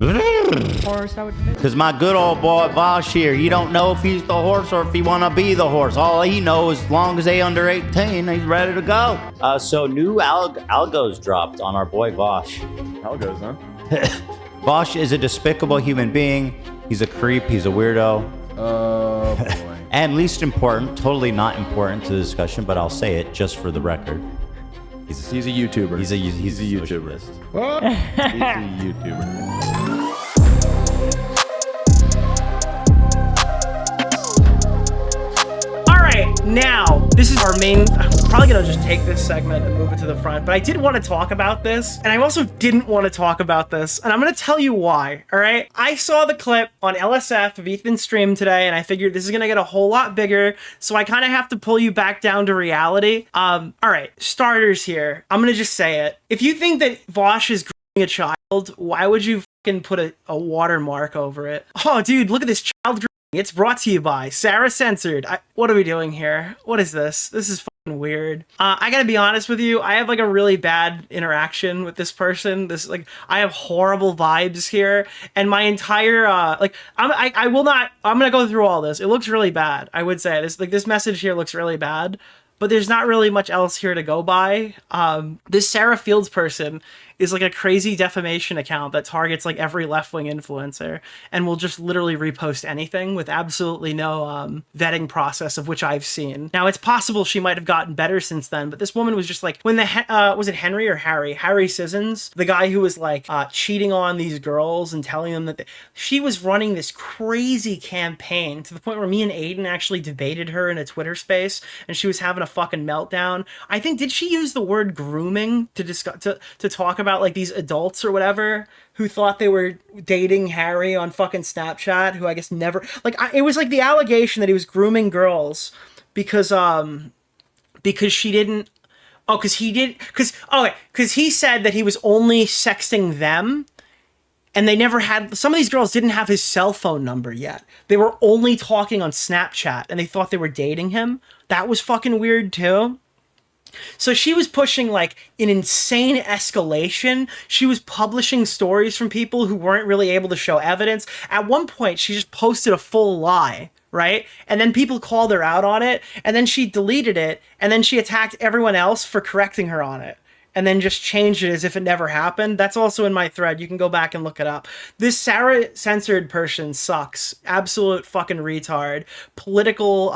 Horse, I would fit. Because my good old boy Vaush here, you don't know if he's the horse or if he want to be the horse. All he knows, as long as they under 18, he's ready to go. So new algos dropped on our boy Vaush. Algos, huh? Vaush is a despicable human being. He's a creep. He's a weirdo. Oh, boy. And least important, totally not important to the discussion, but I'll say it just for the record. He's a YouTuber. He's a YouTuber. Socialist. What? He's a YouTuber. Now, this is our main. I'm probably gonna just take this segment and move it to the front, but I did want to talk about this, and I also didn't want to talk about this, and I'm gonna tell you why, all right? I saw the clip on LSF of Ethan's stream today, and I figured this is gonna get a whole lot bigger, so I kind of have to pull you back down to reality. All right, starters here. I'm gonna just say it. If you think that Vaush is grooming a child, why would you fucking put a watermark over it? Oh, dude, look at this child grooming. It's brought to you by Sarah Censored. What are we doing here? What is this? This is fucking weird. I gotta be honest with you. I have like a really bad interaction with this person. I have horrible vibes here, and my entire I'm gonna go through all this. It looks really bad. I would say this message here looks really bad, but there's not really much else here to go by. This Sarah Fields person is like a crazy defamation account that targets like every left-wing influencer and will just literally repost anything with absolutely no vetting process of which I've seen. Now, it's possible she might have gotten better since then, but this woman was just like, when was it Henry or Harry? Harry Sissons, the guy who was like cheating on these girls and telling them that she was running this crazy campaign to the point where me and Aiden actually debated her in a Twitter space, and she was having a fucking meltdown. I think, did she use the word grooming to discuss, to talk about like these adults or whatever who thought they were dating Harry on fucking Snapchat, who I guess never, it was like the allegation that he was grooming girls because she didn't, because he said that he was only sexting them, and they never had, some of these girls didn't have his cell phone number yet. They were only talking on Snapchat, and they thought they were dating him. That was fucking weird too. So she was pushing like an insane escalation. She was publishing stories from people who weren't really able to show evidence. At one point, she just posted a full lie, right? And then people called her out on it, and then she deleted it, and then she attacked everyone else for correcting her on it, and then just changed it as if it never happened. That's also in my thread. You can go back and look it up. This Sarah Censored person sucks. Absolute fucking retard. Political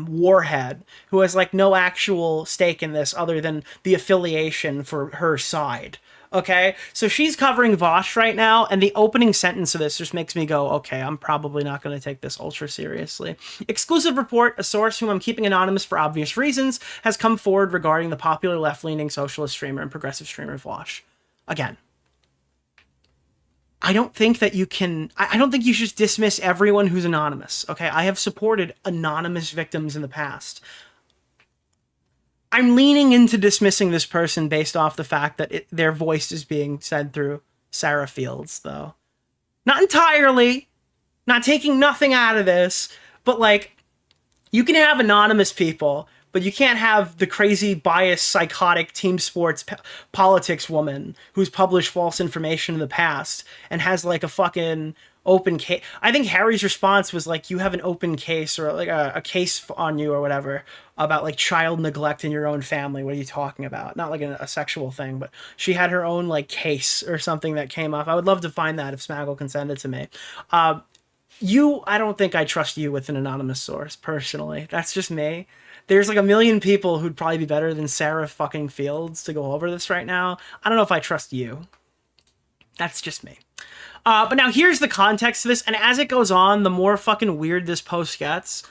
warhead who has like no actual stake in this other than the affiliation for her side. Okay, so she's covering Vaush right now, and the opening sentence of this just makes me go, okay, I'm probably not going to take this ultra seriously. Exclusive report, a source whom I'm keeping anonymous for obvious reasons, has come forward regarding the popular left-leaning socialist streamer and progressive streamer Vaush. Again, I don't think that you can, I don't think you should dismiss everyone who's anonymous, okay? I have supported anonymous victims in the past. I'm leaning into dismissing this person based off the fact that their voice is being said through Sarah Fields, though. Not entirely, not taking nothing out of this, but like, you can have anonymous people, but you can't have the crazy, biased, psychotic team sports politics woman who's published false information in the past and has like a fucking open case. I think Harry's response was like, you have an open case, or like a case on you or whatever about like child neglect in your own family. What are you talking about? Not like a sexual thing, but she had her own like case or something that came up. I would love to find that if Smaggle can send it to me. I don't think I trust you with an anonymous source, personally. That's just me. There's like a million people who'd probably be better than Sarah fucking Fields to go over this right now. I don't know if I trust you. That's just me. But now here's the context to this, and as it goes on, the more fucking weird this post gets.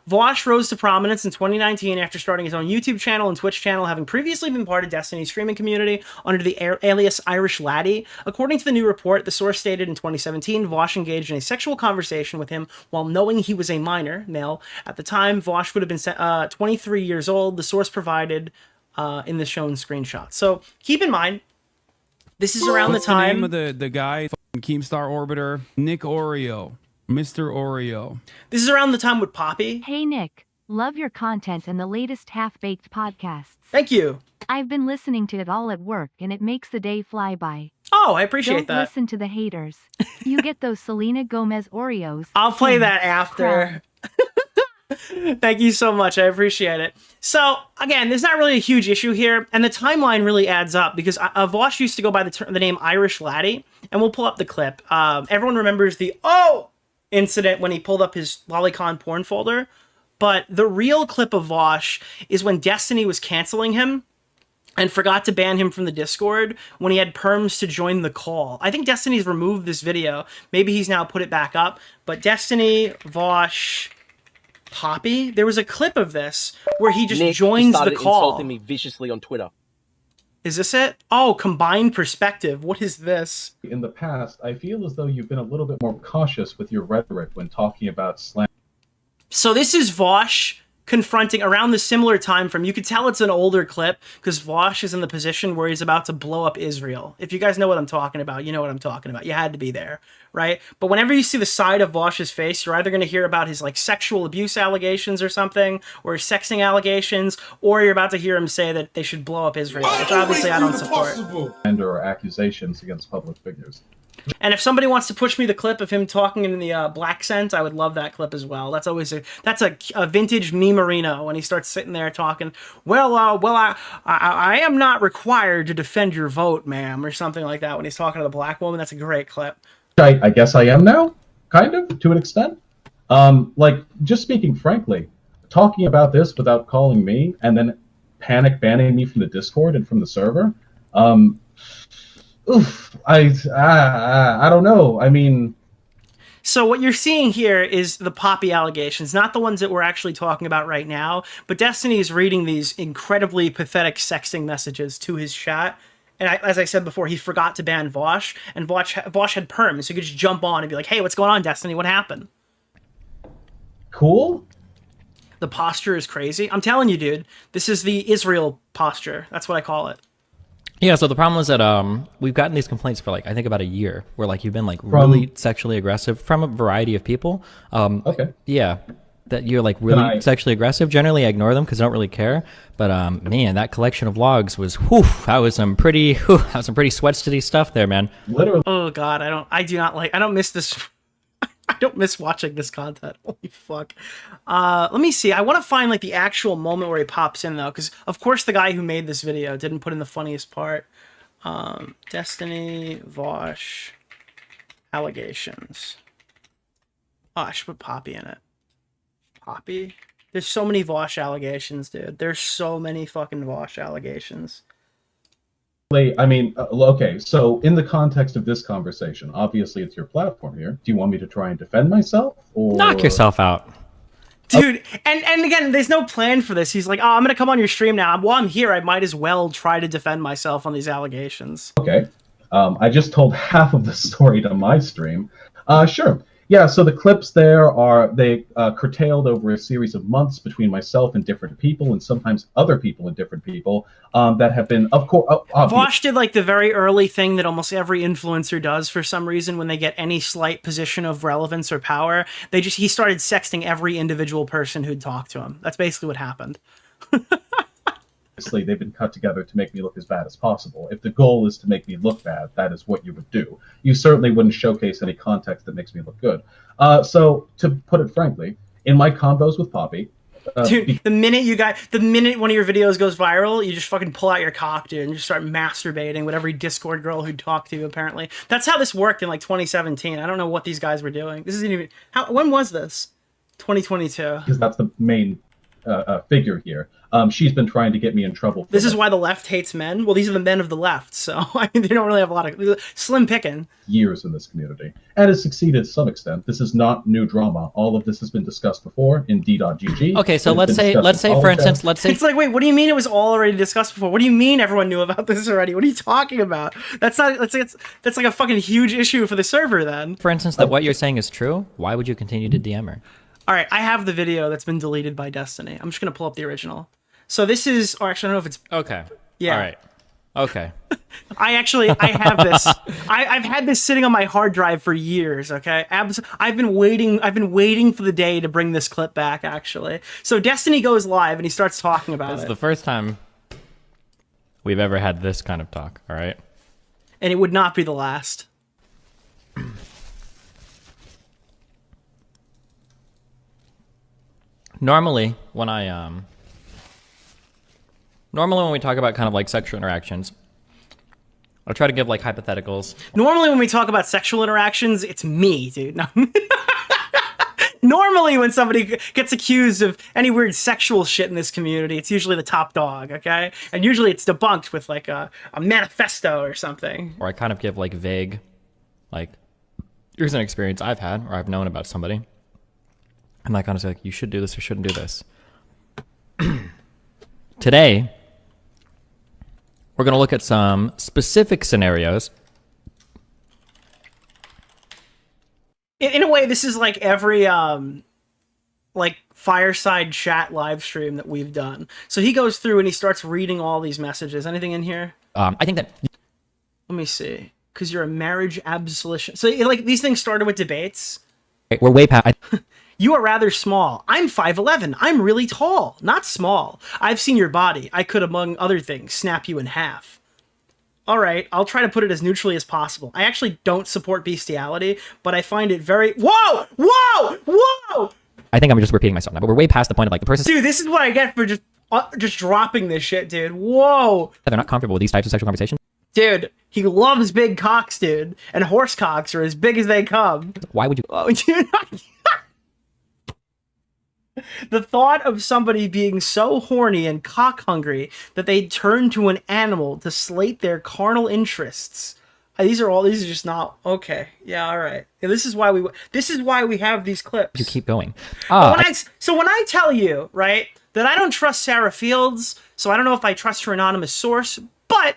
Vaush rose to prominence in 2019 after starting his own YouTube channel and Twitch channel, having previously been part of Destiny's streaming community under the alias Irish Laddie. According to the new report, the source stated in 2017, Vaush engaged in a sexual conversation with him while knowing he was a minor, male. At the time, Vaush would have been 23 years old, the source provided in the shown screenshot. So keep in mind, this is around the time... What's the name of the guy, Keemstar Orbiter? Nick Oreo. Mr. Oreo. This is around the time with Poppy. Hey, Nick. Love your content and the latest half-baked podcasts. Thank you. I've been listening to it all at work and it makes the day fly by. Oh, I appreciate Don't that. listen to the haters. You get those Selena Gomez Oreos. I'll play Kim, that after. Crown. Thank you so much. I appreciate it. So, again, there's not really a huge issue here, and the timeline really adds up because Vaush used to go by the name Irish Laddie, and we'll pull up the clip. Everyone remembers the incident when he pulled up his lolicon porn folder, but the real clip of Vaush is when Destiny was canceling him and forgot to ban him from the Discord when he had perms to join the call. I think Destiny's removed this video. Maybe he's now put it back up, but Destiny, Vaush, Poppy, there was a clip of this where he just joins the call. Insulting me viciously on Twitter. Is this it? Oh, combined perspective. What is this? In the past, I feel as though you've been a little bit more cautious with your rhetoric when talking about slang. So this is Vaush confronting around the similar time frame. You could tell it's an older clip because Vaush is in the position where he's about to blow up Israel. If you guys know what I'm talking about, you know what I'm talking about. You had to be there, right? But whenever you see the side of Vaush's face, you're either going to hear about his like sexual abuse allegations or something, or his sexting allegations, or you're about to hear him say that they should blow up Israel, which obviously I don't support. Or accusations against public figures. And if somebody wants to push me the clip of him talking in the black scent, I would love that clip as well. That's always that's a vintage memerino when he starts sitting there talking. I am not required to defend your vote, ma'am, or something like that. When he's talking to the black woman, that's a great clip. I guess I am now, kind of, to an extent. Like, just speaking frankly, talking about this without calling me and then panic banning me from the Discord and from the server. I don't know. I mean, so what you're seeing here is the Poppy allegations, not the ones that we're actually talking about right now, but Destiny is reading these incredibly pathetic sexting messages to his chat. And as I said before, he forgot to ban Vaush, and Vaush had perms, so he could just jump on and be like, hey, what's going on, Destiny? What happened? Cool. The posture is crazy. I'm telling you, dude, this is the Israel posture. That's what I call it. Yeah, so the problem is that we've gotten these complaints for like I think about a year, where like you've been like really sexually aggressive from a variety of people. Okay. Yeah, that you're like really sexually aggressive. Generally, I ignore them because I don't really care. But man, that collection of logs was that was some pretty sweat city stuff there, man. Literally. Oh God, I don't miss this. I don't miss watching this content. Holy fuck. Let me see. I want to find like the actual moment where he pops in though, because of course the guy who made this video didn't put in the funniest part. Destiny, Vaush, allegations. Oh, I should put Poppy in it. Poppy? There's so many Vaush allegations, dude. There's so many fucking Vaush allegations. I mean, okay, so in the context of this conversation, obviously it's your platform here. Do you want me to try and defend myself? Or... Knock yourself out. Dude, and again, there's no plan for this. He's like, oh, I'm going to come on your stream now. While I'm here, I might as well try to defend myself on these allegations. Okay. I just told half of the story to my stream. Sure. Yeah, so the clips there they curtailed over a series of months between myself and different people, and sometimes other people and different people that have been, of course, Vaush did like the very early thing that almost every influencer does for some reason when they get any slight position of relevance or power. He started sexting every individual person who'd talk to him. That's basically what happened. Obviously, they've been cut together to make me look as bad as possible. If the goal is to make me look bad, that is what you would do. You certainly wouldn't showcase any context that makes me look good. So, to put it frankly, in my combos with Poppy... dude, the minute one of your videos goes viral, you just fucking pull out your cock, dude, and just start masturbating with every Discord girl who talked to you, apparently. That's how this worked in, like, 2017. I don't know what these guys were doing. This isn't even... when was this? 2022. Because that's the main figure here. She's been trying to get me in trouble. This is why the left hates men? Well, these are the men of the left, so I mean, they don't really have a lot of... Slim picking. Years in this community. And has succeeded to some extent. This is not new drama. All of this has been discussed before in d.gg. Okay, so let's say for instance, It's like, wait, what do you mean it was all already discussed before? What do you mean everyone knew about this already? What are you talking about? That's like a fucking huge issue for the server then. For instance, that what you're saying is true, why would you continue to DM her? All right, I have the video that's been deleted by Destiny. I'm just going to pull up the original. So this is, or actually I don't know if it's... Okay. Yeah. All right. Okay. I have this. I've had this sitting on my hard drive for years. Okay, I've been waiting for the day to bring this clip back. Actually, so Destiny goes live and he starts talking about This is it, the first time we've ever had this kind of talk. All right. and it would not be the last. Normally when we talk about kind of like sexual interactions, I'll try to give like hypotheticals. Normally, when we talk about sexual interactions, it's me, dude. No. Normally, when somebody gets accused of any weird sexual shit in this community, it's usually the top dog, okay? And usually it's debunked with like a manifesto or something. Or I kind of give like vague, like, here's an experience I've had or I've known about somebody. And I kind of say like, you should do this or shouldn't do this. Today, we're going to look at some specific scenarios. In a way, this is like every like fireside chat live stream that we've done. So he goes through and he starts reading all these messages. Anything in here? I think that... Let me see. Because you're a marriage absolution. So like these things started with debates. We're way past... You are rather small. I'm 5'11". I'm really tall, not small. I've seen your body. I could, among other things, snap you in half. All right, I'll try to put it as neutrally as possible. I actually don't support bestiality, but I find it very... Whoa! Whoa! Whoa! I think I'm just repeating myself now, but we're way past the point of like the person... Dude, this is what I get for just dropping this shit, dude. Whoa! They're not comfortable with these types of sexual conversations. Dude, he loves big cocks, dude. And horse cocks are as big as they come. Why would you... Oh, dude. The thought of somebody being so horny and cock-hungry that they turn to an animal to slate their carnal interests. These are just not... Okay. Yeah, all right. Yeah, this is why we have these clips. You keep going. So when I tell you, right, that I don't trust Sarah Fields, so I don't know if I trust her anonymous source, but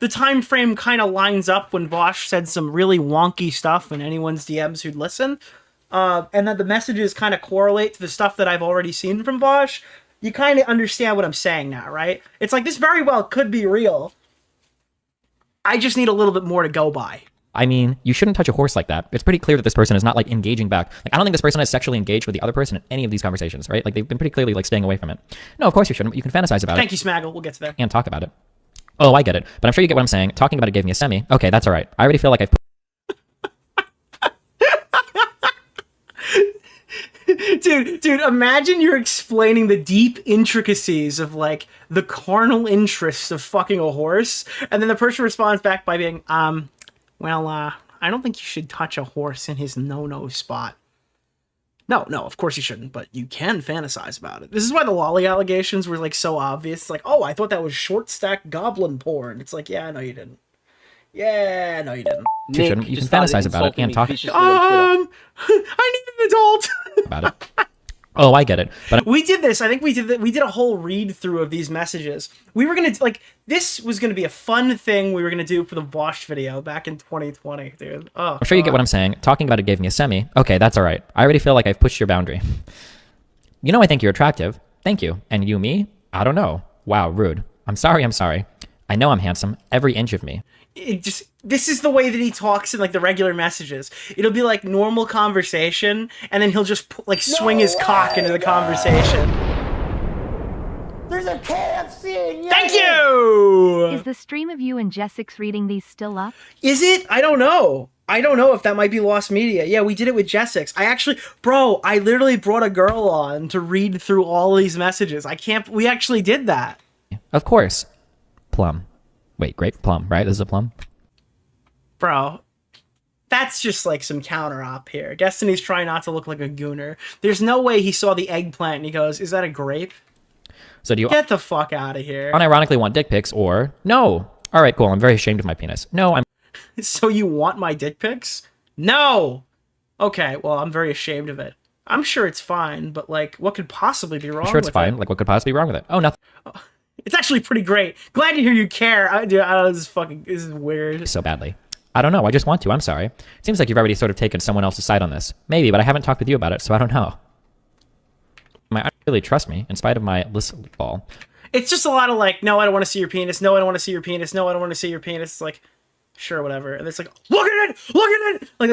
the time frame kind of lines up when Vaush said some really wonky stuff in anyone's DMs who'd listen, and then the messages kind of correlate to the stuff that I've already seen from Vaush, you kind of understand what I'm saying now, right? It's like, this very well could be real. I just need a little bit more to go by. I mean, you shouldn't touch a horse like that. It's pretty clear that this person is not like engaging back. Like, I don't think this person is sexually engaged with the other person in any of these conversations, right? Like, they've been pretty clearly like staying away from it. No, of course you shouldn't. But you can fantasize about it. Thank you, Smaggle. We'll get to there. And talk about it. Oh, I get it. But I'm sure you get what I'm saying. Talking about it gave me a semi. Okay, that's all right. I already feel like I've... Dude, imagine you're explaining the deep intricacies of, like, the carnal interests of fucking a horse, and then the person responds back by being, well, I don't think you should touch a horse in his no-no spot. No, of course you shouldn't, but you can fantasize about it. This is why the lolly allegations were, like, so obvious. It's like, oh, I thought that was short-stack goblin porn. It's like, yeah, no, you didn't. Yeah, no, you didn't. You shouldn't. You can fantasize about it and talk... I need an adult! about it. Oh, I get it. But we did this. I think we did a whole read through of these messages. We were gonna this was gonna be a fun thing we were gonna do for the Vaush video back in 2020, dude. Oh, I'm sure you get what I'm saying. Talking about it gave me a semi. Okay, that's all right. I already feel like I've pushed your boundary. You know, I think you're attractive. Thank you. And you, me? I don't know. Wow, rude. I'm sorry. I know I'm handsome. Every inch of me. This is the way that he talks in, like, the regular messages. It'll be like normal conversation, and then he'll just swing his cock into the conversation. There's a KFC in your... Thank you! Is the stream of you and Jessix reading these still up? Is it? I don't know. I don't know if that might be lost media. Yeah, we did it with Jessix. I literally brought a girl on to read through all these messages. We actually did that. Of course. Plum. Wait, grape? Plum, right? This is a plum? Bro, that's just like some counter op here. Destiny's trying not to look like a gooner. There's no way he saw the eggplant and he goes, is that a grape? So do you... Get the fuck out of here. Unironically want dick pics or... No. All right, cool. I'm very ashamed of my penis. No, I'm... So you want my dick pics? No! Okay, well, I'm very ashamed of it. I'm sure it's fine, but, like, what could possibly be wrong with it? I'm sure it's fine. Like, what could possibly be wrong with it? Oh, nothing. It's actually pretty great. Glad to hear you care. I don't know, this is weird. So badly. I don't know. I just want to. I'm sorry. It seems like you've already sort of taken someone else's side on this. Maybe, but I haven't talked with you about it, so I don't know. I really trust me, in spite of my list ball. It's just a lot of like, no, I don't want to see your penis. No, I don't want to see your penis. No, I don't want to see your penis. It's like, sure, whatever. And it's like, look at it, look at it. Like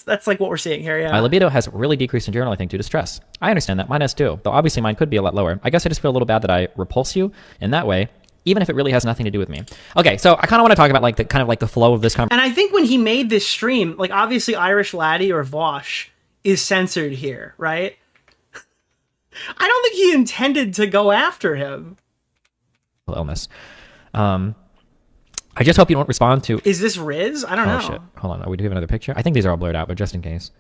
that's like what we're seeing here. Yeah. My libido has really decreased in general, I think, due to stress. I understand that. Mine has too. Though obviously mine could be a lot lower. I guess I just feel a little bad that I repulse you in that way, even if it really has nothing to do with me. Okay, so I kind of want to talk about like the kind of like the flow of this conversation. And I think when he made this stream, like obviously Irish Laddie or Vaush is censored here, right? I don't think he intended to go after him. Illness. I just hope you don't respond to. Is this Riz? I don't know. Oh shit! Hold on. We do have another picture. I think these are all blurred out, but just in case.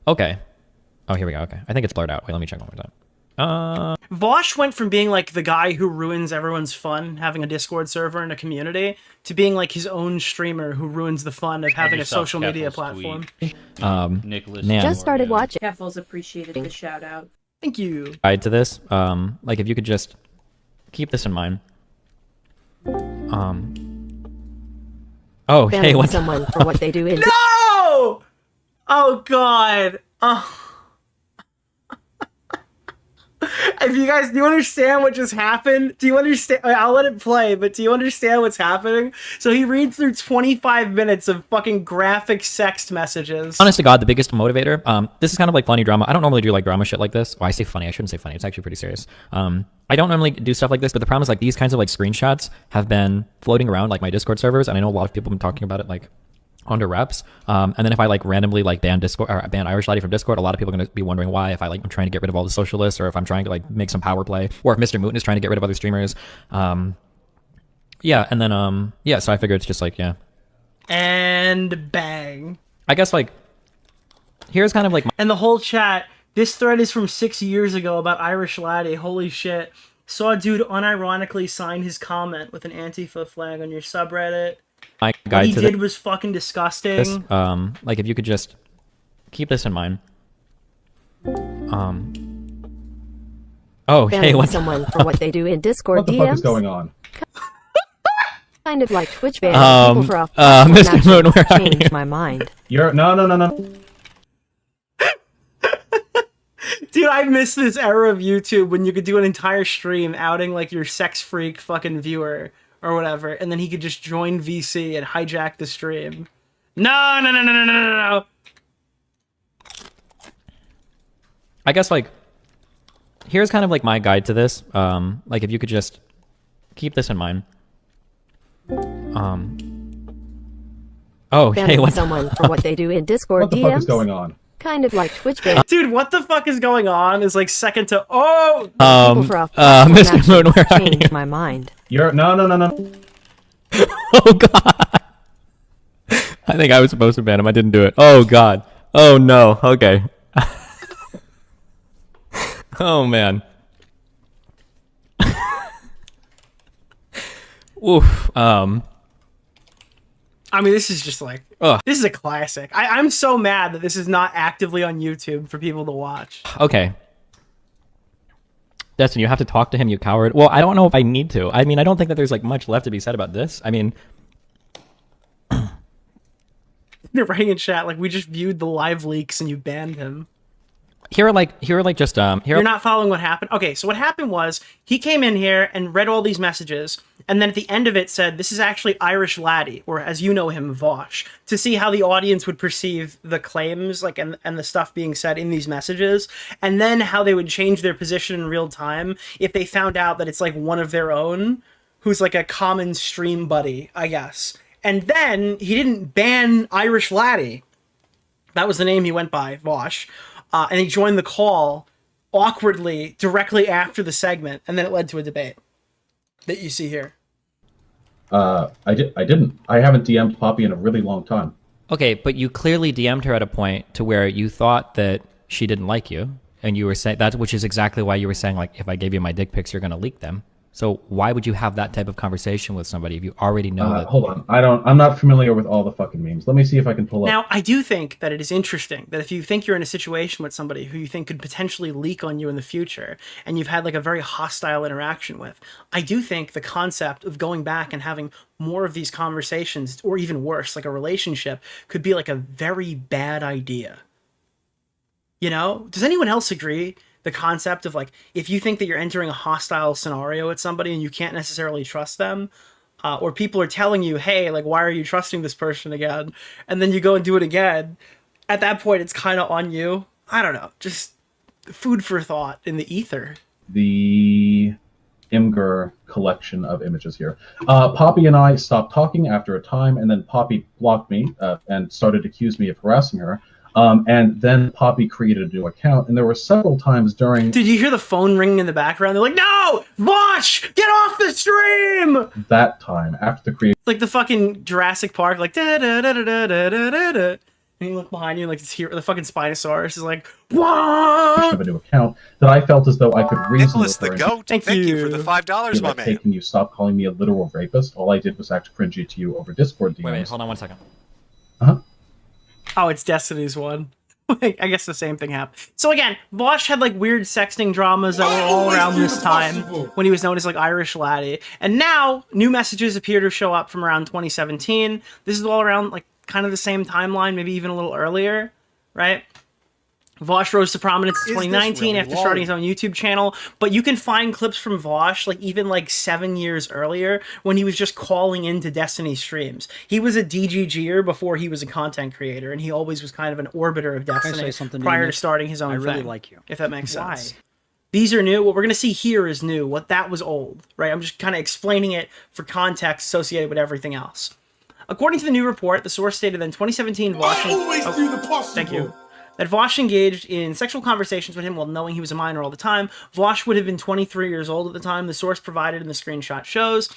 Okay. Oh, here we go. Okay, I think it's blurred out. Wait, let me check one more time. Vaush went from being like the guy who ruins everyone's fun, having a Discord server and a community, to being like his own streamer who ruins the fun of having a social media platform. Nicholas Just started DeOrio. watching. Keffels appreciated the shout out. Thank you. Guide to this. Like if you could just keep this in mind. Oh, hey, Banning what's someone for what they do in No! Oh god. Oh. If you guys, do you understand what just happened? Do you understand? I'll let it play, but do you understand what's happening? So he reads through 25 minutes of fucking graphic sext messages. honest to God, the biggest motivator. This is kind of like funny drama. I don't normally do like drama shit like this. Well, I say funny. I shouldn't say funny. It's actually pretty serious. I don't normally do stuff like this, but the problem is like these kinds of like screenshots have been floating around like my Discord servers, and I know a lot of people have been talking about it like under reps. And then if I like randomly like ban Discord or ban Irish Laddie from Discord, a lot of people are going to be wondering why, if I like I'm trying to get rid of all the socialists, or if I'm trying to like make some power play, or if Mr. Mooten is trying to get rid of other streamers. Yeah, and then yeah, so I figure it's just like, yeah. And bang. I guess like here's kind of like And the whole chat, this thread is from 6 years ago about Irish Laddie. Holy shit. Saw a dude unironically sign his comment with an Antifa flag on your subreddit. my What guide he to did was fucking disgusting. this. Like if you could just keep this in mind. Oh, hey, banning what's someone for what they do in Discord What the DMs. fuck is going on? Kind of like Twitch banning people for a Mr. Moon, where are changed you? my mind. You're no. Dude, I miss this era of YouTube when you could do an entire stream outing like your sex freak fucking viewer or whatever, and then he could just join VC and hijack the stream. No. I guess like here's kind of like my guide to this. Like if you could just keep this in mind. Oh, hey, Banning what's someone for what they do in Discord What the fuck is DMs. going on? Kind of like Twitch banning Dude, what the fuck is going on is like second to oh people for a Mr. Moon, where are you? changed my mind. You're no. Oh god. I think I was supposed to ban him. I didn't do it. Oh god. Oh no. Okay. Oh man. Oof. I mean, this is just like, Ugh. this is a classic. I'm so mad that this is not actively on YouTube for people to watch. Okay. Destin, you have to talk to him, you coward. Well, I don't know if I need to. I mean, I don't think that there's like much left to be said about this. I mean, They're writing in chat like we just viewed the live leaks and you banned him. here are like just here. You're not following what happened. Okay, so what happened was he came in here and read all these messages, and then at the end of it said, "This is actually Irish Laddie," or as you know him, Vaush, to see how the audience would perceive the claims, like and the stuff being said in these messages, and then how they would change their position in real time if they found out that it's like one of their own, who's like a common stream buddy, I guess. And then he didn't ban Irish Laddie. That was the name he went by, Vaush. And he joined the call awkwardly directly after the segment, and then it led to a debate that you see here. I didn't. I haven't DM'd Poppy in a really long time. Okay, but you clearly DM'd her at a point to where you thought that she didn't like you, and you were saying that, which is exactly why you were saying like, if I gave you my dick pics, you're gonna leak them. So why would you have that type of conversation with somebody if you already know that? Hold on. I'm not familiar with all the fucking memes. Let me see if I can pull up. Now, I do think that it is interesting that if you think you're in a situation with somebody who you think could potentially leak on you in the future, and you've had like a very hostile interaction with, I do think the concept of going back and having more of these conversations, or even worse, like a relationship, could be like a very bad idea. You know? Does anyone else agree the concept of like, if you think that you're entering a hostile scenario with somebody and you can't necessarily trust them, or people are telling you, hey, like, why are you trusting this person again? And then you go and do it again. At that point, it's kind of on you. I don't know. Just food for thought in the ether. The Imgur collection of images here. Poppy and I stopped talking after a time, and then Poppy blocked me and started to accuse me of harassing her. And then Poppy created a new account, and there were several times during... Did you hear the phone ringing in the background? They're like, no! Vaush! Get off the stream! That time, after the creation... Like the fucking Jurassic Park, like, da-da-da-da-da-da-da-da. And you look behind you, like, the fucking Spinosaurus is like, whoa! ...of a new account, that I felt as though I could reason Nicholas with her. the Goat, thank you for the $5, my man. Hey, can you stop calling me a literal rapist? All I did was act cringy to you over Discord DMs. Wait, hold on 1 second. Uh-huh. Oh, it's Destiny's one. I guess the same thing happened. So again, Vaush had like weird sexting dramas that were all around this time when he was known as like Irish Laddie. And now new messages appear to show up from around 2017. This is all around like kind of the same timeline, maybe even a little earlier, right? Vaush rose to prominence in 2019 after starting his own YouTube channel, but you can find clips from Vaush like even like 7 years earlier when he was just calling into Destiny streams. He was a DGGer before he was a content creator, and he always was kind of an orbiter of Destiny prior to starting his own thing. I really like you. If that makes sense. Why? These are new. What we're going to see here is new. What that was old, right? I'm just kind of explaining it for context associated with everything else. According to the new report, the source stated that in 2017, Vaush... Thank you. That Vaush engaged in sexual conversations with him while knowing he was a minor all the time. Vaush would have been 23 years old at the time, the source provided in the screenshot shows.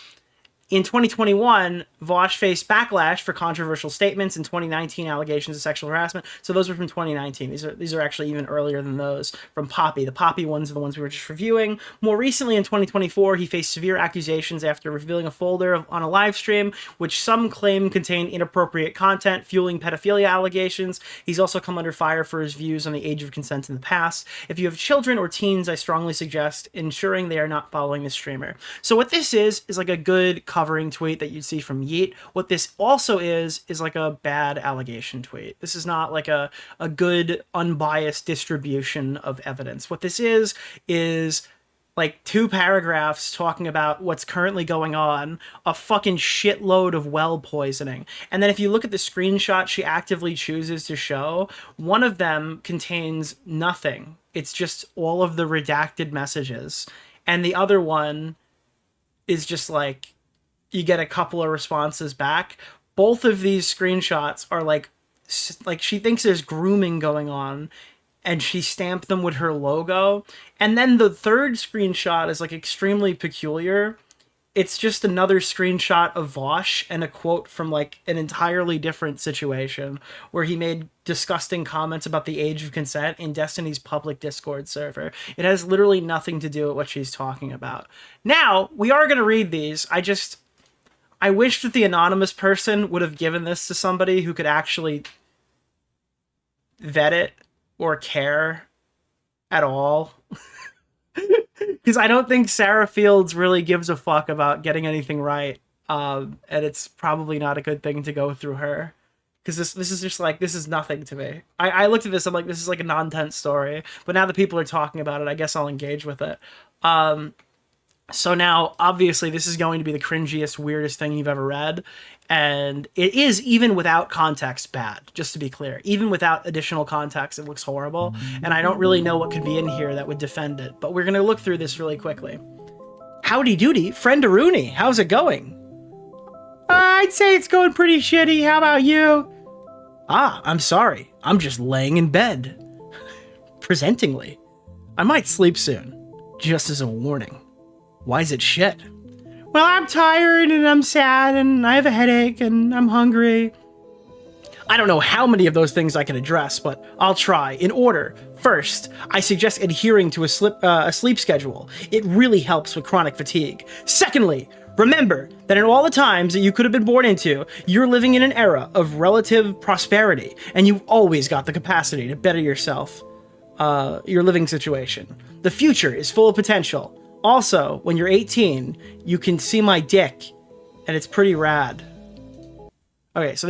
In 2021, Vaush faced backlash for controversial statements and 2019 allegations of sexual harassment. So those were from 2019. These are actually even earlier than those from Poppy. The Poppy ones are the ones we were just reviewing. More recently, in 2024, he faced severe accusations after revealing a folder on a live stream, which some claim contained inappropriate content, fueling pedophilia allegations. He's also come under fire for his views on the age of consent in the past. If you have children or teens, I strongly suggest ensuring they are not following this streamer. So what this is like a good covering tweet that you'd see from Yeet. What this also is like a bad allegation tweet. This is not like a good unbiased distribution of evidence. What this is like 2 paragraphs talking about what's currently going on, a fucking shitload of well poisoning. And then if you look at the screenshot she actively chooses to show, one of them contains nothing. It's just all of the redacted messages. And the other one is just like, you get a couple of responses back. Both of these screenshots are like she thinks there's grooming going on, and she stamped them with her logo. And then the third screenshot is like extremely peculiar. It's just another screenshot of Vaush and a quote from like an entirely different situation where he made disgusting comments about the age of consent in Destiny's public Discord server. It has literally nothing to do with what she's talking about. Now, we are going to read these. I wish that the anonymous person would have given this to somebody who could actually vet it or care at all. Because I don't think Sarah Fields really gives a fuck about getting anything right. And it's probably not a good thing to go through her. Because this is just like, this is nothing to me. I looked at this, I'm like, this is like a non-tense story. But now that people are talking about it, I guess I'll engage with it. So now, obviously, this is going to be the cringiest, weirdest thing you've ever read. And it is, even without context, bad, just to be clear. Even without additional context, it looks horrible. And I don't really know what could be in here that would defend it. But we're going to look through this really quickly. Howdy doody, friend Rooney, how's it going? I'd say it's going pretty shitty. How about you? I'm sorry. I'm just laying in bed. Presentingly. I might sleep soon. Just as a warning. Why is it shit? Well, I'm tired and I'm sad and I have a headache and I'm hungry. I don't know how many of those things I can address, but I'll try. In order. First, I suggest adhering to a sleep schedule. It really helps with chronic fatigue. Secondly, remember that in all the times that you could have been born into, you're living in an era of relative prosperity, and you've always got the capacity to better yourself, your living situation. The future is full of potential. Also, when you're 18, you can see my dick, and it's pretty rad. Okay, so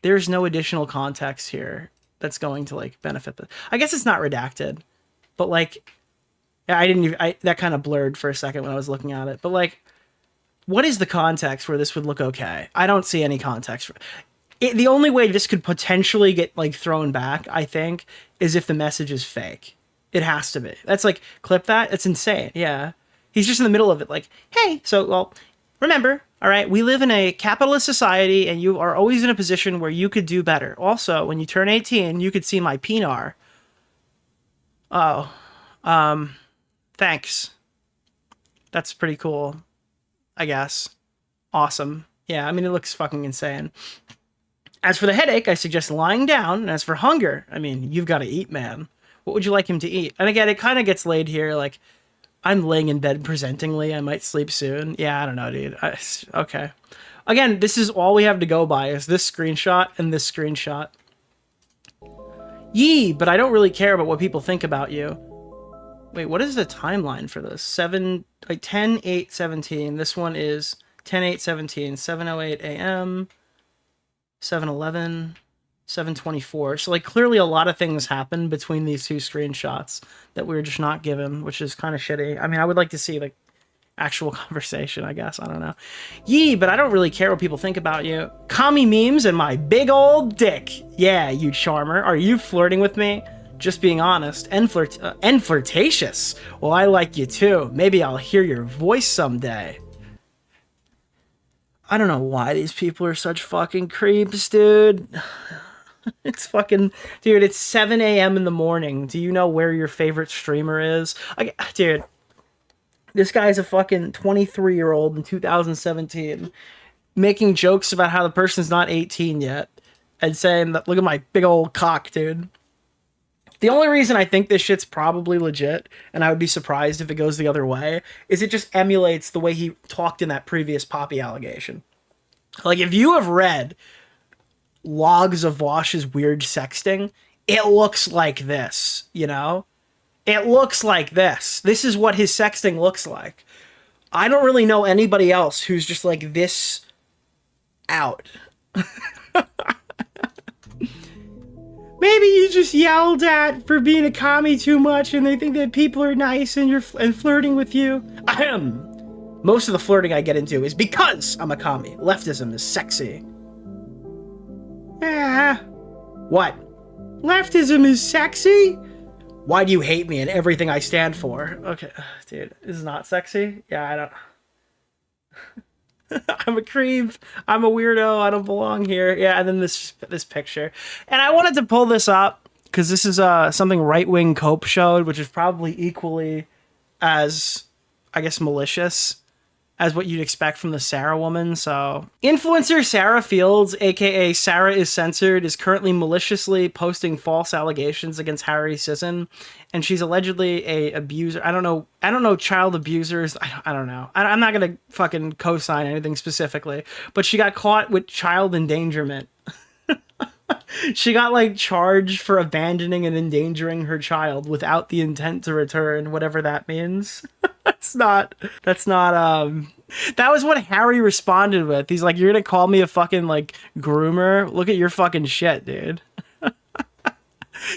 there's no additional context here that's going to, like, benefit the... I guess it's not redacted. But like, I didn't even, that kind of blurred for a second when I was looking at it. But like, what is the context where this would look okay? I don't see any context for it. The only way this could potentially get like thrown back, I think, is if the message is fake. It has to be. That's like, clip that. It's insane. Yeah. He's just in the middle of it. Like, hey, so, well, remember, all right, we live in a capitalist society and you are always in a position where you could do better. Also, when you turn 18, you could see my PNR. Oh, thanks. That's pretty cool, I guess. Awesome. Yeah, I mean, it looks fucking insane. As for the headache, I suggest lying down. And as for hunger, I mean, you've got to eat, man. What would you like him to eat? And again, it kind of gets laid here. Like, I'm laying in bed presentingly. I might sleep soon. Yeah, I don't know, dude. Okay. Again, this is all we have to go by is this screenshot and this screenshot. Yee, but I don't really care about what people think about you. Wait, what is the timeline for this? 10/8/17. This one is 10/8/17. 7:08 a.m. 7:11. 7:24. So like clearly a lot of things happened between these two screenshots that we were just not given, which is kind of shitty. I mean, I would like to see like actual conversation, I guess. I don't know. Yee, but I don't really care what people think about you. Commie memes and my big old dick. Yeah, you charmer. Are you flirting with me? Just being honest and flirtatious. Well, I like you too. Maybe I'll hear your voice someday. I don't know why these people are such fucking creeps, dude. It's fucking, dude, it's 7 a.m. in the morning. Do you know where your favorite streamer is? Dude, this guy's a fucking 23-year-old in 2017 making jokes about how the person's not 18 yet and saying that, look at my big old cock, dude. The only reason I think this shit's probably legit, and I would be surprised if it goes the other way, is it just emulates the way he talked in that previous Poppy allegation. Like, if you have read logs of Vaush's weird sexting, it looks like this, you know? It looks like this. This is what his sexting looks like. I don't really know anybody else who's just like this out. Maybe you just yelled at for being a commie too much and they think that people are nice and you're flirting with you. Most of the flirting I get into is because I'm a commie. Leftism is sexy. What? Leftism is sexy? Why do you hate me and everything I stand for? Okay, dude, this is not sexy? Yeah, I don't... I'm a creep. I'm a weirdo. I don't belong here. Yeah, and then this picture. And I wanted to pull this up because this is something right-wing Cope showed, which is probably equally as, I guess, malicious as what you'd expect from the Sarah woman. So, influencer Sarah Fields, aka Sarah is Censored, is currently maliciously posting false allegations against Harry Sisson, and she's allegedly a abuser. I don't know child abusers. I don't know. I'm not gonna fucking co-sign anything specifically, but she got caught with child endangerment. She got like charged for abandoning and endangering her child without the intent to return, whatever that means. That was what Harry responded with. He's like, you're gonna call me a fucking like groomer? Look at your fucking shit, dude.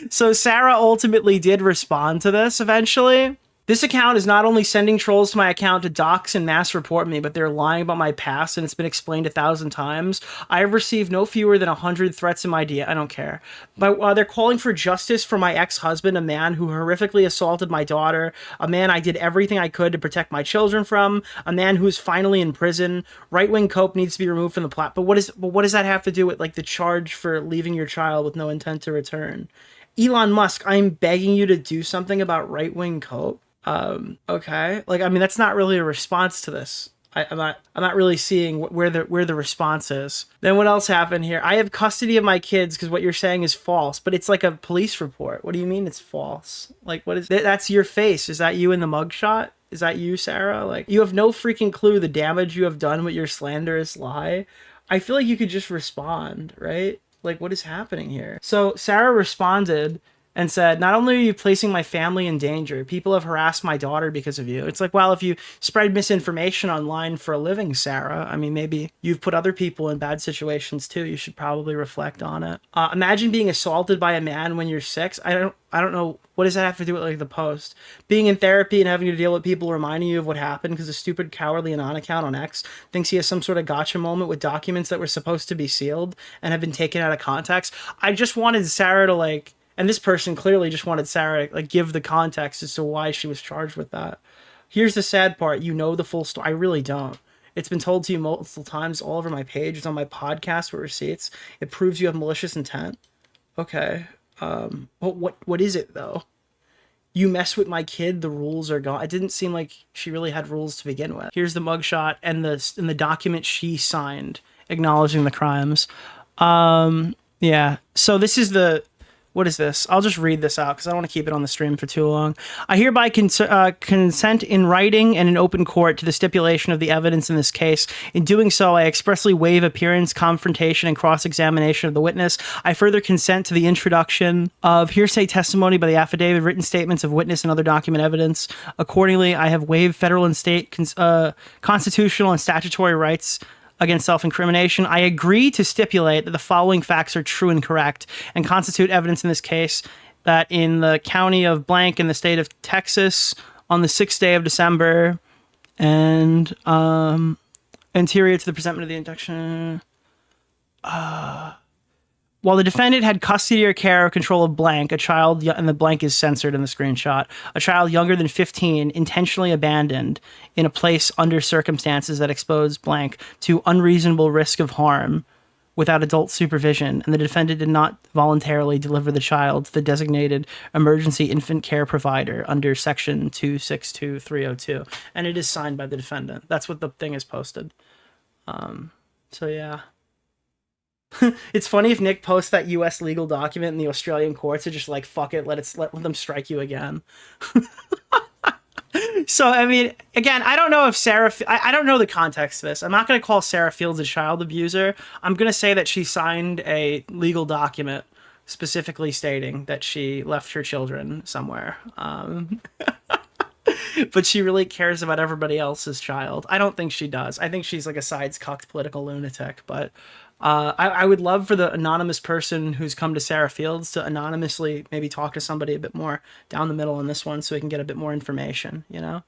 So Sarah ultimately did respond to this eventually. This account is not only sending trolls to my account to dox and mass report me, but they're lying about my past, and it's been explained 1,000 times. I have received no fewer than 100 threats in my DM. I don't care. But they're calling for justice for my ex-husband, a man who horrifically assaulted my daughter, a man I did everything I could to protect my children from, a man who is finally in prison. Right-wing Cope needs to be removed from the platform. But what does that have to do with like the charge for leaving your child with no intent to return? Elon Musk, I'm begging you to do something about right-wing Cope. Okay. Like, I mean, that's not really a response to this. I'm not really seeing where the response is. Then what else happened here? I have custody of my kids because what you're saying is false, but it's like a police report. What do you mean it's false? Like, what is that's your face? Is that you in the mugshot? Is that you, Sarah? Like, you have no freaking clue the damage you have done with your slanderous lie. I feel like you could just respond, right? Like, what is happening here? So Sarah responded and said, not only are you placing my family in danger, people have harassed my daughter because of you. It's like, well, if you spread misinformation online for a living, Sarah, I mean, maybe you've put other people in bad situations too. You should probably reflect on it. Imagine being assaulted by a man when you're 6. I don't know. What does that have to do with like the post? Being in therapy and having to deal with people reminding you of what happened because a stupid cowardly anon account on X thinks he has some sort of gotcha moment with documents that were supposed to be sealed and have been taken out of context. I just wanted Sarah to like, and this person clearly just wanted Sarah to like give the context as to why she was charged with that. Here's the sad part. You know the full story. I really don't. It's been told to you multiple times all over my page. It's on my podcast with receipts. It proves you have malicious intent. Okay. What is it though? You mess with my kid, the rules are gone. It didn't seem like she really had rules to begin with. Here's the mugshot and the document she signed acknowledging the crimes. Yeah. So this is what is this? I'll just read this out because I don't want to keep it on the stream for too long. I hereby consent in writing and in open court to the stipulation of the evidence in this case. In doing so, I expressly waive appearance, confrontation, and cross-examination of the witness. I further consent to the introduction of hearsay testimony by the affidavit, written statements of witness, and other document evidence. Accordingly, I have waived federal and state constitutional and statutory rights against self-incrimination. I agree to stipulate that the following facts are true and correct and constitute evidence in this case: that in the county of blank in the state of Texas on the 6th day of December and anterior to the presentment of the induction, while the defendant had custody or care or control of blank, a child, and the blank is censored in the screenshot, a child younger than 15 intentionally abandoned in a place under circumstances that expose blank to unreasonable risk of harm without adult supervision, and the defendant did not voluntarily deliver the child to the designated emergency infant care provider under section 262302. And it is signed by the defendant. That's what the thing is posted. So yeah. It's funny if Nick posts that U.S. legal document and the Australian courts are just like, fuck it, let them strike you again. So, I mean, again, I don't know if Sarah... I don't know the context of this. I'm not going to call Sarah Fields a child abuser. I'm going to say that she signed a legal document specifically stating that she left her children somewhere. But she really cares about everybody else's child. I don't think she does. I think she's like a sides-cucked political lunatic, but... I would love for the anonymous person who's come to Sarah Fields to anonymously maybe talk to somebody a bit more down the middle on this one so we can get a bit more information, you know?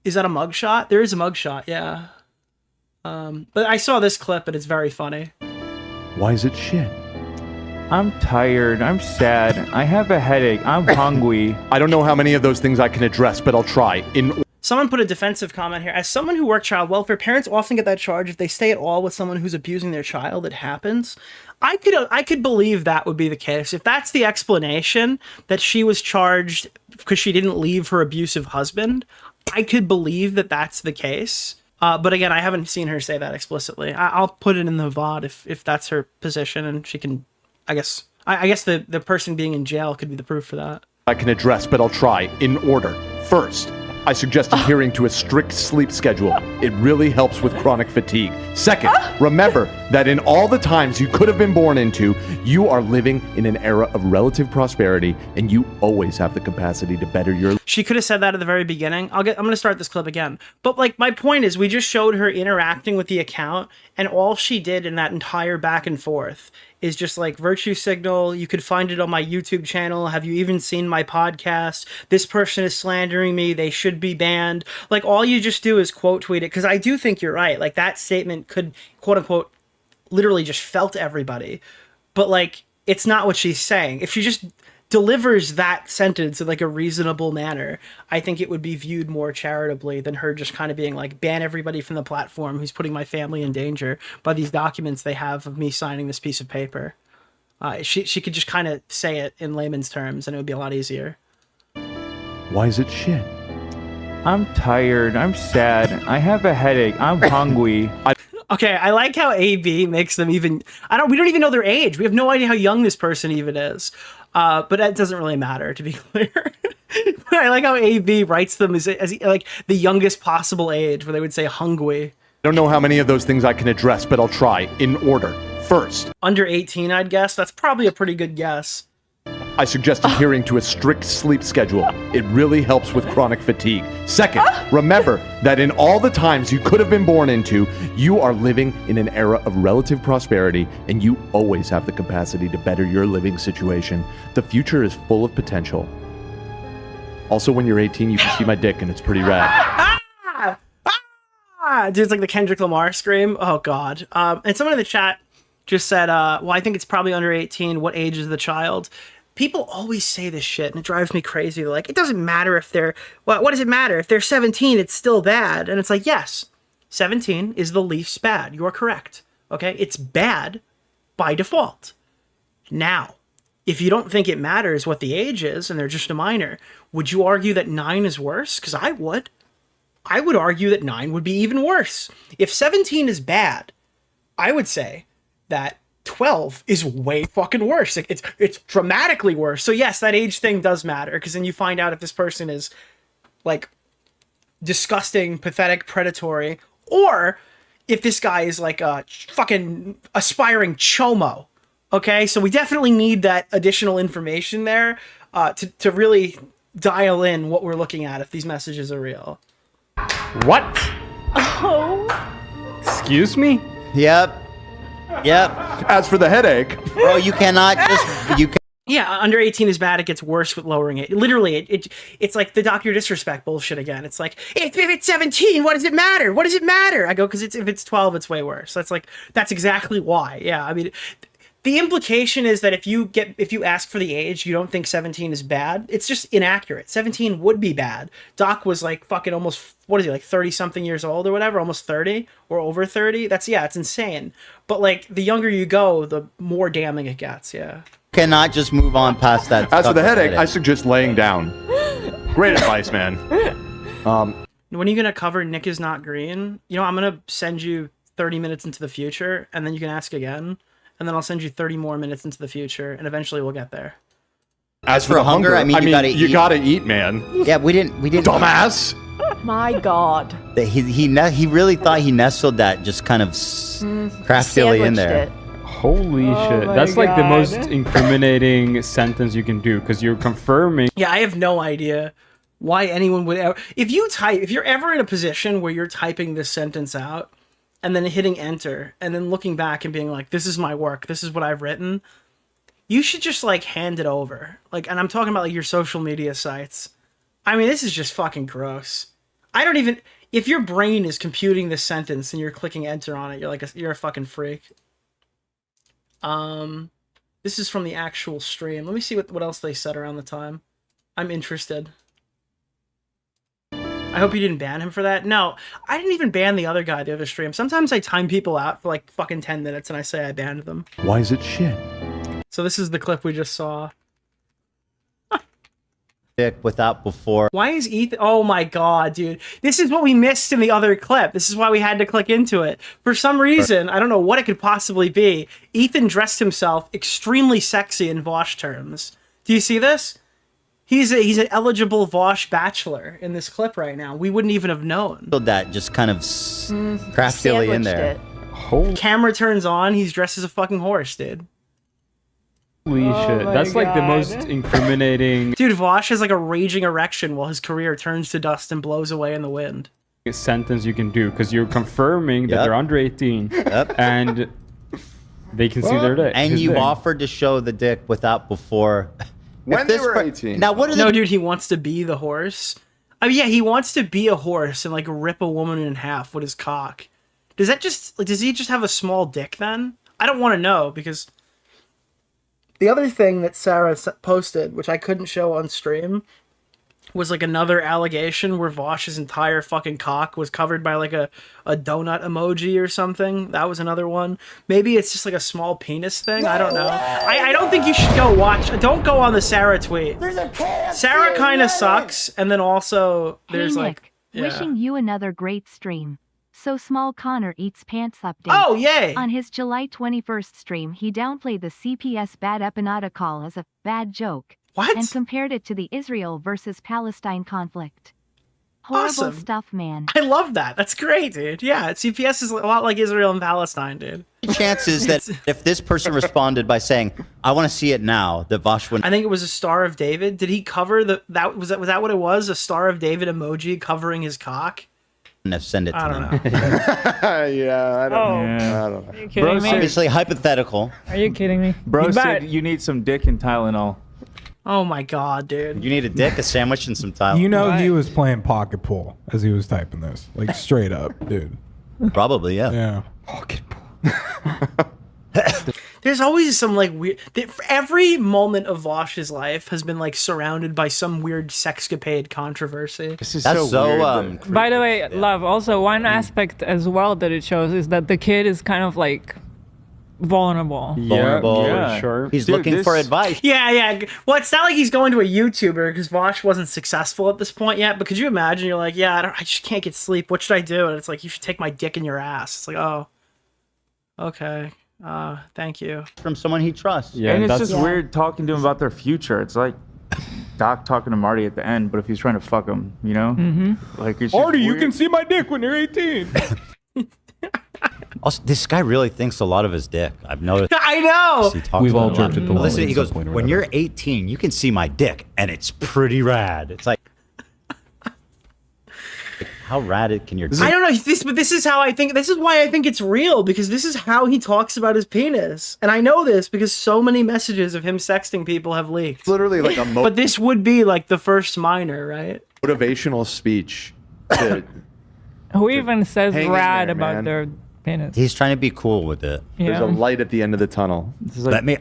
Is that a mugshot? There is a mugshot, yeah. But I saw this clip and it's very funny. Why is it shit? I'm tired. I'm sad. I have a headache. I'm hungry. I don't know how many of those things I can address, but I'll try. Someone put a defensive comment here. As someone who worked child welfare, parents often get that charge if they stay at all with someone who's abusing their child. It happens. I could believe that would be the case. If that's the explanation, that she was charged because she didn't leave her abusive husband, I could believe that that's the case. But again, I haven't seen her say that explicitly. I'll put it in the VOD if that's her position, and she can, I guess the person being in jail could be the proof for that. I can address, but I'll try in order. First, I suggest adhering to a strict sleep schedule. It really helps with chronic fatigue. Second, remember that in all the times you could have been born into, you are living in an era of relative prosperity, and you always have the capacity to better your... She could have said that at the very beginning. I'm going to start this clip again. But like, my point is, we just showed her interacting with the account, and all she did in that entire back and forth is just like virtue signal. You could find it on my YouTube channel. Have you even seen my podcast? This person is slandering me. They should be banned. Like, all you just do is quote tweet it. Because I do think you're right. Like, that statement could, quote unquote, literally just felt everybody. But like, it's not what she's saying. If she just delivers that sentence in like a reasonable manner, I think it would be viewed more charitably than her just kind of being like, ban everybody from the platform who's putting my family in danger by these documents they have of me signing this piece of paper. She could just kind of say it in layman's terms and it would be a lot easier. Why is it shit? I'm tired. I'm sad. I have a headache. I'm hungry. Okay, I like how AB makes them even... we don't even know their age. We have no idea how young this person even is. But that doesn't really matter, to be clear. But I like how AB writes them as like the youngest possible age, where they would say hungry. I don't know how many of those things I can address, but I'll try in order. First, under 18, I'd guess. That's probably a pretty good guess. I suggest adhering to a strict sleep schedule. It really helps with chronic fatigue. Second, remember that in all the times you could have been born into, you are living in an era of relative prosperity, and you always have the capacity to better your living situation. The future is full of potential. Also, when you're 18, you can see my dick, and it's pretty rad. Dude, it's like the Kendrick Lamar scream. Oh, God. And someone in the chat just said, well, I think it's probably under 18. What age is the child? People always say this shit, and it drives me crazy. They're like, it doesn't matter if they're... Well, what does it matter? If they're 17, it's still bad. And it's like, yes, 17 is the least bad. You are correct. Okay? It's bad by default. Now, if you don't think it matters what the age is, and they're just a minor, would you argue that 9 is worse? Because I would. I would argue that 9 would be even worse. If 17 is bad, I would say that 12 is way fucking worse. It's dramatically worse. So yes, that age thing does matter, because then you find out if this person is like disgusting, pathetic, predatory, or if this guy is like a fucking aspiring chomo. Okay, so we definitely need that additional information there to really dial in what we're looking at if these messages are real. What? Oh. Excuse me? Yep. As for the headache, Bro, you cannot just... Yeah, under 18 is bad. It gets worse with lowering it. Literally, it's like the Dr. Disrespect bullshit again. It's like, if it's 17, what does it matter? What does it matter? I go, because if it's 12, it's way worse. That's exactly why. Yeah, I mean... The implication is that if you ask for the age, you don't think 17 is bad. It's just inaccurate. 17 would be bad. Doc was like fucking almost, what is he, like 30 something years old or whatever, almost 30 or over 30. It's insane. But like the younger you go, the more damning it gets. Yeah. Cannot just move on past that. as for the headache, I suggest laying down. Great advice, man. When are you gonna cover Nick is not green? You know, I'm gonna send you 30 minutes into the future, and then you can ask again. And then I'll send you 30 more minutes into the future, and eventually we'll get there. As for hunger, I mean, you gotta eat, man. Yeah, we didn't. Dumbass. My God. He really thought he nestled that just kind of craftily in there. Holy shit. That's like the most incriminating sentence you can do, because you're confirming. Yeah, I have no idea why anyone would ever... If you're ever in a position where you're typing this sentence out, and then hitting enter, and then looking back and being like, this is my work, this is what I've written, you should just, like, hand it over. Like, and I'm talking about, like, your social media sites. I mean, this is just fucking gross. I don't even... If your brain is computing this sentence and you're clicking enter on it, you're a fucking freak. This is from the actual stream. Let me see what else they said around the time. I'm interested. I hope you didn't ban him for that. No, I didn't even ban the other guy, the other stream. Sometimes I time people out for like fucking 10 minutes and I say I banned them. Why is it shit? So this is the clip we just saw. Without before. Why is Ethan... Oh my God, dude. This is what we missed in the other clip. This is why we had to click into it. For some reason, I don't know what it could possibly be, Ethan dressed himself extremely sexy in Vaush terms. Do you see this? He's an eligible Vaush bachelor in this clip right now. We wouldn't even have known. That just kind of craftily in there. Camera turns on, he's dressed as a fucking horse, dude. Holy shit. That's like the most incriminating... Dude, Vaush has like a raging erection while his career turns to dust and blows away in the wind. Sentence you can do, because you're confirming that they're under 18 and they can see their dick. And you've offered to show the dick without before... When they were 18. Now, what are No, dude, he wants to be the horse. I mean, yeah, he wants to be a horse and like rip a woman in half with his cock. Does he just have a small dick then? I don't want to know, because the other thing that Sarah posted, which I couldn't show on stream, was like another allegation where Vaush's entire fucking cock was covered by like a donut emoji or something. That was another one. Maybe it's just like a small penis thing. I don't know. I don't think you should go watch. Don't go on the Sarah tweet. Sarah kind of sucks. And then also there's hey, Nick, like... Yeah. Wishing you another great stream. So Small Connor Eats Pants update. Oh, yay! On his July 21st stream, he downplayed the CPS Bad Epanada call as a bad joke. What? And compared it to the Israel versus Palestine conflict. Horrible Awesome. stuff, man. I love that. That's great, dude. Yeah, CPS is a lot like Israel and Palestine, dude. Chances that if this person responded by saying, "I want to see it now," that Vaush would. I think it was a Star of David. Did he cover that? Was that what it was? A Star of David emoji covering his cock? Send it to I don't them. know. Yeah, I don't know. I don't know. Are you kidding me? Obviously hypothetical. Are you kidding me? Bro You said bet. you need some dick and Tylenol. Oh my god, dude. You need a dick, a sandwich, and some Tylenol. You know he was playing pocket pool as he was typing this, like straight up, dude. Probably, yeah. Yeah. Pocket pool. There's always some like weird. Every moment of Vaush's life has been like surrounded by some weird sexcapade controversy. This is That's so weird, By the way, love, also one aspect as well that it shows is that the kid is kind of like vulnerable. Vulnerable. Yeah. Sure. He's Dude, looking for advice. Yeah. Well, it's not like he's going to a YouTuber because Vaush wasn't successful at this point yet. But could you imagine? You're like, yeah, I just can't get sleep. What should I do? And it's like, you should take my dick in your ass. It's like, oh, okay. Thank you. From someone he trusts. and it's just weird talking to him about their future. It's like Doc talking to Marty at the end, but if he's trying to fuck him, you know? Mm-hmm. Like, it's just Marty, you weird. can see my dick when you're 18. Also, this guy really thinks a lot of his dick. I've noticed. I know. He talks We've about all it a lot. jerked at the Listen, wall he at some goes, point or when whatever. you're 18, you can see my dick, and it's pretty rad. It's like, how rad can your dick? I don't know but this is how I think. This is why I think it's real because this is how he talks about his penis, and I know this because so many messages of him sexting people have leaked. Literally like a But this would be like the first minor, right? motivational speech. To, Who even says hang in rad there, about man. their penis? He's trying to be cool with it. There's a Yeah. light at the end of the tunnel.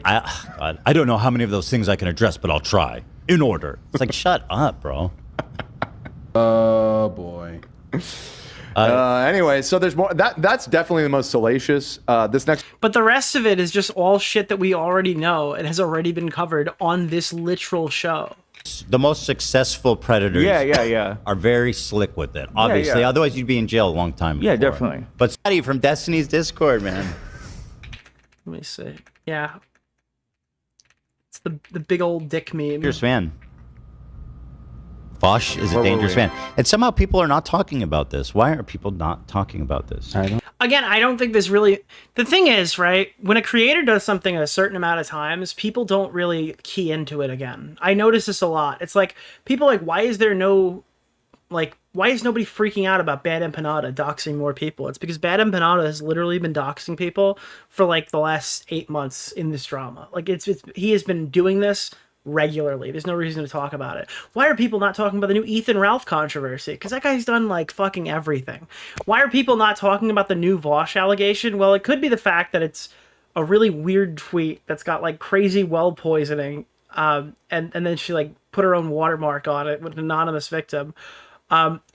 I don't know how many of those things I can address, but I'll try. In order. It's like, shut up, bro. Oh boy. Anyway, so there's more. That's definitely the most salacious. This next. But the rest of it is just all shit that we already know and has already been covered on this literal show. The most successful predators Yeah. are very slick with it. Obviously, yeah. otherwise you'd be in jail a long time before. Yeah, definitely. But Scotty from Destiny's Discord, man. Let me see. Yeah. It's the big old dick meme. Dangerous man. Vaush is a Where were dangerous we? man. And somehow people are not talking about this. Why are people not talking about this? I don't. Again, I don't think this really. The thing is, right? When a creator does something a certain amount of times, people don't really key into it again. I notice this a lot. It's like people like, why is there no, like, why is nobody freaking out about Bad Empanada doxing more people? It's because Bad Empanada has literally been doxing people for like the last 8 months in this drama. Like he has been doing this regularly. There's no reason to talk about it. Why are people not talking about the new Ethan Ralph controversy? Because that guy's done like fucking everything. Why are people not talking about the new Vaush allegation? Well, it could be the fact that it's a really weird tweet that's got like crazy well poisoning, and then she like put her own watermark on it with an anonymous victim.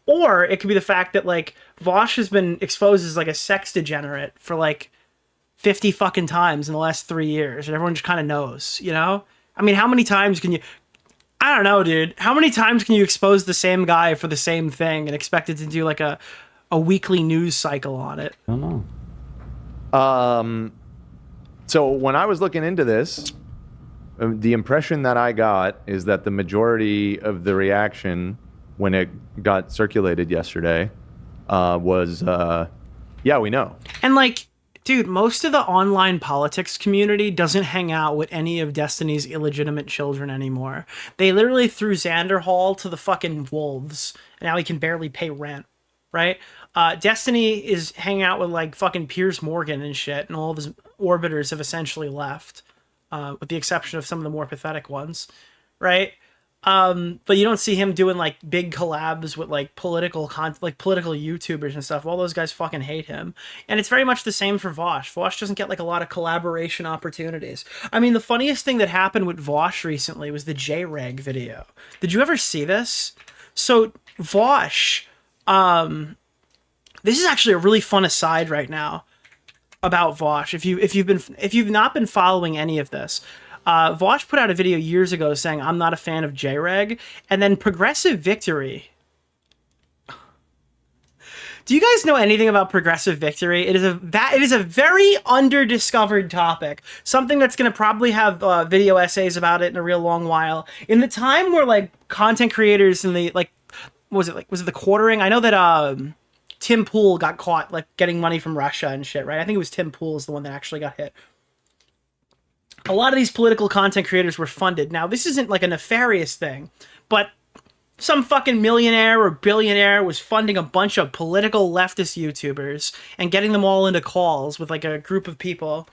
Or it could be the fact that like Vaush has been exposed as like a sex degenerate for like 50 fucking times in the last 3 years, and everyone just kind of knows, you know? I mean, how many times can you... I don't know, dude. How many times can you expose the same guy for the same thing and expect it to do like a weekly news cycle on it? I don't know. So when I was looking into this, the impression that I got is that the majority of the reaction when it got circulated yesterday was, yeah, we know. And like, dude, most of the online politics community doesn't hang out with any of Destiny's illegitimate children anymore. They literally threw Xander Hall to the fucking wolves, and now he can barely pay rent, right? Destiny is hanging out with like fucking Piers Morgan and shit, and all of his orbiters have essentially left, with the exception of some of the more pathetic ones, right? But you don't see him doing like big collabs with like political YouTubers and stuff. All those guys fucking hate him. And it's very much the same for Vaush. Vaush doesn't get like a lot of collaboration opportunities. I mean, the funniest thing that happened with Vaush recently was the J-Reg video. Did you ever see this? So Vaush, this is actually a really fun aside right now about Vaush. If you've not been following any of this, Vaush put out a video years ago saying, I'm not a fan of J-Reg, and then Progressive Victory. Do you guys know anything about Progressive Victory? It is a very under-discovered topic. Something that's going to probably have video essays about it in a real long while. In the time where like content creators and the like was it the quartering? I know that Tim Pool got caught like getting money from Russia and shit, right? I think it was Tim Pool is the one that actually got hit. A lot of these political content creators were funded. Now, this isn't like a nefarious thing, but some fucking millionaire or billionaire was funding a bunch of political leftist YouTubers and getting them all into calls with like a group of people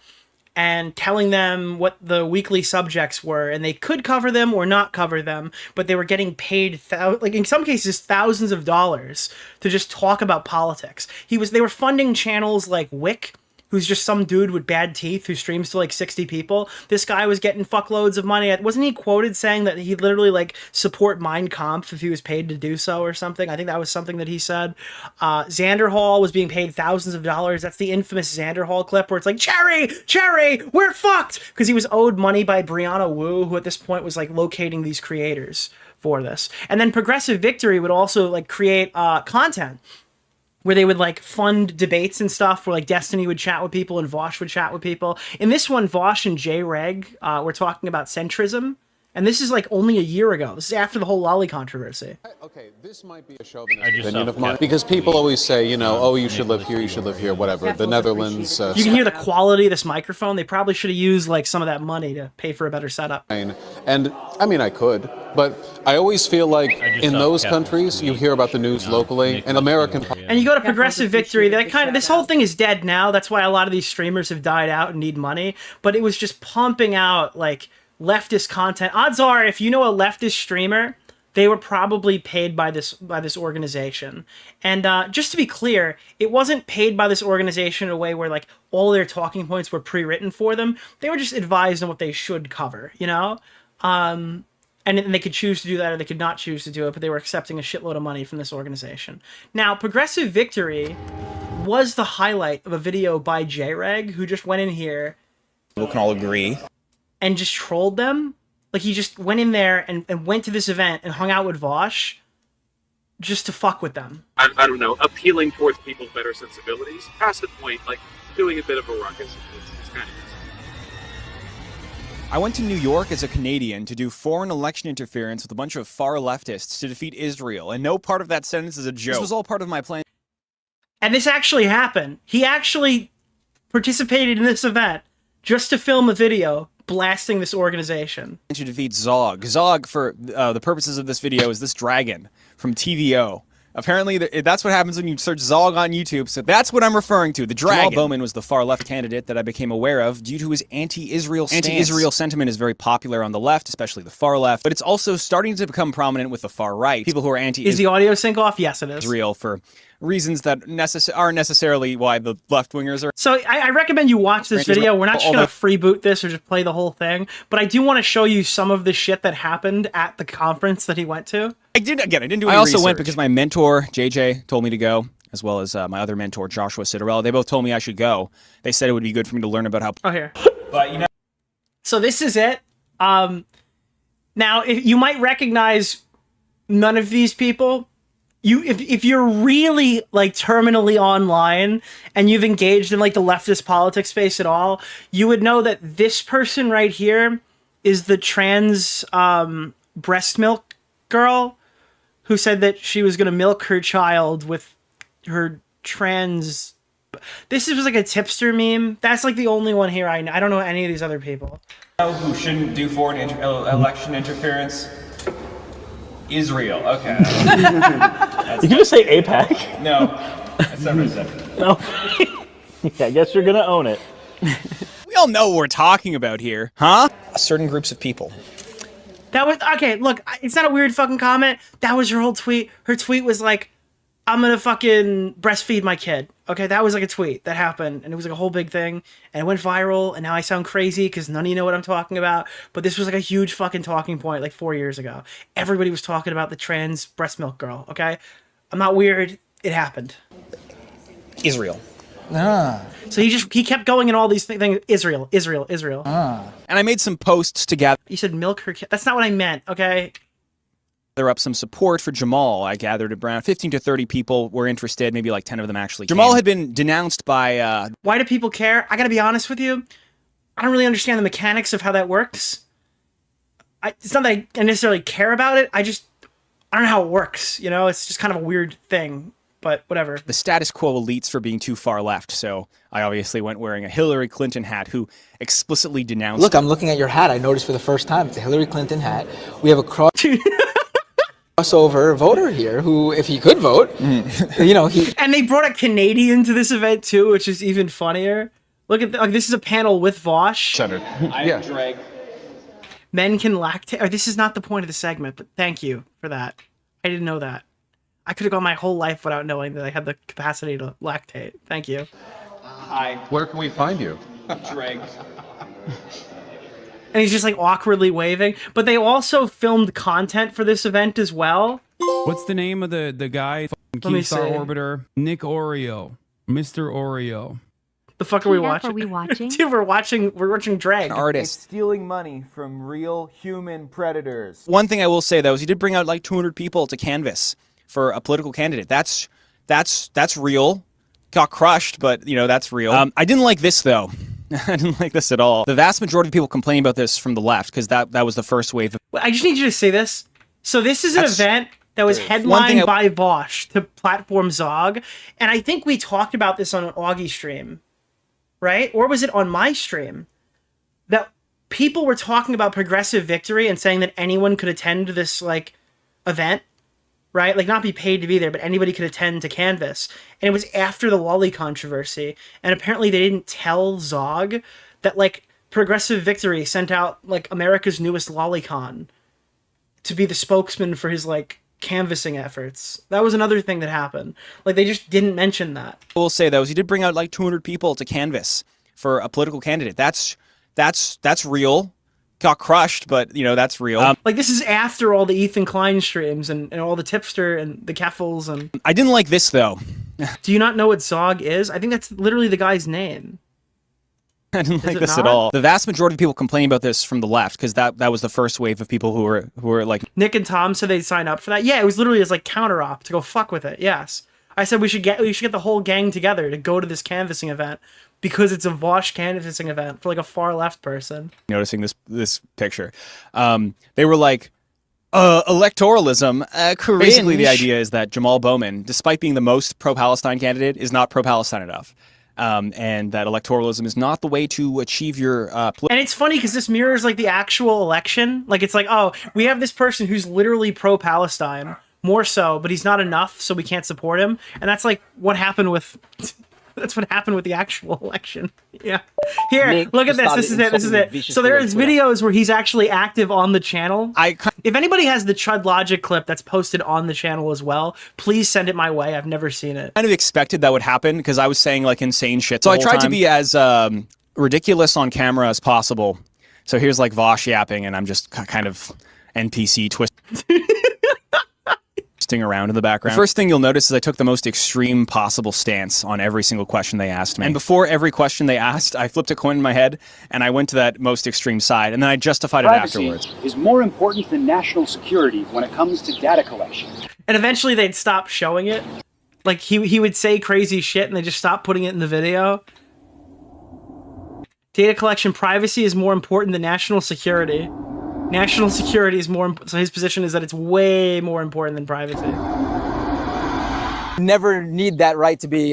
and telling them what the weekly subjects were, and they could cover them or not cover them, but they were getting paid, like in some cases, thousands of dollars to just talk about politics. They were funding channels like Wick, who's just some dude with bad teeth who streams to like 60 people. This guy was getting fuckloads of money. Wasn't he quoted saying that he'd literally like support Mein Kampf if he was paid to do so or something? I think that was something that he said. Xander Hall was being paid thousands of dollars. That's the infamous Xander Hall clip where it's like, Cherry, we're fucked! Because he was owed money by Brianna Wu, who at this point was like locating these creators for this. And then Progressive Victory would also like create content where they would like fund debates and stuff, where like Destiny would chat with people and Vaush would chat with people. In this one, Vaush and J-Reg were talking about centrism, and this is like only a year ago. This is after the whole Lolly controversy. Okay, this might be a chauvinist opinion of mine, because people always say, you know, oh, you should live here, you should live here, whatever. The Netherlands... you can hear the quality of this microphone. They probably should have used like some of that money to pay for a better setup. And I mean, I could, but I always feel like in those countries, you hear about the news locally, and American... And you go to Progressive Victory, they kind of, this whole thing is dead now. That's why a lot of these streamers have died out and need money. But it was just pumping out like leftist content. Odds are, if you know a leftist streamer, they were probably paid by this organization. And just to be clear, it wasn't paid by this organization in a way where like all their talking points were pre-written for them. They were just advised on what they should cover, you know? And they could choose to do that or they could not choose to do it, but they were accepting a shitload of money from this organization. Now, Progressive Victory was the highlight of a video by J-Reg, who just went in here. We can all agree. And just trolled them. Like, he just went in there and went to this event and hung out with Vaush just to fuck with them. I don't know, appealing towards people's better sensibilities. Past the point, like, doing a bit of a ruckus. It's kind of... I went to New York as a Canadian to do foreign election interference with a bunch of far leftists to defeat Israel, and no part of that sentence is a joke. This was all part of my plan. And this actually happened. He actually participated in this event just to film a video blasting this organization. To defeat Zog. Zog, for the purposes of this video, is this dragon from TVO. Apparently, that's what happens when you search Zog on YouTube, so that's what I'm referring to, the dragon. Jamal Bowman was the far-left candidate that I became aware of due to his anti-Israel stance. Anti-Israel sentiment is very popular on the left, especially the far left, but it's also starting to become prominent with the far right. People who are anti-Israel. Is the audio sync off? Yes, it is. Israel for reasons that aren't necessarily why the left-wingers are... So I recommend you watch this video. We're not just going to freeboot this or just play the whole thing, but I do want to show you some of the shit that happened at the conference that he went to. I didn't do any research. I also went because my mentor, JJ, told me to go, as well as my other mentor, Joshua Citarella. They both told me I should go. They said it would be good for me to learn about how... Oh, here. But, you know... So this is it. Now, you might recognize none of these people. If you're really, like, terminally online and you've engaged in, like, the leftist politics space at all, you would know that this person right here is the trans breast milk girl who said that she was going to milk her child with her trans... This was like a tipster meme. That's like the only one here I know. I don't know any of these other people. Who shouldn't do foreign election interference? Israel. Okay. You can just say APAC. No, that's not what I said. No. Yeah, I guess you're going to own it. We all know what we're talking about here, huh? Certain groups of people. That was, okay, look, it's not a weird fucking comment. That was her whole tweet. Her tweet was like, I'm gonna fucking breastfeed my kid. Okay, that was like a tweet that happened, and it was like a whole big thing, and it went viral, and now I sound crazy because none of you know what I'm talking about, but this was like a huge fucking talking point like 4 years ago. Everybody was talking about the trans breast milk girl, okay? I'm not weird. It happened. Israel. So he kept going in all these things. Israel. And I made some posts to gather. You said milk her kid. That's not what I meant, okay? Gather up some support for Jamal. I gathered around 15 to 30 people were interested. Maybe like 10 of them actually Jamal had been denounced by... Why do people care? I gotta be honest with you. I don't really understand the mechanics of how that works. It's not that I necessarily care about it. I don't know how it works. You know, it's just kind of a weird thing. But whatever. The status quo elites for being too far left. So I obviously went wearing a Hillary Clinton hat, who explicitly denounced. Look, I'm looking at your hat. I noticed for the first time it's a Hillary Clinton hat. We have a crossover voter here who, if he could vote, you know, he. And they brought a Canadian to this event too, which is even funnier. Look at this is a panel with Vaush. Centered. Yeah. Drag. Men can lactate. Or this is not the point of the segment, but thank you for that. I didn't know that. I could have gone my whole life without knowing that I had the capacity to lactate. Thank you. Hi. Where can we find you? Drag. And he's just like awkwardly waving. But they also filmed content for this event as well. What's the name of the guy? Keemstar Orbiter. Nick Oreo. Mr. Oreo. The fuck are we TF, watching? are we watching? Dude, we're watching drag. Artist. Stealing money from real human predators. One thing I will say though is he did bring out like 200 people to canvass for a political candidate. That's real. Got crushed, but you know, that's real. I didn't like this though. I didn't like this at all. The vast majority of people complain about this from the left because that was the first wave. I just need you to say this. So this is an event that was headlined by Vaush to platform Zog, and I think we talked about this on an Augie stream, right? Or was it on my stream? That people were talking about progressive victory and saying that anyone could attend this like event. Right? Like, not be paid to be there, but anybody could attend to canvass. And it was after the Lolly controversy. And apparently they didn't tell Zog that, like, Progressive Victory sent out, like, America's newest LollyCon to be the spokesman for his, like, canvassing efforts. That was another thing that happened. Like, they just didn't mention that. I will say, though, is he did bring out, like, 200 people to canvass for a political candidate. That's real. Got crushed, but you know, that's real. Like, this is after all the Ethan Klein streams and all the Tipster and the Keffels and... I didn't like this, though. Do you not know what Zog is? I think that's literally the guy's name. I didn't like this at all. The vast majority of people complain about this from the left because that was the first wave of people who were like... Nick and Tom said they'd sign up for that. Yeah, it was literally as like counter-op to go fuck with it, yes. I said we should get the whole gang together to go to this canvassing event. Because it's a Vaush canvassing event for like a far left person. Noticing this picture, they were like, electoralism. Basically, the idea is that Jamal Bowman, despite being the most pro-Palestine candidate, is not pro-Palestine enough, and that electoralism is not the way to achieve your. And it's funny because this mirrors like the actual election. Like it's like, oh, we have this person who's literally pro-Palestine, more so, but he's not enough, so we can't support him. And that's like what happened with. That's what happened with the actual election. Yeah. Here, Nick, look at this. This is it. So there's videos where he's actually active on the channel. If anybody has the Chud Logic clip that's posted on the channel as well, please send it my way. I've never seen it. I kind of expected that would happen because I was saying like insane shit. So I tried to be as ridiculous on camera as possible. So here's like Vaush yapping and I'm just kind of NPC twisting around in the background. The first thing you'll notice is I took the most extreme possible stance on every single question they asked me. And before every question they asked, I flipped a coin in my head and I went to that most extreme side and then I justified it afterwards. Is more important than national security when it comes to data collection. And eventually they'd stop showing it. Like he would say crazy shit and they just stop putting it in the video. Data collection privacy is more important than national security. National security is more, so his position is that it's way more important than privacy. Never need that right to be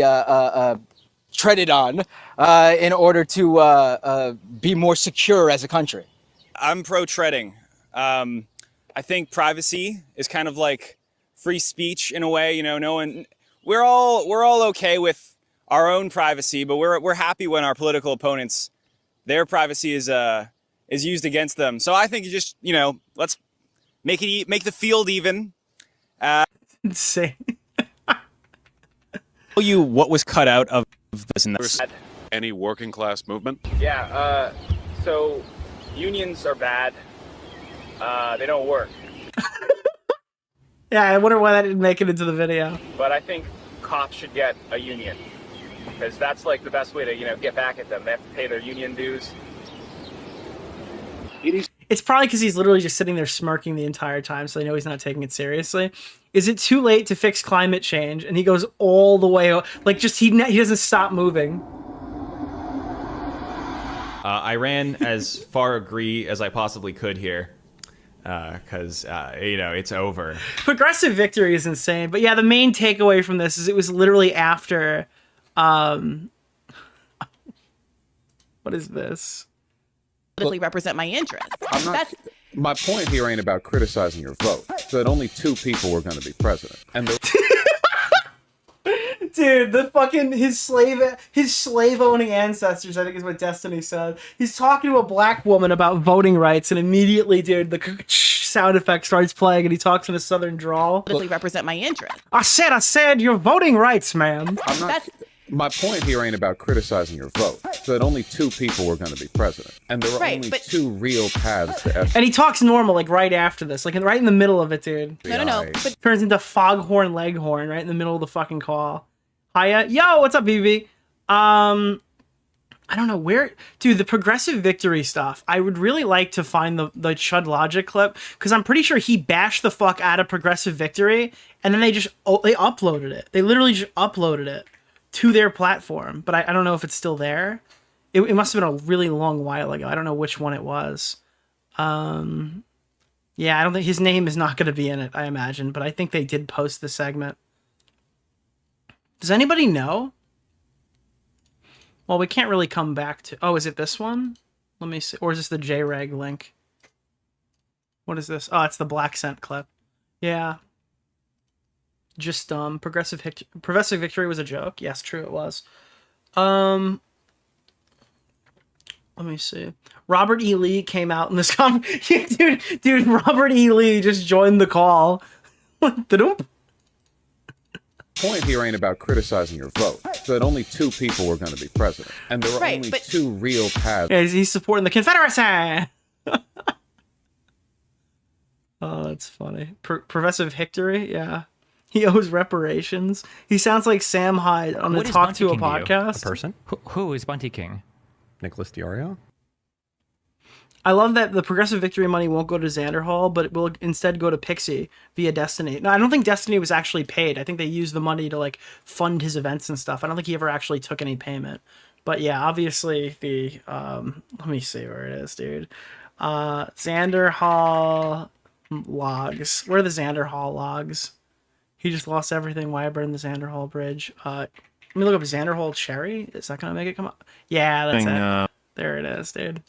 treaded on in order to be more secure as a country. I'm pro-treading. I think privacy is kind of like free speech in a way. You know, no one. We're all okay with our own privacy, but we're happy when our political opponents, their privacy is used against them. So I think you just, you know, let's make the field even. Insane. Tell you what was cut out of this and this. Any working class movement? Yeah, so unions are bad. They don't work. Yeah, I wonder why that didn't make it into the video. But I think cops should get a union. Because that's like the best way to, you know, get back at them. They have to pay their union dues. It's probably because he's literally just sitting there smirking the entire time, so they know he's not taking it seriously. Is it too late to fix climate change? And he goes all the way, like just he doesn't stop moving. I ran as far agree as I possibly could here. because it's over. Progressive victory is insane, but yeah, the main takeaway from this is it was literally after. What is this? Politically represent my interests. My point here ain't about criticizing your vote. So that only 2 people were going to be president, and Dude, the fucking his slave owning ancestors, I think is what Destiny said. He's talking to a black woman about voting rights, and immediately, dude, the sound effect starts playing, and he talks in a southern drawl. Politically represent my interests. I said, your voting rights, man. My point here ain't about criticizing your vote. So that only 2 people were going to be president, and there were only 2 real paths to. And he talks normal, like right after this, like right in the middle of it, dude. No. But turns into Foghorn Leghorn right in the middle of the fucking call. Hiya, yo, what's up, BB? I don't know where, dude. The progressive victory stuff. I would really like to find the Chud Logic clip because I'm pretty sure he bashed the fuck out of progressive victory, and then they uploaded it. They literally just uploaded it to their platform, but I don't know if it's still there. It must have been a really long while ago. I don't know which one it was. Yeah, I don't think his name is not going to be in it, I imagine, but I think they did post the segment. Does anybody know? Well, we can't really come back to... Oh, is it this one? Let me see. Or is this the JREG link? What is this? Oh, it's the Black Scent clip. Yeah. Just progressive victory was a joke. Yes, true it was. Let me see. Robert E. Lee came out in this dude, Robert E. Lee just joined the call. The point here ain't about criticizing your vote. So that only 2 people were going to be president, and there were only 2 real paths. Yeah, he's supporting the Confederacy. Oh, that's funny. Progressive victory, yeah. He owes reparations. He sounds like Sam Hyde on the Talk to a podcast. A person? Who is Bunty King? Nicholas DeOrio? I love that the progressive victory money won't go to Xander Hall, but it will instead go to Pixie via Destiny. No, I don't think Destiny was actually paid. I think they used the money to like fund his events and stuff. I don't think he ever actually took any payment. But yeah, obviously the let me see where it is, dude. Xander Hall logs. Where are the Xander Hall logs? He just lost everything. Why I burned the Xander Hall bridge. Let me look up Xander Hall Cherry. Is that gonna make it come up? Yeah, that's it. There it is, dude.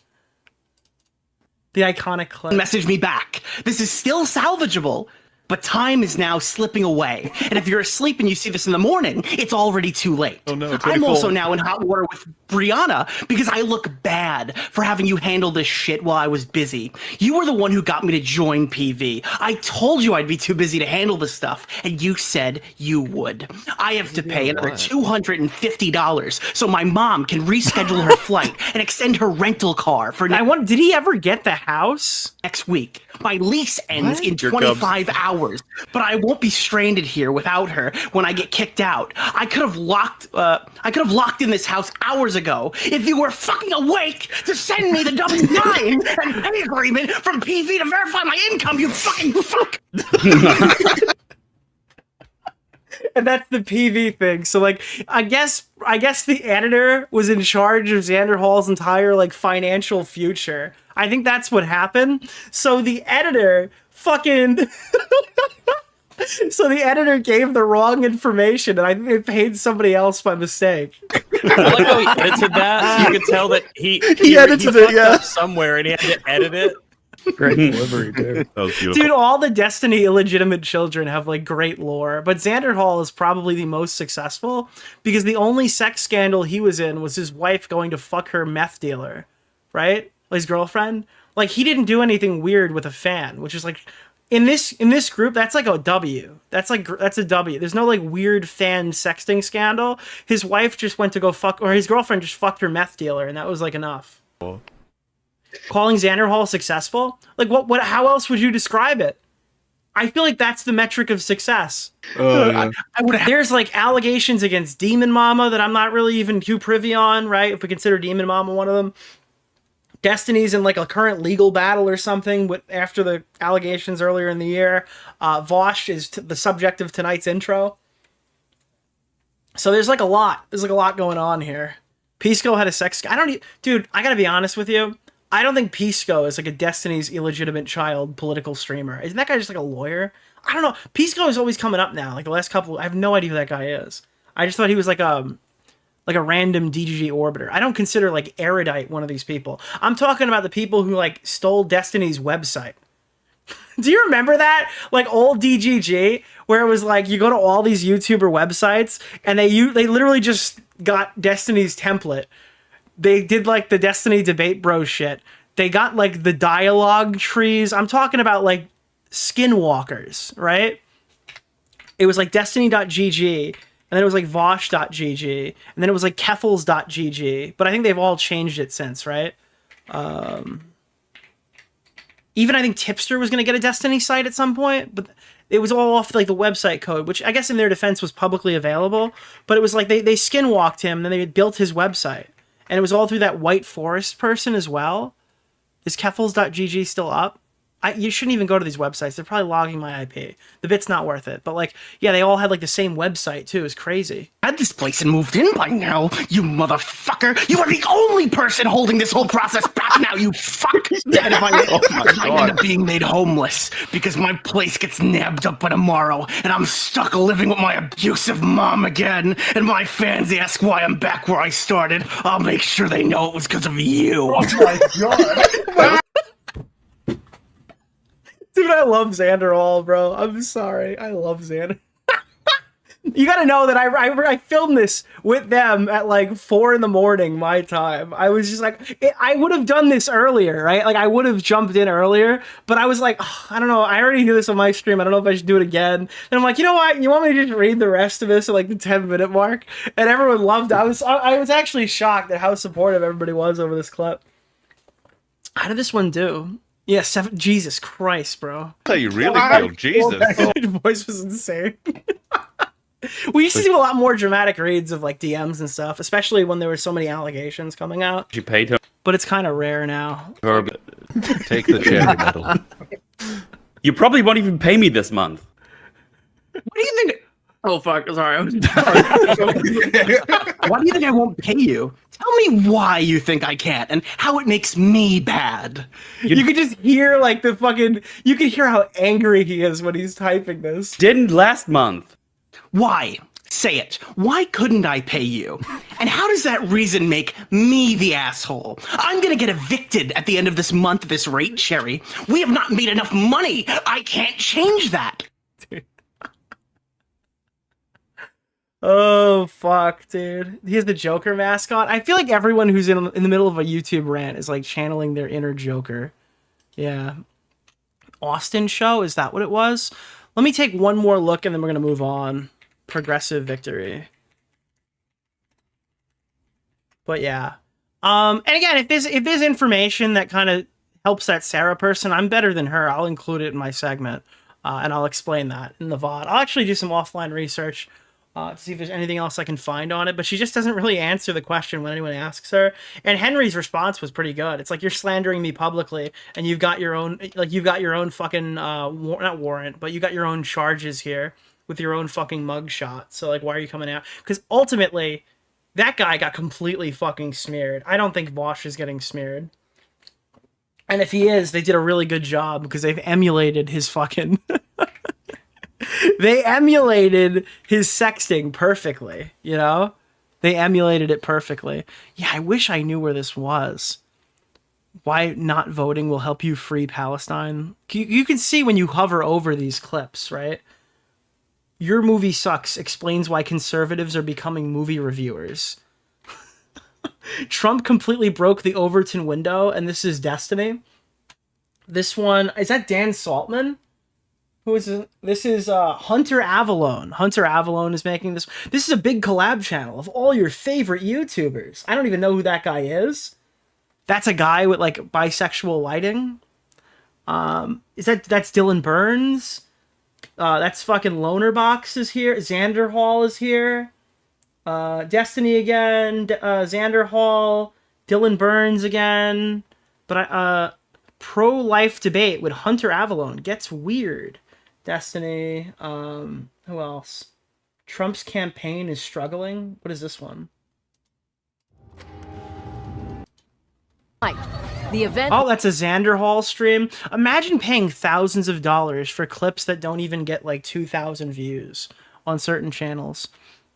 The iconic clip. Message me back. This is still salvageable, but time is now slipping away. And if you're asleep and you see this in the morning, it's already too late. Oh no, I'm also now in hot water with Brianna because I look bad for having you handle this shit while I was busy. You were the one who got me to join PV. I told you I'd be too busy to handle this stuff, and you said you would. I have to pay another $250 so my mom can reschedule her flight and extend her rental car for did he ever get the house? Next week. My lease ends in 25 hours, but I won't be stranded here without her when I get kicked out. I could have locked in this house hours ago if you were fucking awake to send me the W-9 and pay agreement from PV to verify my income, you fucking fuck. And that's the PV thing. So like, I guess the editor was in charge of Xander Hall's entire like financial future. I think that's what happened. So the editor fucking so the editor gave the wrong information, and I think they paid somebody else by mistake. I like how he edited that. You could tell that he edited it, fucked up somewhere, and he had to edit it. Great delivery, dude. That was beautiful. Dude, all the Destiny illegitimate children have like great lore, but Xander Hall is probably the most successful because the only sex scandal he was in was his wife going to fuck her meth dealer, right? His girlfriend. Like he didn't do anything weird with a fan, which is like in this group that's like a W. That's a W. There's no like weird fan sexting scandal. His wife just went to go fuck, or his girlfriend just fucked her meth dealer, and that was like enough. Cool. Calling Xander Hall successful? Like what how else would you describe it? I feel like that's the metric of success. Yeah. There's like allegations against Demon Mama that I'm not really even too privy on, right? If we consider Demon Mama one of them. Destiny's in like a current legal battle or something after the allegations earlier in the year. Vaush is the subject of tonight's intro. So there's like a lot. There's like a lot going on here. Pisco had a sex... dude, I gotta be honest with you. I don't think Pisco is like a Destiny's illegitimate child political streamer. Isn't that guy just like a lawyer? I don't know. Pisco is always coming up now. Like the last couple, I have no idea who that guy is. I just thought he was like a random DGG orbiter. I don't consider like Erudite one of these people. I'm talking about the people who like stole Destiny's website. Do you remember that? Like old DGG, where it was like you go to all these YouTuber websites and they literally just got Destiny's template. They did like the Destiny debate bro shit. They got like the dialogue trees. I'm talking about like skinwalkers, right? It was like destiny.gg, and then it was like Vaush.gg, and then it was like Keffels.gg, but I think they've all changed it since, right? Even I think Tipster was going to get a Destiny site at some point, but it was all off like the website code, which I guess in their defense was publicly available, but it was like they skinwalked him, and then they built his website, and it was all through that White Forest person as well. Is Keffels.gg still up? You shouldn't even go to these websites. They're probably logging my IP. The bit's not worth it. But like, yeah, they all had like the same website too. It's crazy. Had this place and moved in by now, you motherfucker. You are the only person holding this whole process back now, you fuck. And if I end up being made homeless because my place gets nabbed up by tomorrow and I'm stuck living with my abusive mom again, and my fans ask why I'm back where I started, I'll make sure they know it was because of you. Oh my god. Dude, I love Xander Hall, bro. I'm sorry. I love Xander. You gotta know that I filmed this with them at like 4 in the morning, my time. I was just like, I would have done this earlier, right? Like I would have jumped in earlier, but I was like, oh, I don't know. I already do this on my stream. I don't know if I should do it again. And I'm like, you know what? You want me to just read the rest of this at like the 10-minute mark? And everyone loved it. I was actually shocked at how supportive everybody was over this clip. How did this one do? Yeah, 7. Jesus Christ, bro. How you really feel, Jesus. Your voice was insane. We used to do a lot more dramatic reads of like DMs and stuff, especially when there were so many allegations coming out. You paid him. But it's kind of rare now. Take the cherry medal. You probably won't even pay me this month. What do you think? Oh, fuck. Sorry. Why do you think I won't pay you? Tell me why you think I can't and how it makes me bad. You could just hear like the fucking... You could hear how angry he is when he's typing this. Didn't last month. Why? Say it. Why couldn't I pay you? And how does that reason make me the asshole? I'm gonna get evicted at the end of this month at this rate, Sherry. We have not made enough money. I can't change that. Oh, fuck, dude. He has the Joker mask on. I feel like everyone who's in the middle of a YouTube rant is like channeling their inner Joker. Yeah. Austin show? Is that what it was? Let me take one more look and then we're going to move on. Progressive victory. But yeah. And again, if there's information that kind of helps that Sarah person, I'm better than her. I'll include it in my segment. And I'll explain that in the VOD. I'll actually do some offline research to see if there's anything else I can find on it, but she just doesn't really answer the question when anyone asks her. And Henry's response was pretty good. It's like, you're slandering me publicly, and you've got your own fucking not warrant, but you got your own charges here with your own fucking mugshot. So like, why are you coming out? Because ultimately, that guy got completely fucking smeared. I don't think Vaush is getting smeared. And if he is, they did a really good job because they've emulated his fucking... They emulated his sexting perfectly, you know? They emulated it perfectly. Yeah, I wish I knew where this was. Why not voting will help you free Palestine. You can see when you hover over these clips, right? Your movie sucks explains why conservatives are becoming movie reviewers. Trump completely broke the Overton window, and this is Destiny. This one, is that Dan Saltman? Who is this? This is Hunter Avalone. Hunter Avalone is making this. This is a big collab channel of all your favorite YouTubers. I don't even know who that guy is. That's a guy with like bisexual lighting. That's Dylan Burns? That's fucking Lonerbox is here. Xander Hall is here. Destiny again. Xander Hall. Dylan Burns again. But pro-life debate with Hunter Avalone gets weird. Destiny. Who else? Trump's campaign is struggling. What is this one? The event. Oh, that's a Xander Hall stream. Imagine paying thousands of dollars for clips that don't even get like 2,000 views on certain channels.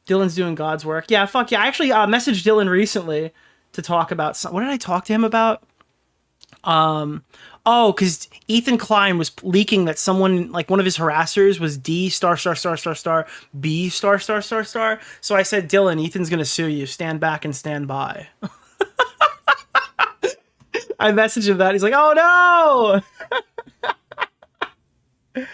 Dylan's doing God's work. Yeah, fuck yeah. I actually messaged Dylan recently to talk about what did I talk to him about? Oh, because Ethan Klein was leaking that someone, like one of his harassers, was D star star star star star B star star star star. So I said, Dylan, Ethan's gonna sue you. Stand back and stand by. I messaged him that. He's like, oh no!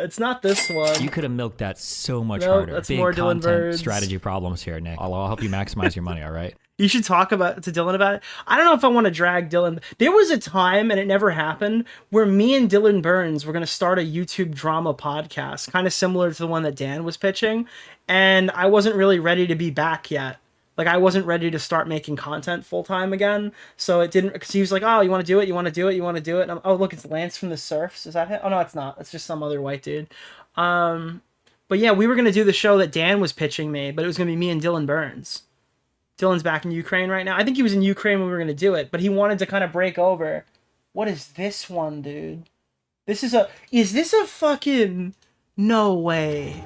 It's not this one. You could have milked that so much Nope, harder. that's Big more Dylan content Birds. strategy problems here, Nick. I'll help you maximize your money, all right? You should talk to Dylan about it. I don't know if I want to drag Dylan. There was a time, and it never happened, where me and Dylan Burns were going to start a YouTube drama podcast, kind of similar to the one that Dan was pitching, and I wasn't really ready to be back yet. Like, I wasn't ready to start making content full-time again, so it didn't, because he was like, oh, you want to do it, you want to do it, you want to do it, and oh, look, it's Lance from the Surfs, is that him? Oh, no, it's not, it's just some other white dude. But yeah, we were going to do the show that Dan was pitching me, but it was going to be me and Dylan Burns. Dylan's back in Ukraine right now. I think he was in Ukraine when we were going to do it, but he wanted to kind of break over. What is this one, dude? Is this a fucking, no way.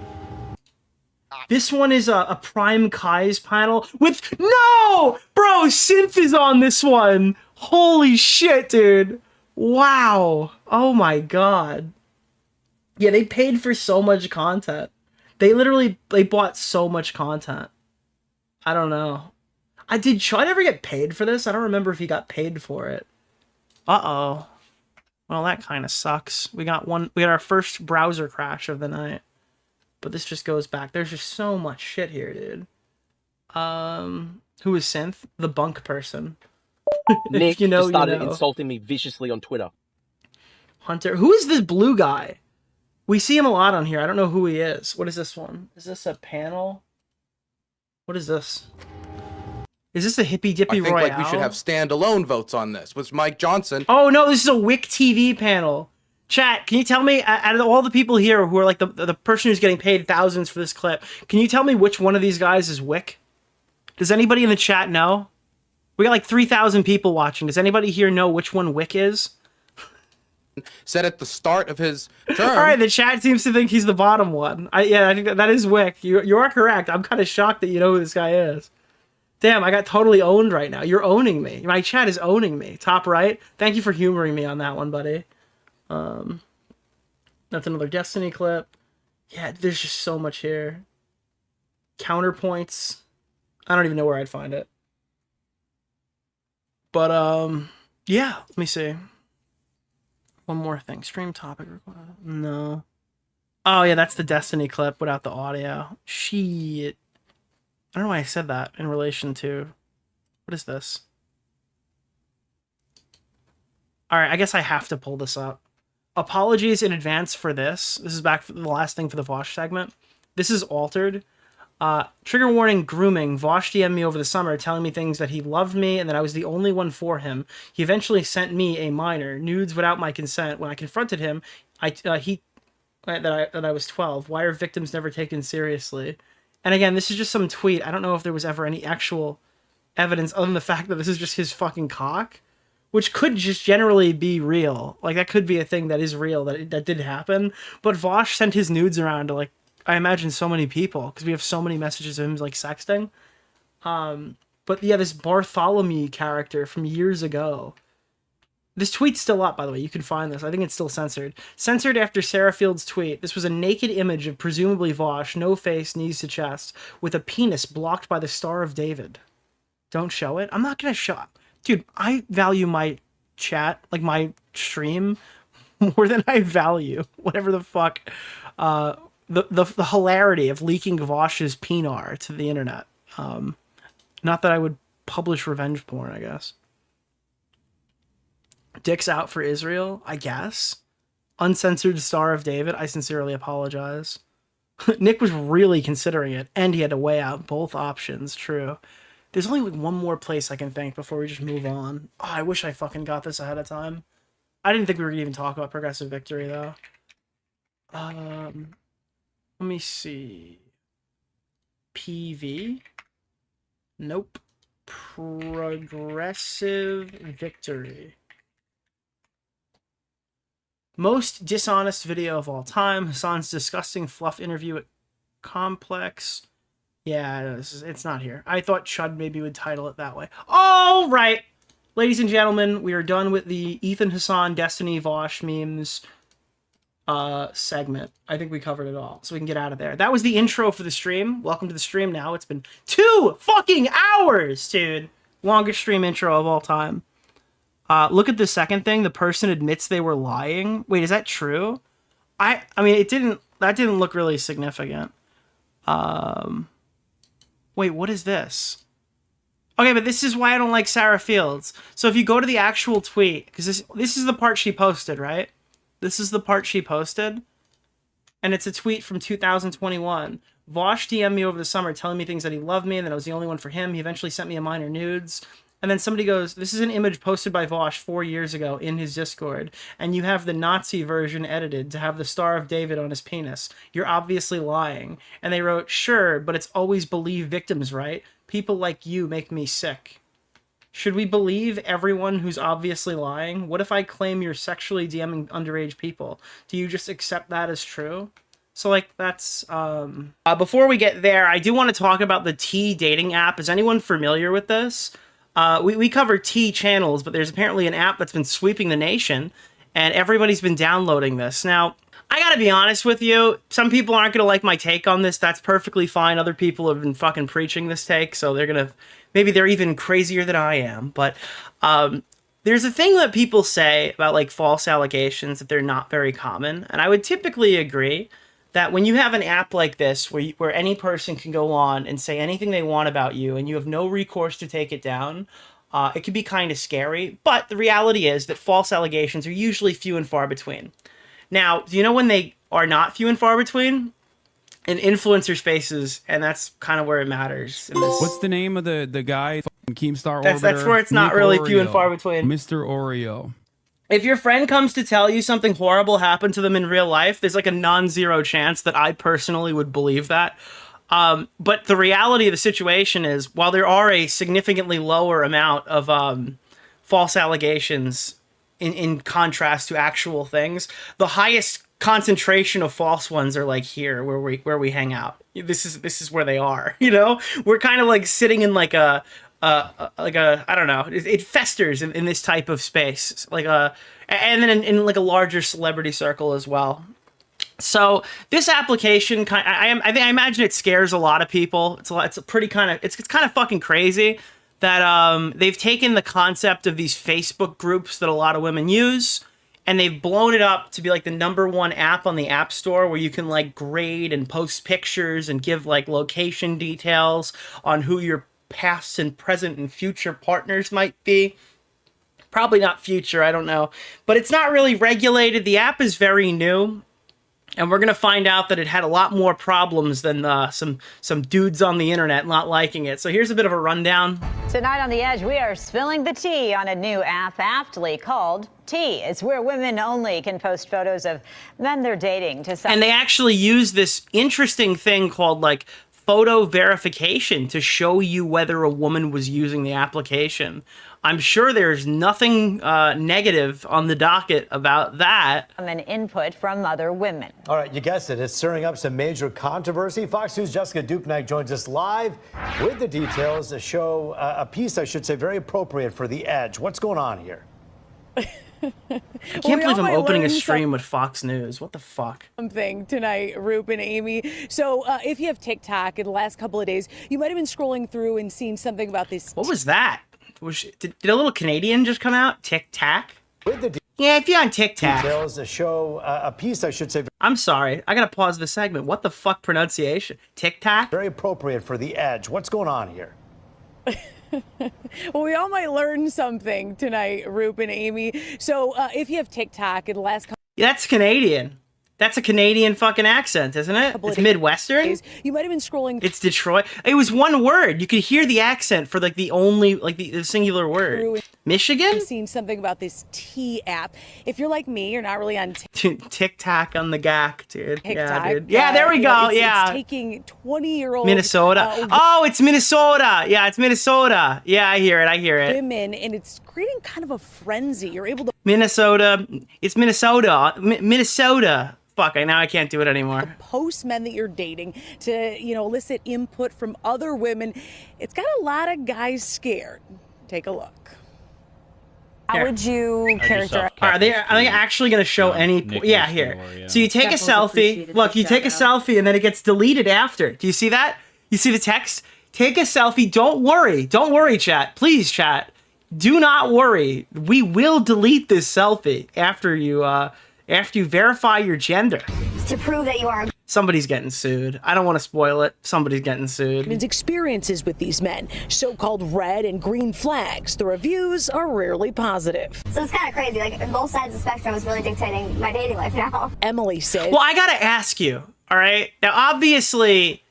This one is a Prime Kai's panel with, no! Bro, Synth is on this one. Holy shit, dude. Wow. Oh my god. Yeah, they paid for so much content. They bought so much content. I don't know. Did Chud ever get paid for this? I don't remember if he got paid for it. Uh-oh. Well, that kind of sucks. We got our first browser crash of the night. But this just goes back. There's just so much shit here, dude. Who is Synth? The bunk person. Nick you know, just started you know. insulting me viciously on Twitter. Hunter. Who is this blue guy? We see him a lot on here. I don't know who he is. What is this one? Is this a panel? What is this? Is this a hippy dippy I think royale? like we should have standalone votes on this. Was Mike Johnson? Oh no, this is a Wick TV panel. Chat, can you tell me, out of all the people here who are like the person who's getting paid thousands for this clip, can you tell me which one of these guys is Wick? Does anybody in the chat know? We got like 3,000 people watching. Does anybody here know which one Wick is? Said at the start of his term. All right, the chat seems to think he's the bottom one. Yeah, I think that is Wick. You are correct. I'm kind of shocked that you know who this guy is. Damn, I got totally owned right now. You're owning me. My chat is owning me. Top right. Thank you for humoring me on that one, buddy. That's another Destiny clip. Yeah, there's just so much here. Counterpoints. I don't even know where I'd find it. But, yeah, let me see. One more thing. Stream topic. No. Oh, yeah, that's the Destiny clip without the audio. Shit. I don't know why I said that in relation to... What is this? Alright, I guess I have to pull this up. Apologies in advance for this. This is back for the last thing for the Vaush segment. This is altered. Trigger warning, grooming. Vaush DM'd me over the summer telling me things that he loved me and that I was the only one for him. He eventually sent me a minor, nudes without my consent. When I confronted him, that I was 12. Why are victims never taken seriously? And again, this is just some tweet. I don't know if there was ever any actual evidence other than the fact that this is just his fucking cock, which could just generally be real. Like, that could be a thing that is real, that did happen. But Vaush sent his nudes around to, like, I imagine so many people, because we have so many messages of him, like, sexting. But yeah, this Bartholomew character from years ago. This tweet's still up, by the way. You can find this. I think it's still censored. Censored after Sarah Field's tweet. This was a naked image of presumably Vaush, no face, knees to chest, with a penis blocked by the Star of David. Don't show it. I'm not going to show it. Dude, I value my chat, like my stream, more than I value whatever the fuck, the hilarity of leaking Vaush's penar to the internet. Not that I would publish revenge porn, I guess. Dick's out for Israel, I guess. Uncensored Star of David, I sincerely apologize. Nick was really considering it, and he had to weigh out both options, true. There's only like one more place I can think before we just move on. Oh, I wish I fucking got this ahead of time. I didn't think we were gonna even talk about Progressive Victory, though. Let me see. PV? Nope. progressive victory. Most dishonest video of all time. Hassan's disgusting fluff interview at Complex. Yeah, it's not here. I thought Chud maybe would title it that way. All right. Ladies and gentlemen, we are done with the Ethan Hassan Destiny Vaush memes segment. I think we covered it all, so we can get out of there. That was the intro for the stream. Welcome to the stream now. It's been 2 fucking hours, dude. Longest stream intro of all time. Look at the second thing. The person admits they were lying. Wait, is that true? I mean, that didn't look really significant. Wait, what is this? Okay, but this is why I don't like Sarah Fields. So if you go to the actual tweet, because this is the part she posted, right? This is the part she posted. And it's a tweet from 2021. Vaush DM'd me over the summer telling me things that he loved me and that I was the only one for him. He eventually sent me a minor nudes. And then somebody goes, this is an image posted by Vaush 4 years ago in his Discord. And you have the Nazi version edited to have the Star of David on his penis. You're obviously lying. And they wrote, sure, but it's always believe victims, right? People like you make me sick. Should we believe everyone who's obviously lying? What if I claim you're sexually DMing underage people? Do you just accept that as true? So, like, that's... Before we get there, I do want to talk about the T dating app. Is anyone familiar with this? We cover T channels, but there's apparently an app that's been sweeping the nation, and everybody's been downloading this. Now, I gotta be honest with you, some people aren't gonna like my take on this. That's perfectly fine. Other people have been fucking preaching this take, so they're gonna... Maybe they're even crazier than I am, but there's a thing that people say about, like, false allegations that they're not very common, and I would typically agree that when you have an app like this, where any person can go on and say anything they want about you, and you have no recourse to take it down, it can be kind of scary. But the reality is that false allegations are usually few and far between. Now, do you know when they are not few and far between? In influencer spaces, and that's kind of where it matters. What's the name of the guy? Keemstar Orbiter? That's where it's not really few and far between. Mr. Oreo. If your friend comes to tell you something horrible happened to them in real life, there's like a non-zero chance that I personally would believe that. But the reality of the situation is, while there are a significantly lower amount of false allegations in contrast to actual things, the highest concentration of false ones are like here, where we hang out. This is where they are. You know, we're kind of like sitting in like a I don't know, it festers in this type of space, like and then in like a larger celebrity circle as well. So this application, I imagine it scares a lot of people. It's a pretty kind of, it's kind of fucking crazy that they've taken the concept of these Facebook groups that a lot of women use, and they've blown it up to be like the #1 app on the App Store, where you can like grade and post pictures and give like location details on who your past and present and future partners might be. Probably not future, I don't know. But it's not really regulated. The app is very new, and we're going to find out that it had a lot more problems than some dudes on the internet not liking it. So here's a bit of a rundown. Tonight on The Edge, we are spilling the tea on a new app aptly called Tea. It's where women only can post photos of men they're dating to some... And they actually use this interesting thing called like photo verification to show you whether a woman was using the application. I'm sure there's nothing negative on the docket about that. An input from other women. All right, you guessed it. It's stirring up some major controversy. Fox News' Jessica Dupnack joins us live with the details. A piece, I should say, very appropriate for The Edge. What's going on here? I can't believe I'm opening a stream with Fox News. What the fuck? Something tonight, Roop and Amy. So if you have TikTok in the last couple of days, you might have been scrolling through and seen something about this. What was that? Did a little Canadian just come out? TikTok? Yeah, if you're on TikTok. Details, a piece, I should say. I'm sorry. I gotta pause the segment. What the fuck pronunciation? TikTok? Very appropriate for The Edge. What's going on here? Well, we all might learn something tonight, Roop and Amy. So if you have TikTok in the last couple... Yeah, that's Canadian. That's a Canadian fucking accent, isn't it? It's Midwestern. You might have been scrolling. It's Detroit. It was one word. You could hear the accent for like the only, like the singular word. Michigan? I've seen something about this T app. If you're like me, you're not really on TikTok on the gack, dude. TikTok. Yeah, dude. Yeah, there we go. It's taking 20-year-old Minnesota. Oh, it's Minnesota. Yeah, it's Minnesota. Yeah, I hear it. Women, and it's creating kind of a frenzy. You're able to Minnesota. It's Minnesota. Minnesota. Fuck, now I can't do it anymore. Post men that you're dating to, elicit input from other women. It's got a lot of guys scared. Take a look. How would you characterize? Are they actually going to show any? Yeah, here. So you take a selfie. Look, you take a selfie and then it gets deleted after. Do you see that? You see the text? Take a selfie. Don't worry. Don't worry, chat. Please, chat. Do not worry. We will delete this selfie after you verify your gender. To prove that you are. Somebody's getting sued. I don't want to spoil it. Somebody's getting sued. Women's experiences with these men, so-called red and green flags. The reviews are rarely positive. So it's kind of crazy. Like both sides of the spectrum is really dictating my dating life now. Emily said. Well, I gotta ask you. All right. Now, obviously,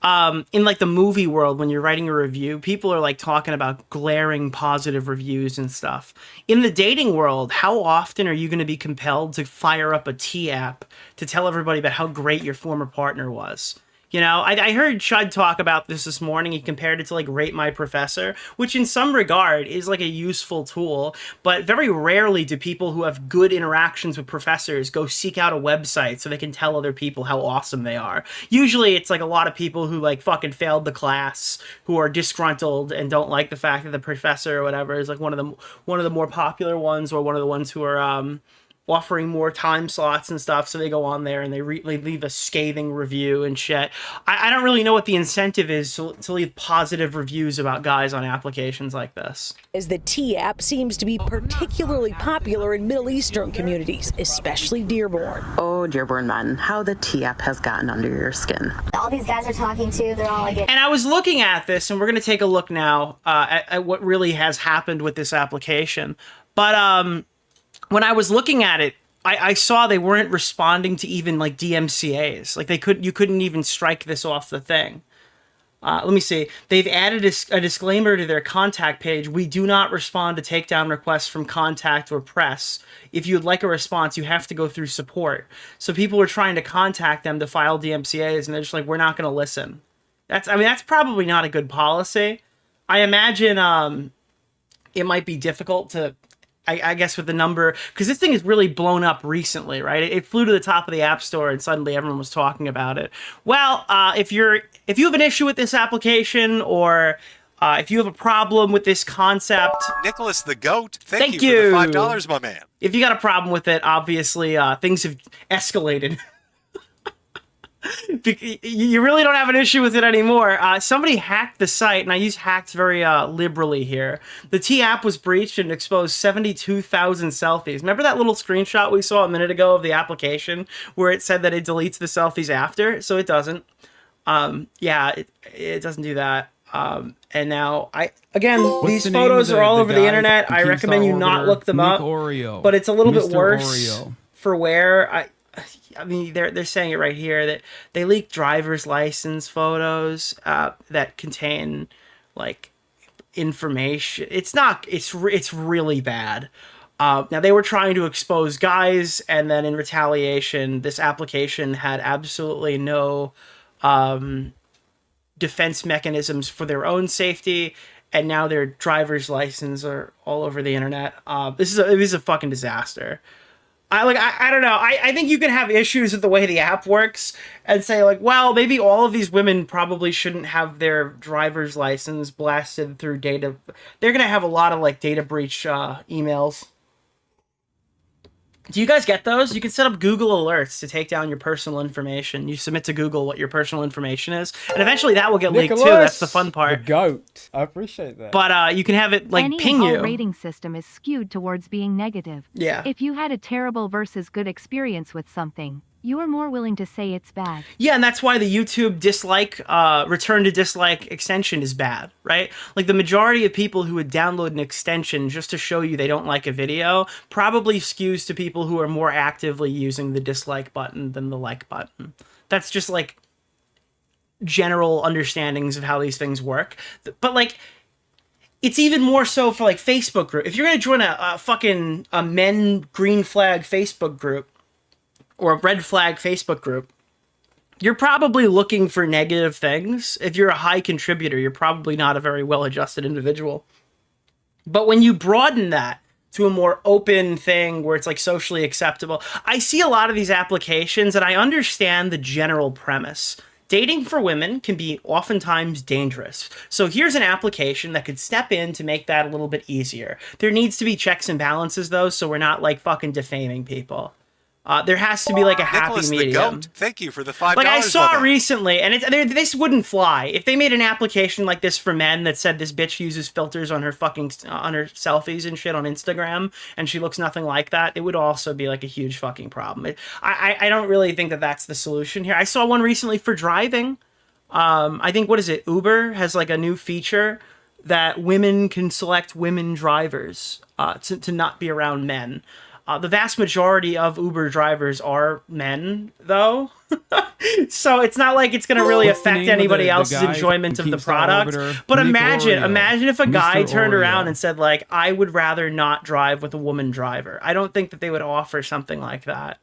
in like the movie world, when you're writing a review, people are like talking about glaring positive reviews and stuff. In the dating world, how often are you going to be compelled to fire up a T app to tell everybody about how great your former partner was? You know, I heard Chud talk about this morning. He compared it to like Rate My Professor, which in some regard is like a useful tool, but very rarely do people who have good interactions with professors go seek out a website so they can tell other people how awesome they are. Usually it's like a lot of people who like fucking failed the class, who are disgruntled and don't like the fact that the professor or whatever is like one of the more popular ones, or one of the ones who are offering more time slots and stuff, so they go on there and they leave a scathing review and shit. I don't really know what the incentive is to leave positive reviews about guys on applications like this. As the T app seems to be particularly popular in Middle Eastern communities, especially Dearborn. Oh, Dearborn men, how the T app has gotten under your skin. All these guys are talking to, they're all like... And I was looking at this, and we're going to take a look now at what really has happened with this application. But, when I was looking at it, I saw they weren't responding to even like DMCAs. Like you couldn't even strike this off the thing. Let me see. They've added a disclaimer to their contact page. We do not respond to takedown requests from contact or press. If you'd like a response, you have to go through support. So people are trying to contact them to file DMCAs, and they're just like, we're not going to listen. That's probably not a good policy. I imagine it might be difficult to... I guess with the number, because this thing is really blown up recently, right? It flew to the top of the App Store and suddenly everyone was talking about it. Well, if you have an issue with this application, or if you have a problem with this concept, Nicholas the Goat, thank you for the $5, my man. If you got a problem with it, obviously things have escalated. You really don't have an issue with it anymore. Somebody hacked the site, and I use hacked very liberally here. The T app was breached and exposed 72,000 selfies. Remember that little screenshot we saw a minute ago of the application where it said that it deletes the selfies after? So it doesn't. Yeah, it doesn't do that. And now, these photos are all over the internet. I recommend you not look them up. DeOrio. But it's a little bit worse DeOrio. for where I mean, they're saying it right here that they leaked driver's license photos that contain like information. It's really bad. Now they were trying to expose guys, and then in retaliation, this application had absolutely no defense mechanisms for their own safety, and now their driver's license are all over the internet. This is a fucking disaster. I don't know. I think you can have issues with the way the app works and say like, well, maybe all of these women probably shouldn't have their driver's license blasted through data. They're going to have a lot of like data breach emails. Do you guys get those? You can set up Google alerts to take down your personal information. You submit to Google what your personal information is, and eventually that will get leaked too. That's the fun part. The goat. I appreciate that. But you can have it like ping you. Any rating system is skewed towards being negative. Yeah. If you had a terrible versus good experience with something, you are more willing to say it's bad. Yeah, and that's why the YouTube dislike, return to dislike extension is bad, right? Like the majority of people who would download an extension just to show you they don't like a video probably skews to people who are more actively using the dislike button than the like button. That's just like general understandings of how these things work. But like, it's even more so for like Facebook group. If you're going to join a men green flag Facebook group, or a red flag Facebook group, you're probably looking for negative things. If you're a high contributor, you're probably not a very well-adjusted individual. But when you broaden that to a more open thing where it's like socially acceptable, I see a lot of these applications and I understand the general premise. Dating for women can be oftentimes dangerous. So here's an application that could step in to make that a little bit easier. There needs to be checks and balances though, so we're not like fucking defaming people. There has to be like a happy Nicholas medium. the Goat, thank you for the $5. Like I saw recently, and this wouldn't fly if they made an application like this for men that said this bitch uses filters on her fucking on her selfies and shit on Instagram, and she looks nothing like that. It would also be like a huge fucking problem. I don't really think that that's the solution here. I saw one recently for driving. I think what is it? Uber has like a new feature that women can select women drivers to not be around men. The vast majority of Uber drivers are men, though. So it's not like it's going to really affect anybody else's enjoyment of the product. But imagine if a guy turned around and said, like, I would rather not drive with a woman driver. I don't think that they would offer something like that.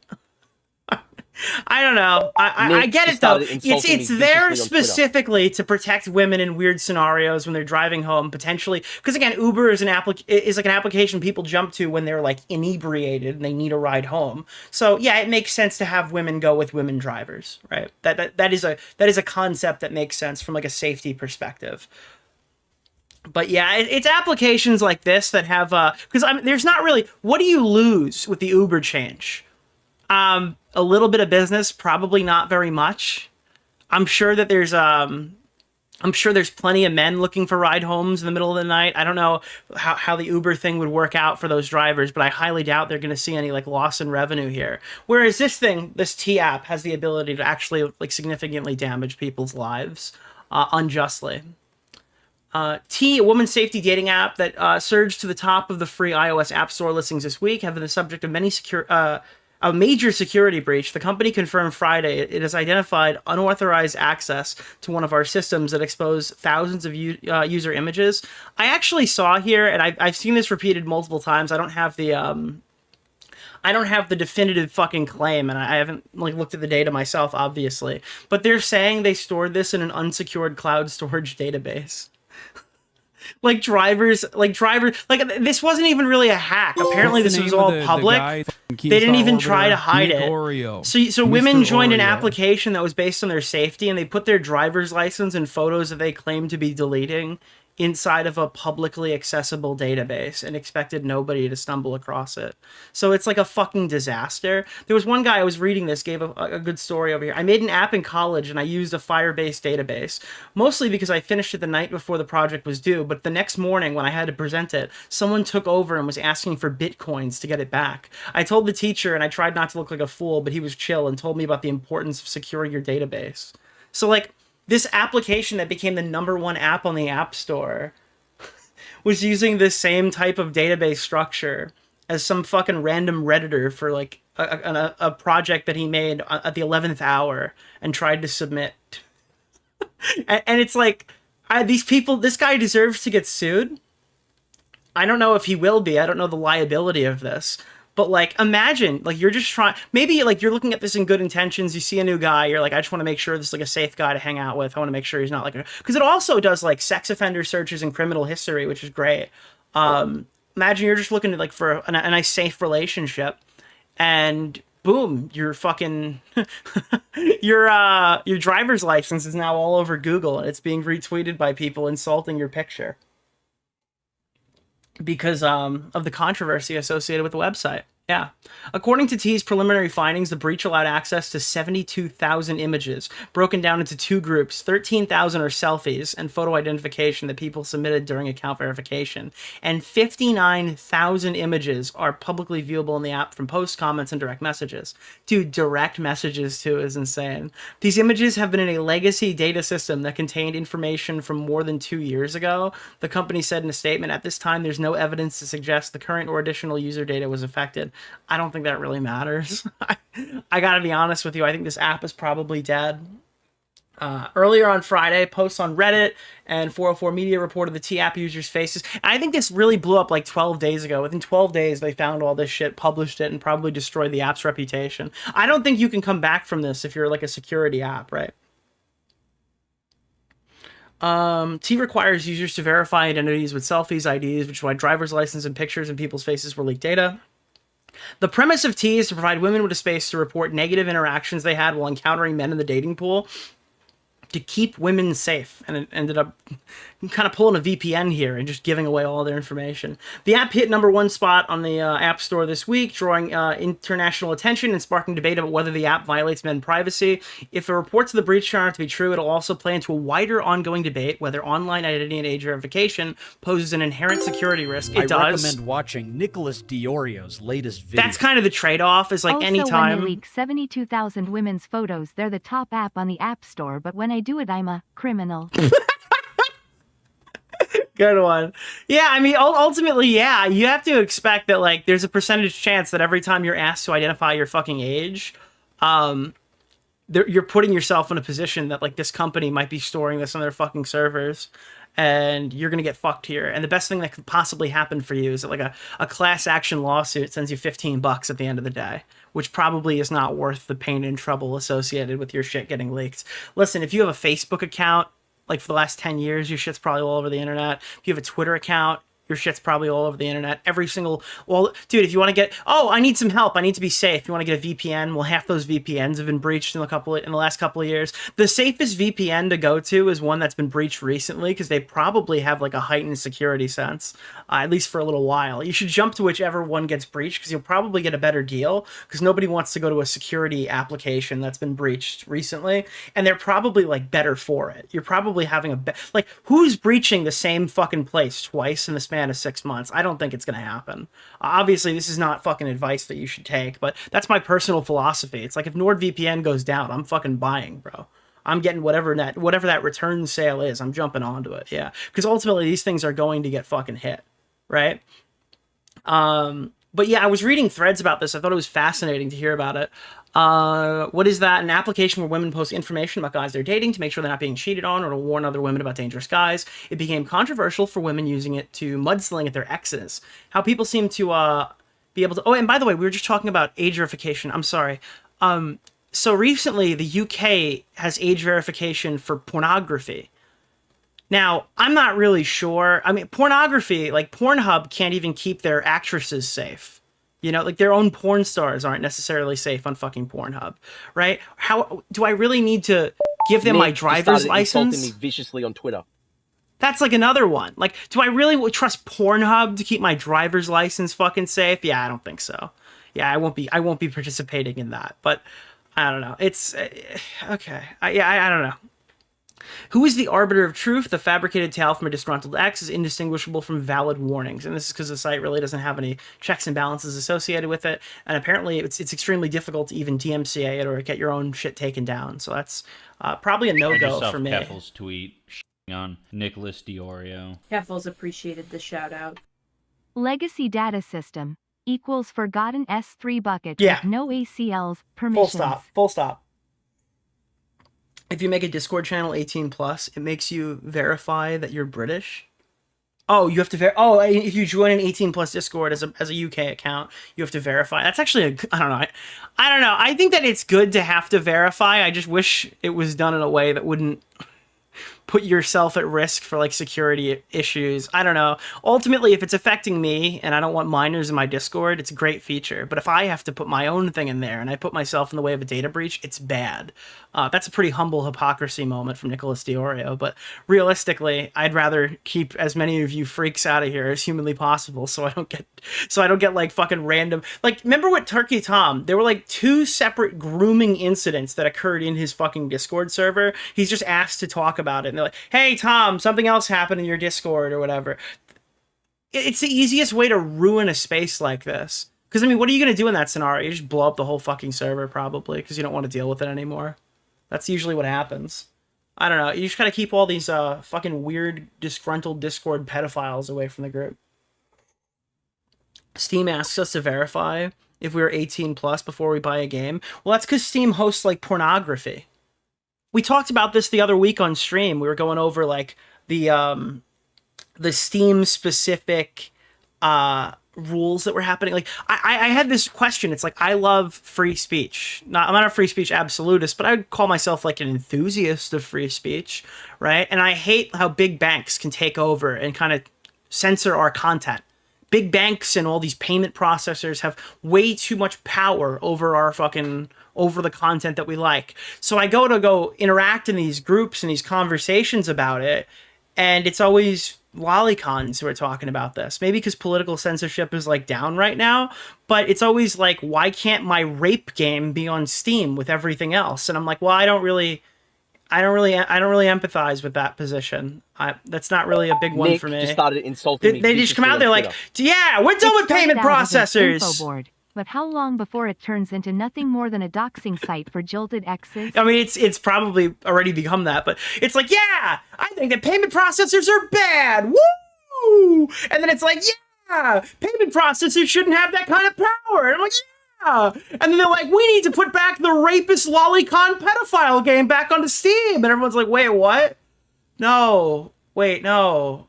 I don't know. I get it though. It's there specifically to protect women in weird scenarios when they're driving home potentially. Because again, Uber is like an application people jump to when they're like inebriated and they need a ride home. So yeah, it makes sense to have women go with women drivers, right? That is a concept that makes sense from like a safety perspective. But yeah, it's applications like this that have because there's not really, what do you lose with the Uber change? A little bit of business, probably not very much. I'm sure that there's plenty of men looking for ride homes in the middle of the night. I don't know how the Uber thing would work out for those drivers, but I highly doubt they're going to see any like loss in revenue here. Whereas this T app has the ability to actually like significantly damage people's lives unjustly. T, a women's safety dating app that surged to the top of the free iOS App Store listings this week, have been the subject of a major security breach. The company confirmed Friday it has identified unauthorized access to one of our systems that exposed thousands of user images. I actually saw here, and I've seen this repeated multiple times. I don't have the definitive fucking claim, and I haven't like looked at the data myself, obviously. But they're saying they stored this in an unsecured cloud storage database. Like this wasn't even really a hack. Apparently this was all public. They didn't even try to hide it. So women joined an application that was based on their safety, and they put their driver's license and photos that they claimed to be deleting inside of a publicly accessible database and expected nobody to stumble across it. So it's like a fucking disaster. There was one guy I was reading this, gave a good story over here. I made an app in college and I used a Firebase database, mostly because I finished it the night before the project was due, but the next morning when I had to present it, someone took over and was asking for Bitcoins to get it back. I told the teacher and I tried not to look like a fool, but he was chill and told me about the importance of securing your database. So like, this application that became the #1 app on the App Store was using this same type of database structure as some fucking random Redditor for like a project that he made at the 11th hour and tried to submit. And it's like, this guy deserves to get sued. I don't know if he will be. I don't know the liability of this. But like, imagine, like you're just trying, maybe like you're looking at this in good intentions. You see a new guy, you're like, I just want to make sure this is like a safe guy to hang out with. I want to make sure he's not like because it also does like sex offender searches and criminal history, which is great. Imagine you're just looking to like for a nice safe relationship, and boom, your fucking your driver's license is now all over Google and it's being retweeted by people insulting your picture because of the controversy associated with the website. Yeah. According to T's preliminary findings, the breach allowed access to 72,000 images, broken down into two groups. 13,000 are selfies and photo identification that people submitted during account verification. And 59,000 images are publicly viewable in the app from posts, comments, and direct messages. Dude, direct messages, too, is insane. These images have been in a legacy data system that contained information from more than 2 years ago. The company said in a statement, at this time, there's no evidence to suggest the current or additional user data was affected. I don't think that really matters. I gotta be honest with you. I think this app is probably dead. Earlier on Friday, posts on Reddit and 404 Media reported the T app users' faces. And I think this really blew up like 12 days ago. Within 12 days, they found all this shit, published it, and probably destroyed the app's reputation. I don't think you can come back from this if you're like a security app, right? T requires users to verify identities with selfies, IDs, which is why driver's license and pictures and people's faces were leaked data. The premise of T is to provide women with a space to report negative interactions they had while encountering men in the dating pool to keep women safe, and it ended up kind of pulling a VPN here and just giving away all their information. The app hit #1 spot on the App Store this week, drawing international attention and sparking debate about whether the app violates men's privacy. If the reports of the breach turn out to be true, it'll also play into a wider ongoing debate whether online identity and age verification poses an inherent security risk. It does. I recommend watching Nicholas DeOrio's latest video. That's kind of the trade-off, is like also, anytime... when they leak 72,000 women's photos, they're the top app on the App Store, but when I do it, I'm a criminal. Good one. Yeah, I mean, ultimately, yeah, you have to expect that, like, there's a percentage chance that every time you're asked to identify your fucking age, you're putting yourself in a position that, like, this company might be storing this on their fucking servers, and you're gonna get fucked here. And the best thing that could possibly happen for you is that, like, a class action lawsuit sends you $15 at the end of the day, which probably is not worth the pain and trouble associated with your shit getting leaked. Listen, if you have a Facebook account, like for the last 10 years, your shit's probably all over the internet. If you have a Twitter account, your shit's probably all over the internet. Every single, well, dude, if you want to get, oh, I need some help, I need to be safe. You want to get a VPN? Well, half those VPNs have been breached in the last couple of years. The safest VPN to go to is one that's been breached recently, because they probably have like a heightened security sense, at least for a little while. You should jump to whichever one gets breached, because you'll probably get a better deal, because nobody wants to go to a security application that's been breached recently, and they're probably like better for it. You're probably having a like, who's breaching the same fucking place twice in the span of 6 months? I don't think it's gonna happen. Obviously, this is not fucking advice that you should take, but that's my personal philosophy. It's like, if NordVPN goes down, I'm fucking buying, bro. I'm getting whatever that return sale is. I'm jumping onto it, yeah, because ultimately these things are going to get fucking hit, right? But yeah, I was reading threads about this. I thought it was fascinating to hear about it. What is that? An application where women post information about guys they're dating to make sure they're not being cheated on, or to warn other women about dangerous guys. It became controversial for women using it to mudsling at their exes. How people seem to be able to... Oh, and by the way, we were just talking about age verification. I'm sorry. So recently, the UK has age verification for pornography. Now, I'm not really sure. I mean, pornography, like Pornhub can't even keep their actresses safe. You know, like their own porn stars aren't necessarily safe on fucking Pornhub, right? How do I really need to give them my driver's license? Insulting me viciously on Twitter. That's like another one. Like, do I really trust Pornhub to keep my driver's license fucking safe? Yeah, I don't think so. Yeah, I won't be participating in that. But I don't know. It's okay. I don't know. Who is the arbiter of truth? The fabricated tale from a disgruntled ex is indistinguishable from valid warnings. And this is because the site really doesn't have any checks and balances associated with it. And apparently it's extremely difficult to even DMCA it or get your own shit taken down. So that's probably a no-go for me. Keffel's tweet on Nicholas DeOrio. Keffel's appreciated the shout-out. Legacy data system equals forgotten S3 bucket with no ACLs, permissions. Full stop. If you make a Discord channel 18+, it makes you verify that you're British. Oh, you have to if you join an 18+ Discord as a UK account, you have to verify. That's actually I don't know. I think that it's good to have to verify. I just wish it was done in a way that wouldn't put yourself at risk for like security issues. I don't know. Ultimately, if it's affecting me and I don't want minors in my Discord, it's a great feature. But if I have to put my own thing in there and I put myself in the way of a data breach, it's bad. That's a pretty humble hypocrisy moment from Nicholas DeOrio. But realistically, I'd rather keep as many of you freaks out of here as humanly possible, so I don't get like fucking random. Like, remember with Turkey Tom? There were like 2 separate grooming incidents that occurred in his fucking Discord server. He's just asked to talk about it, and they're like, "Hey Tom, something else happened in your Discord or whatever." It's the easiest way to ruin a space like this. Because I mean, what are you gonna do in that scenario? You just blow up the whole fucking server probably because you don't want to deal with it anymore. That's usually what happens. I don't know. You just gotta keep all these fucking weird, disgruntled Discord pedophiles away from the group. Steam asks us to verify if we were 18 plus before we buy a game. Well, that's because Steam hosts like pornography. We talked about this the other week on stream. We were going over like the Steam specific rules that were happening. Like I had this question. It's like, I love free speech. I'm not a free speech absolutist, but I would call myself like an enthusiast of free speech, right? And I hate how big banks can take over and kind of censor our content. Big banks and all these payment processors have way too much power over over the content that we like. So I go interact in these groups and these conversations about it, and it's always lolicons who are talking about this. Maybe because political censorship is like down right now, but it's always like, why can't my rape game be on Steam with everything else? And I'm like, well, I don't really empathize with that position. That's not really a big one Nick for me. Just started insulting me. They just come out there like, yeah, we're done with payment processors. But how long before it turns into nothing more than a doxing site for jilted exes? I mean, it's probably already become that, but it's like, yeah, I think that payment processors are bad. Woo! And then it's like, yeah, payment processors shouldn't have that kind of power. And I'm like, yeah. And then they're like, we need to put back the rapist lolicon pedophile game back onto Steam. And everyone's like, wait, what? No. Wait, no.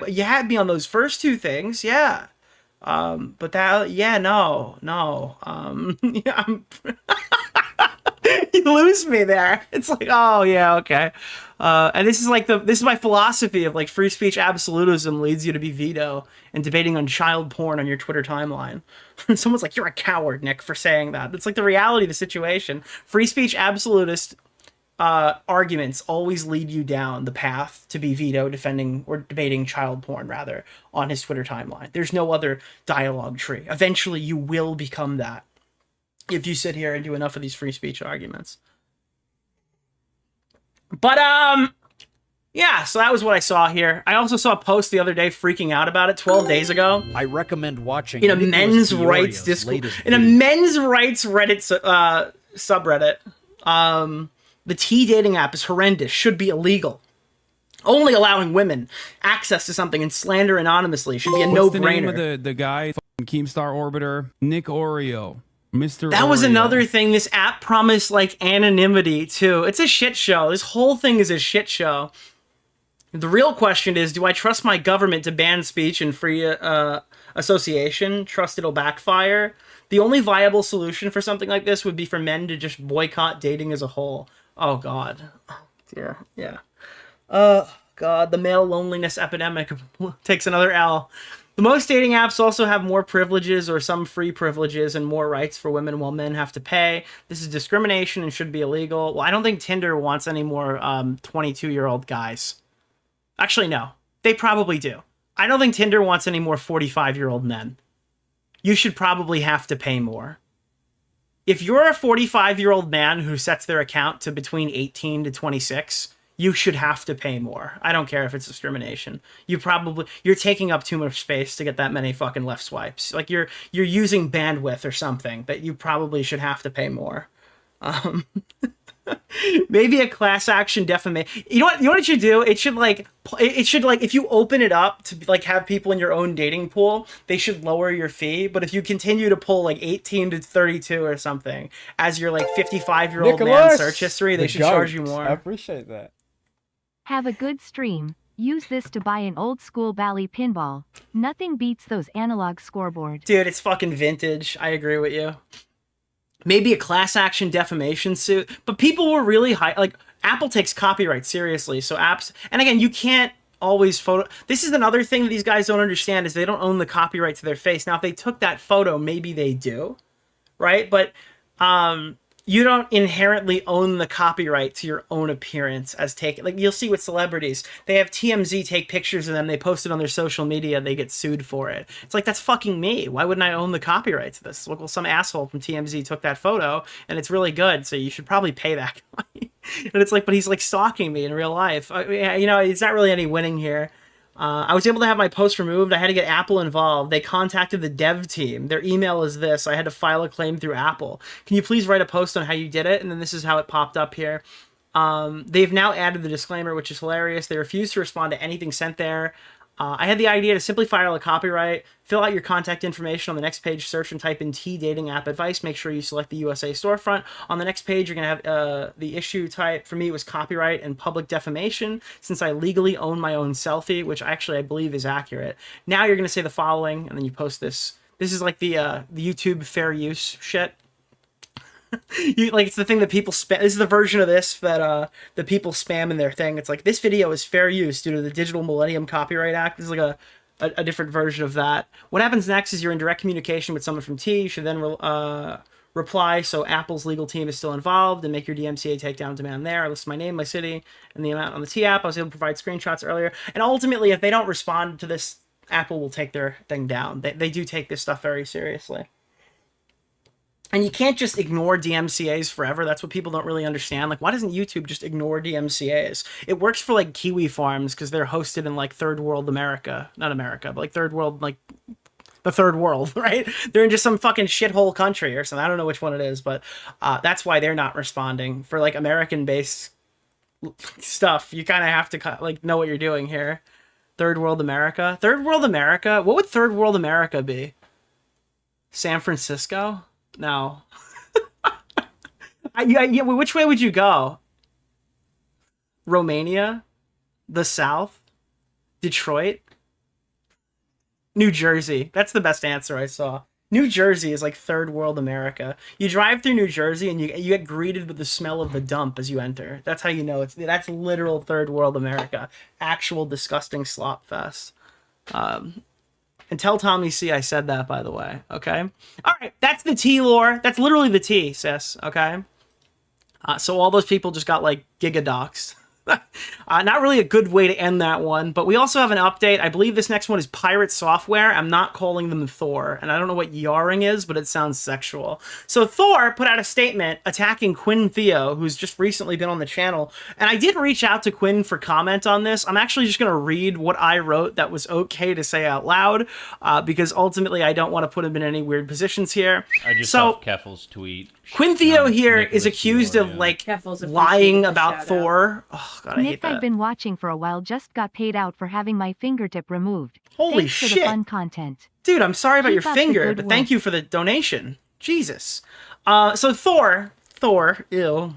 You had me on those first 2 things, yeah. But that, yeah, no. Yeah, you lose me there. It's like, oh yeah, okay. And this is my philosophy of like free speech absolutism leads you to be veto and debating on child porn on your Twitter timeline. Someone's like, you're a coward, Nick, for saying that. It's like the reality of the situation. Free speech absolutist arguments always lead you down the path to be veto defending or debating child porn rather on his Twitter timeline. There's no other dialogue tree. Eventually you will become that if you sit here and do enough of these free speech arguments. But yeah, so that was what I saw here. I also saw a post the other day freaking out about it 12 days ago. I recommend watching in a men's rights Discord, in a men's rights Reddit subreddit. The T dating app is horrendous, should be illegal. Only allowing women access to something and slander anonymously should be a no-brainer. What's the name of the guy, Keemstar Orbiter? Nick DeOrio. Mr. That was Oreo. another thing. This app promised like anonymity too. It's a shit show. This whole thing is a shit show. The real question is, do I trust my government to ban speech and free association? Trust it'll backfire? The only viable solution for something like this would be for men to just boycott dating as a whole. Oh God. Yeah. God, the male loneliness epidemic takes another L. The most dating apps also have more privileges or some free privileges and more rights for women while men have to pay. This is discrimination and should be illegal. Well, I don't think Tinder wants any more 22-year-old guys. Actually, no. They probably do. I don't think Tinder wants any more 45-year-old men. You should probably have to pay more. If you're a 45-year-old man who sets their account to between 18 to 26, you should have to pay more. I don't care if it's discrimination. You're taking up too much space to get that many fucking left swipes. Like you're using bandwidth or something that you probably should have to pay more. Maybe a class action defamation. You know what it should do? It should like if you open it up to like have people in your own dating pool, they should lower your fee. But if you continue to pull like 18 to 32 or something as your like 55-year-old man search history, they should charge you more. I appreciate that. Have a good stream. Use this to buy an old school Bally pinball. Nothing beats those analog scoreboard. Dude, it's fucking vintage. I agree with you. maybe a class action defamation suit, but people were really high. Like, Apple takes copyright seriously, so apps, and again, you can't always photo. This is another thing that these guys don't understand, is they don't own the copyright to their face. Now, if they took that photo, maybe they do, right? But you don't inherently own the copyright to your own appearance as taken. Like, you'll see with celebrities, they have TMZ take pictures of them, they post it on their social media, they get sued for it. It's like, that's fucking me. Why wouldn't I own the copyright to this? Look, well, some asshole from TMZ took that photo, and it's really good, so you should probably pay that guy. And it's like, but he's like stalking me in real life. You know, it's not really any winning here. I was able to have my post removed. I had to get Apple involved. They contacted the dev team. Their email is this. I had to file a claim through Apple. Can you please write a post on how you did it? And then this is how it popped up here. They've now added the disclaimer, which is hilarious. They refuse to respond to anything sent there. I had the idea to simply file a copyright, fill out your contact information on the next page, search and type in T dating app advice. Make sure you select the USA storefront. On the next page, you're going to have the issue type. For me, it was copyright and public defamation, since I legally own my own selfie, which actually I believe is accurate. Now you're going to say the following, and then you post this. This is like the YouTube fair use shit. It's the thing that people spam. This is the version of this that the people spam in their thing. It's like, this video is fair use due to the Digital Millennium Copyright Act. This is like a different version of that. What happens next is you're in direct communication with someone from T. You should then reply, so Apple's legal team is still involved, and make your DMCA takedown demand there. I list my name, my city, and the amount on the T app. I was able to provide screenshots earlier. And ultimately, if they don't respond to this, Apple will take their thing down. They do take this stuff very seriously. And you can't just ignore DMCAs forever. That's what people don't really understand. Like, why doesn't YouTube just ignore DMCAs? It works for, like, kiwi farms because they're hosted in, like, third world America. Not America, but, like, third world, like, the third world, right? They're in just some fucking shithole country or something. I don't know which one it is, but that's why they're not responding. For, like, American-based stuff, you kind of have to, like, know what you're doing here. Third world America? Third world America? What would third world America be? San Francisco? No. Which way would you go? Romania? The South? Detroit? New Jersey. That's the best answer I saw. New Jersey is like third world America. You drive through New Jersey and you get greeted with the smell of the dump as you enter. That's how you know that's literal third world America. Actual disgusting slop fest. And tell Tommy C I said that, by the way, okay? All right, that's the T lore. That's literally the T, sis, okay? So all those people just got, like, gigadoxed. Not really a good way to end that one, but we also have an update. I believe this next one is Pirate Software. I'm not calling them Thor, and I don't know what yarring is, but it sounds sexual. So Thor put out a statement attacking Quinn Theo, who's just recently been on the channel, and I did reach out to Quinn for comment on this. I'm actually just going to read what I wrote that was okay to say out loud, because ultimately I don't want to put him in any weird positions here. I just saw Keffel's tweet. Quinn Theo here is accused of, like, lying about Thor. Oh, God, I hate that. I've been watching for a while, just got paid out for having my fingertip removed. Holy Thanks shit. For the fun content. Dude, I'm sorry about Keep your up the finger, good but work. thank you for the donation. Jesus. So Thor, ew.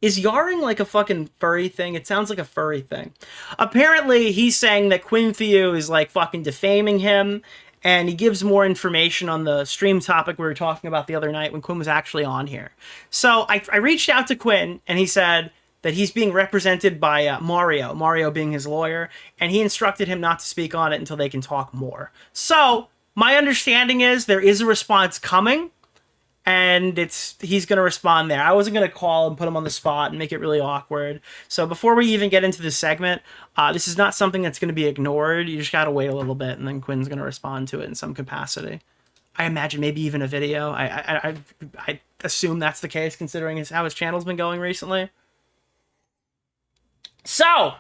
Is yarring like a fucking furry thing? It sounds like a furry thing. Apparently, he's saying that Quinn Theo is, like, fucking defaming him, and he gives more information on the stream topic we were talking about the other night when Quinn was actually on here. So I reached out to Quinn, and he said that he's being represented by Mario being his lawyer, and he instructed him not to speak on it until they can talk more. So my understanding is there is a response coming, and he's going to respond there. I wasn't going to call and put him on the spot and make it really awkward. So before we even get into this segment, this is not something that's going to be ignored. You just got to wait a little bit, and then Quinn's going to respond to it in some capacity. I imagine maybe even a video. I assume that's the case, considering how his channel's been going recently. So,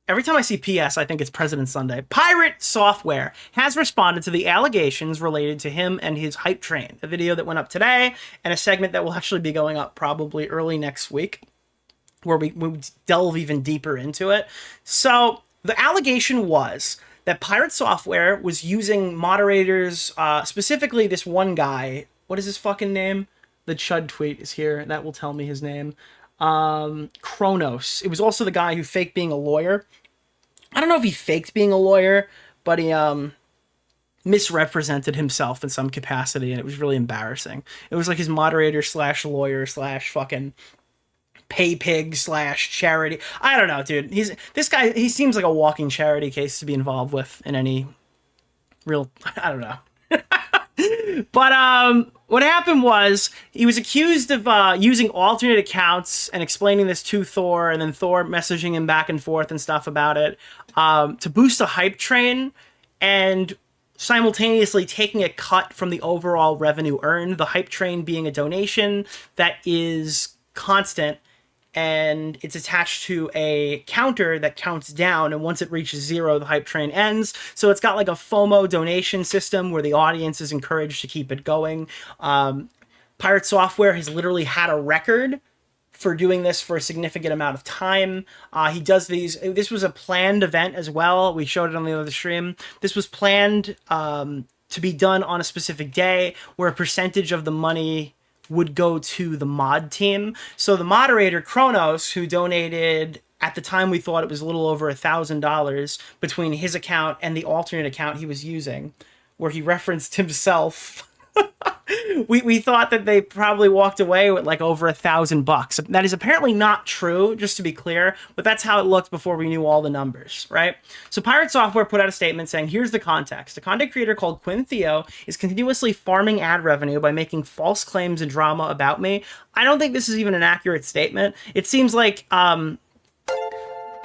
every time I see PS, I think it's President Sunday. Pirate Software has responded to the allegations related to him and his hype train, a video that went up today, and a segment that will actually be going up probably early next week, where we delve even deeper into it. So, the allegation was that Pirate Software was using moderators, specifically this one guy. What is his fucking name? The Chud tweet is here, and that will tell me his name. Kronos. It was also the guy who faked being a lawyer. I don't know if he faked being a lawyer, but he misrepresented himself in some capacity, and it was really embarrassing. It was like his moderator slash lawyer slash fucking pay pig slash charity. I don't know, dude. This guy, he seems like a walking charity case to be involved with in any real, I don't know. But what happened was he was accused of using alternate accounts and explaining this to Thor, and then Thor messaging him back and forth and stuff about it to boost a hype train and simultaneously taking a cut from the overall revenue earned, the hype train being a donation that is constant and it's attached to a counter that counts down, and once it reaches 0, the hype train ends. So it's got like a FOMO donation system where the audience is encouraged to keep it going. Pirate Software has literally had a record for doing this for a significant amount of time. He does these. This was a planned event as well. We showed it on the other stream. This was planned to be done on a specific day where a percentage of the money would go to the mod team. So the moderator, Kronos, who donated, at the time we thought it was a little over $1,000 between his account and the alternate account he was using, where he referenced himself. We thought that they probably walked away with like over $1,000. That is apparently not true, just to be clear, but that's how it looked before we knew all the numbers, right? So Pirate Software put out a statement saying, here's the context. A content creator called Quinn Theo is continuously farming ad revenue by making false claims and drama about me. I don't think this is even an accurate statement. It seems like,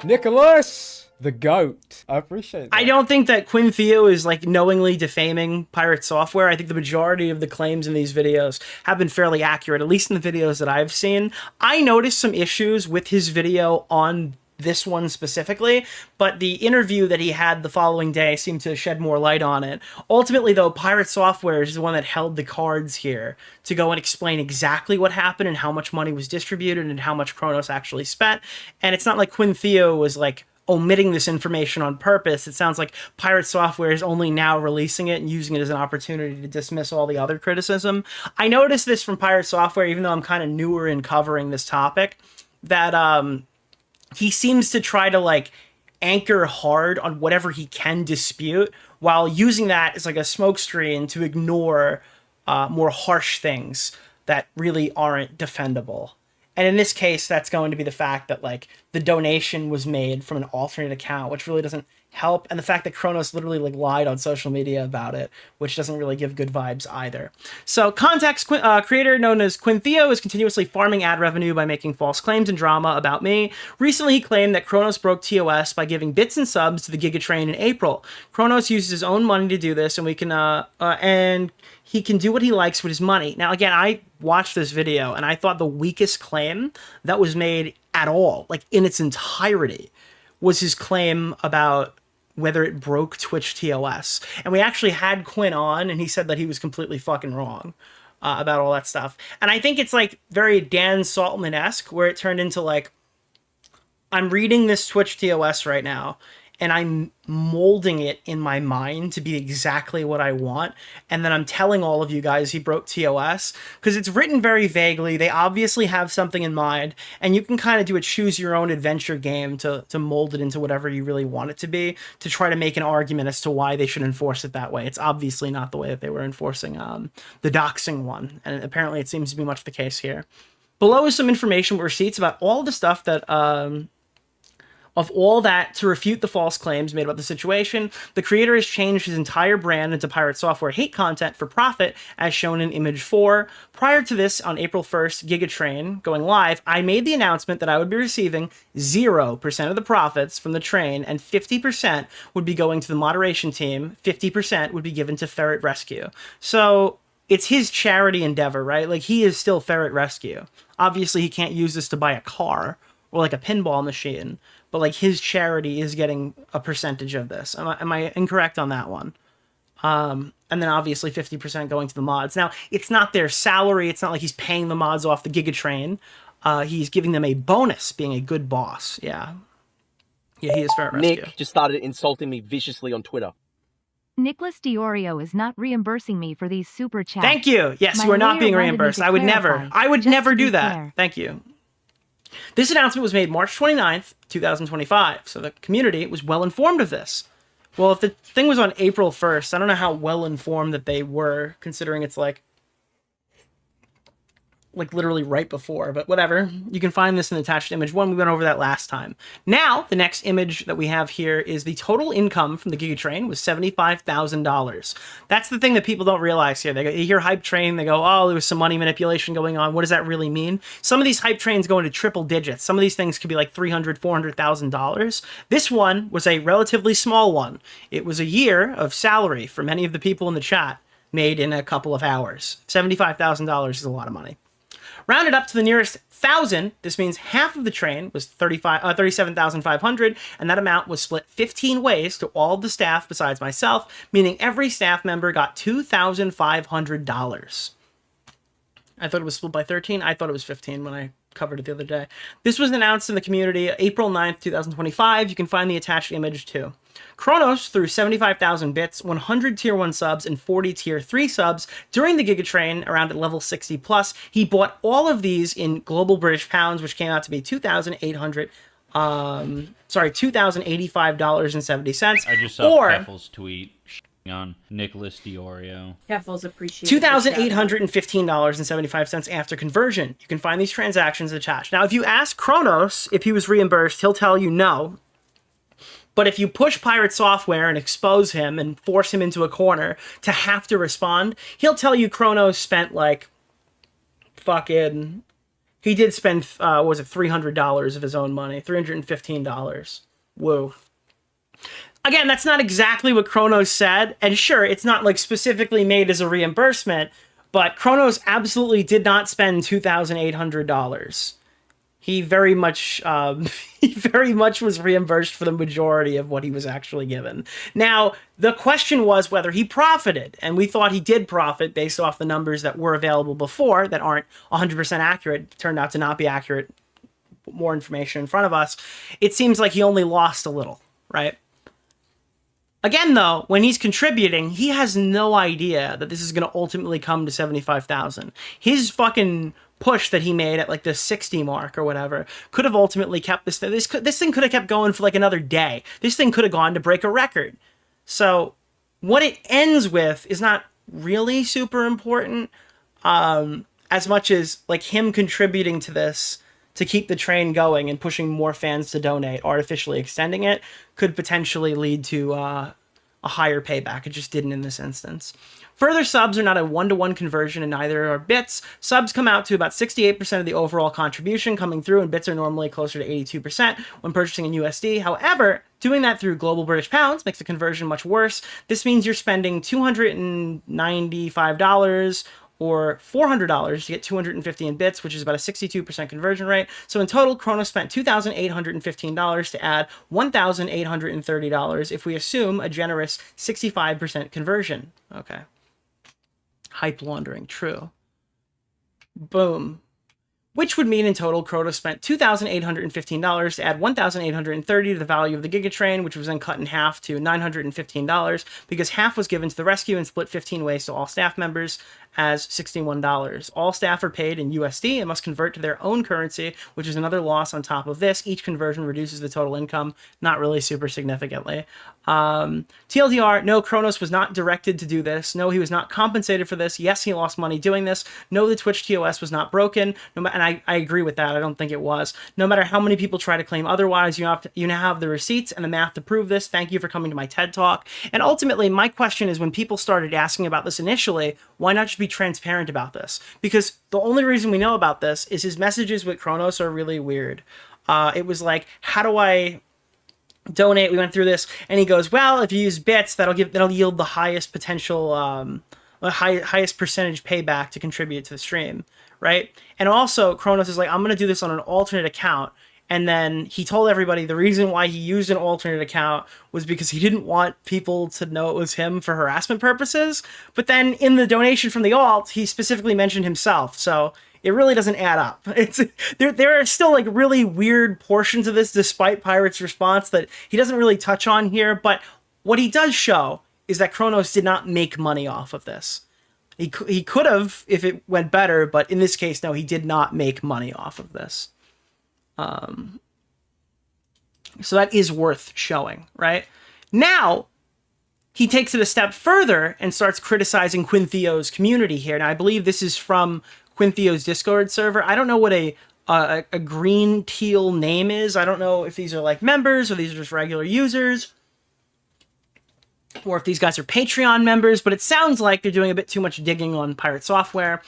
Nicholas, the GOAT. I appreciate that. I don't think that Quinn Theo is like knowingly defaming Pirate Software. I think the majority of the claims in these videos have been fairly accurate, at least in the videos that I've seen. I noticed some issues with his video on this one specifically, but the interview that he had the following day seemed to shed more light on it. Ultimately, though, Pirate Software is the one that held the cards here to go and explain exactly what happened and how much money was distributed and how much Kronos actually spent. And it's not like Quinn Theo was like omitting this information on purpose. It sounds like Pirate Software is only now releasing it and using it as an opportunity to dismiss all the other criticism. I noticed this from Pirate Software, even though I'm kind of newer in covering this topic, that he seems to try to like anchor hard on whatever he can dispute while using that as like a smokescreen to ignore more harsh things that really aren't defendable. And in this case, that's going to be the fact that like the donation was made from an alternate account, which really doesn't help. And the fact that Kronos literally like lied on social media about it, which doesn't really give good vibes either. So context, creator known as Quinn Theo is continuously farming ad revenue by making false claims and drama about me. Recently, he claimed that Kronos broke TOS by giving bits and subs to the Giga Train in April. Kronos uses his own money to do this, and we can and he can do what he likes with his money. Now, again, I watched this video and I thought the weakest claim that was made at all, like in its entirety, was his claim about whether it broke Twitch TOS. And we actually had Quinn on and he said that he was completely fucking wrong about all that stuff. And I think it's like very Dan Saltman-esque, where it turned into like, I'm reading this Twitch TOS right now and I'm molding it in my mind to be exactly what I want. And then I'm telling all of you guys he broke TOS, because it's written very vaguely. They obviously have something in mind, and you can kind of do a choose your own adventure game to mold it into whatever you really want it to be, to try to make an argument as to why they should enforce it that way. It's obviously not the way that they were enforcing the doxing one. And apparently it seems to be much the case here. Below is some information with receipts about all the stuff that, of all that to refute the false claims made about the situation. The creator has changed his entire brand into Pirate Software hate content for profit, as shown in image 4. Prior to this, on April 1st, Giga Train going live, I made the announcement that I would be receiving 0% of the profits from the train, and 50% would be going to the moderation team, 50% would be given to Ferret Rescue. So it's his charity endeavor, right? Like, he is still Ferret Rescue. Obviously, he can't use this to buy a car or like a pinball machine, but like his charity is getting a percentage of this. Am I incorrect on that one? And then obviously 50% going to the mods. Now, it's not their salary. It's not like he's paying the mods off the Giga Train. He's giving them a bonus, being a good boss. Yeah. Yeah, he is Ferret Rescue. Nick just started insulting me viciously on Twitter. Nicholas DeOrio is not reimbursing me for these super chats. Thank you. Yes, you are not being reimbursed. I would never do that. Thank you. This announcement was made March 29th, 2025, so the community was well informed of this. Well, if the thing was on April 1st, I don't know how well informed that they were, considering it's like literally right before, but whatever. You can find this in the attached image one. We went over that last time. Now, the next image that we have here is the total income from the Giga Train was $75,000. That's the thing that people don't realize here. They hear hype train, they go, oh, there was some money manipulation going on. What does that really mean? Some of these hype trains go into triple digits. Some of these things could be like $300,000, $400,000. This one was a relatively small one. It was a year of salary for many of the people in the chat made in a couple of hours. $75,000 is a lot of money. Rounded up to the nearest 1,000, this means half of the train was 37,500, and that amount was split 15 ways to all of the staff besides myself, meaning every staff member got $2,500. I thought it was split by 13. I thought it was 15 when I covered it the other day. This was announced in the community April 9th, 2025. You can find the attached image too. Kronos threw 75,000 bits, 100 tier 1 subs, and 40 tier 3 subs during the Giga Train around at level 60 plus. He bought all of these in global British pounds, which came out to be $2,085.70. I just saw Heffel's tweet on Nicholas DeOrio. Heffel's appreciated. $2,815.75 after conversion. You can find these transactions attached. Now, if you ask Kronos if he was reimbursed, he'll tell you no. But if you push Pirate Software and expose him and force him into a corner to have to respond, he'll tell you Kronos spent like fucking... He did spend, was it $300 of his own money? $315. Whoa. Again, that's not exactly what Kronos said. And sure, it's not like specifically made as a reimbursement, but Kronos absolutely did not spend $2,800. He very much was reimbursed for the majority of what he was actually given. Now, the question was whether he profited, and we thought he did profit based off the numbers that were available before that aren't 100% accurate. Turned out to not be accurate. More information in front of us. It seems like he only lost a little, right? Again, though, when he's contributing, he has no idea that this is going to ultimately come to 75,000. His fucking push that he made at like the 60 mark or whatever could have ultimately kept this thing. This thing could have kept going for like another day. This thing could have gone to break a record. So what it ends with is not really super important, as much as like him contributing to this to keep the train going and pushing more fans to donate, artificially extending it, could potentially lead to a higher payback. It just didn't in this instance. Further subs are not a one-to-one conversion, and neither are bits. Subs come out to about 68% of the overall contribution coming through, and bits are normally closer to 82% when purchasing in USD. However, doing that through global British pounds makes the conversion much worse. This means you're spending $295 or $400 to get 250 in bits, which is about a 62% conversion rate. So in total, Kronos spent $2,815 to add $1,830 if we assume a generous 65% conversion. Okay. Hype laundering, true. Boom. Which would mean in total, Kronos spent $2,815 to add $1,830 to the value of the Giga Train, which was then cut in half to $915 because half was given to the rescue and split 15 ways to all staff members as $61. All staff are paid in USD and must convert to their own currency, which is another loss on top of this. Each conversion reduces the total income, not really super significantly. TLDR, no, Kronos was not directed to do this. No, he was not compensated for this. Yes, he lost money doing this. No, the Twitch TOS was not broken. And I agree with that. I don't think it was. No matter how many people try to claim otherwise, you now have the receipts and the math to prove this. Thank you for coming to my TED Talk. And ultimately, my question is, when people started asking about this initially, why not just be transparent about this? Because the only reason we know about this is his messages with Kronos are really weird. It was like, how do I donate? We went through this, and he goes, well, if you use bits, that'll yield the highest potential, highest percentage payback to contribute to the stream, right? And also, Kronos is like, I'm going to do this on an alternate account. And then he told everybody the reason why he used an alternate account was because he didn't want people to know it was him for harassment purposes. But then in the donation from the alt, he specifically mentioned himself. So it really doesn't add up. There are still like really weird portions of this, despite Pirate's response, that he doesn't really touch on here. But what he does show is that Kronos did not make money off of this. He could have if it went better, but in this case, no, he did not make money off of this. So that is worth showing, right? Now, he takes it a step further and starts criticizing Quintheo's community here. Now, I believe this is from Quintheo's Discord server. I don't know what a green teal name is. I don't know if these are like members or these are just regular users, or if these guys are Patreon members, but it sounds like they're doing a bit too much digging on Pirate Software.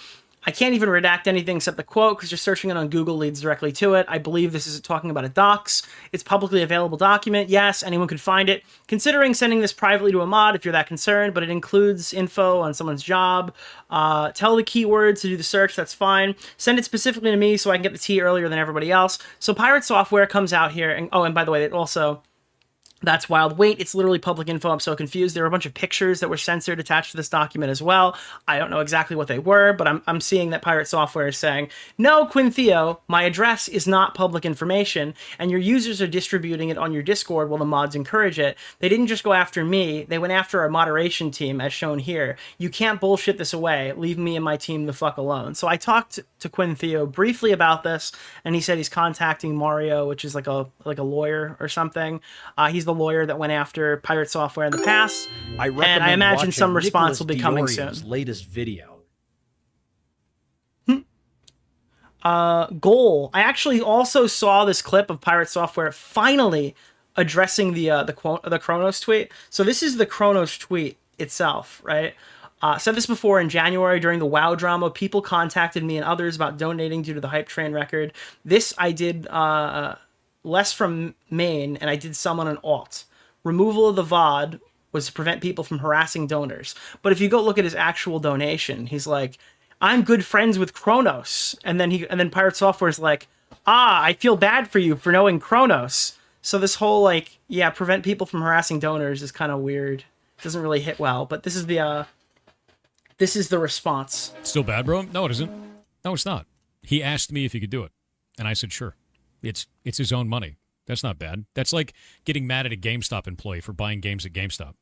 I can't even redact anything except the quote, because just searching it on Google leads directly to it. I believe this is talking about a docs. It's publicly available document. Yes, anyone could find it. Considering sending this privately to a mod if you're that concerned, but it includes info on someone's job. Tell the keywords to do the search, that's fine. Send it specifically to me so I can get the tea earlier than everybody else. So Pirate Software comes out here, and oh, and by the way, it also... That's wild. Wait, it's literally public info. I'm so confused. There were a bunch of pictures that were censored attached to this document as well. I don't know exactly what they were, but I'm seeing that Pirate Software is saying, no, Quintheo, my address is not public information, and your users are distributing it on your Discord while the mods encourage it. They didn't just go after me. They went after our moderation team, as shown here. You can't bullshit this away. Leave me and my team the fuck alone. So I talked to Quintheo briefly about this, and he said he's contacting Mario, which is like a lawyer or something. He's the lawyer that went after Pirate Software in the past, and I imagine some response will be coming soon. Latest video. Goal. I actually also saw this clip of Pirate Software finally addressing the Kronos tweet. So this is the Kronos tweet itself, right? Said this before in January during the WoW drama. People contacted me and others about donating due to the Hype Train record. This I did less from main, and I did some on an alt. Removal of the VOD was to prevent people from harassing donors. But if you go look at his actual donation, he's like, I'm good friends with Kronos. And then Pirate Software is like, I feel bad for you for knowing Kronos. So this whole like, yeah, prevent people from harassing donors is kind of weird. It doesn't really hit well, but this is the response. Still bad, bro? No, it isn't. No, it's not. He asked me if he could do it, and I said sure. It's his own money. That's not bad. That's like getting mad at a GameStop employee for buying games at GameStop.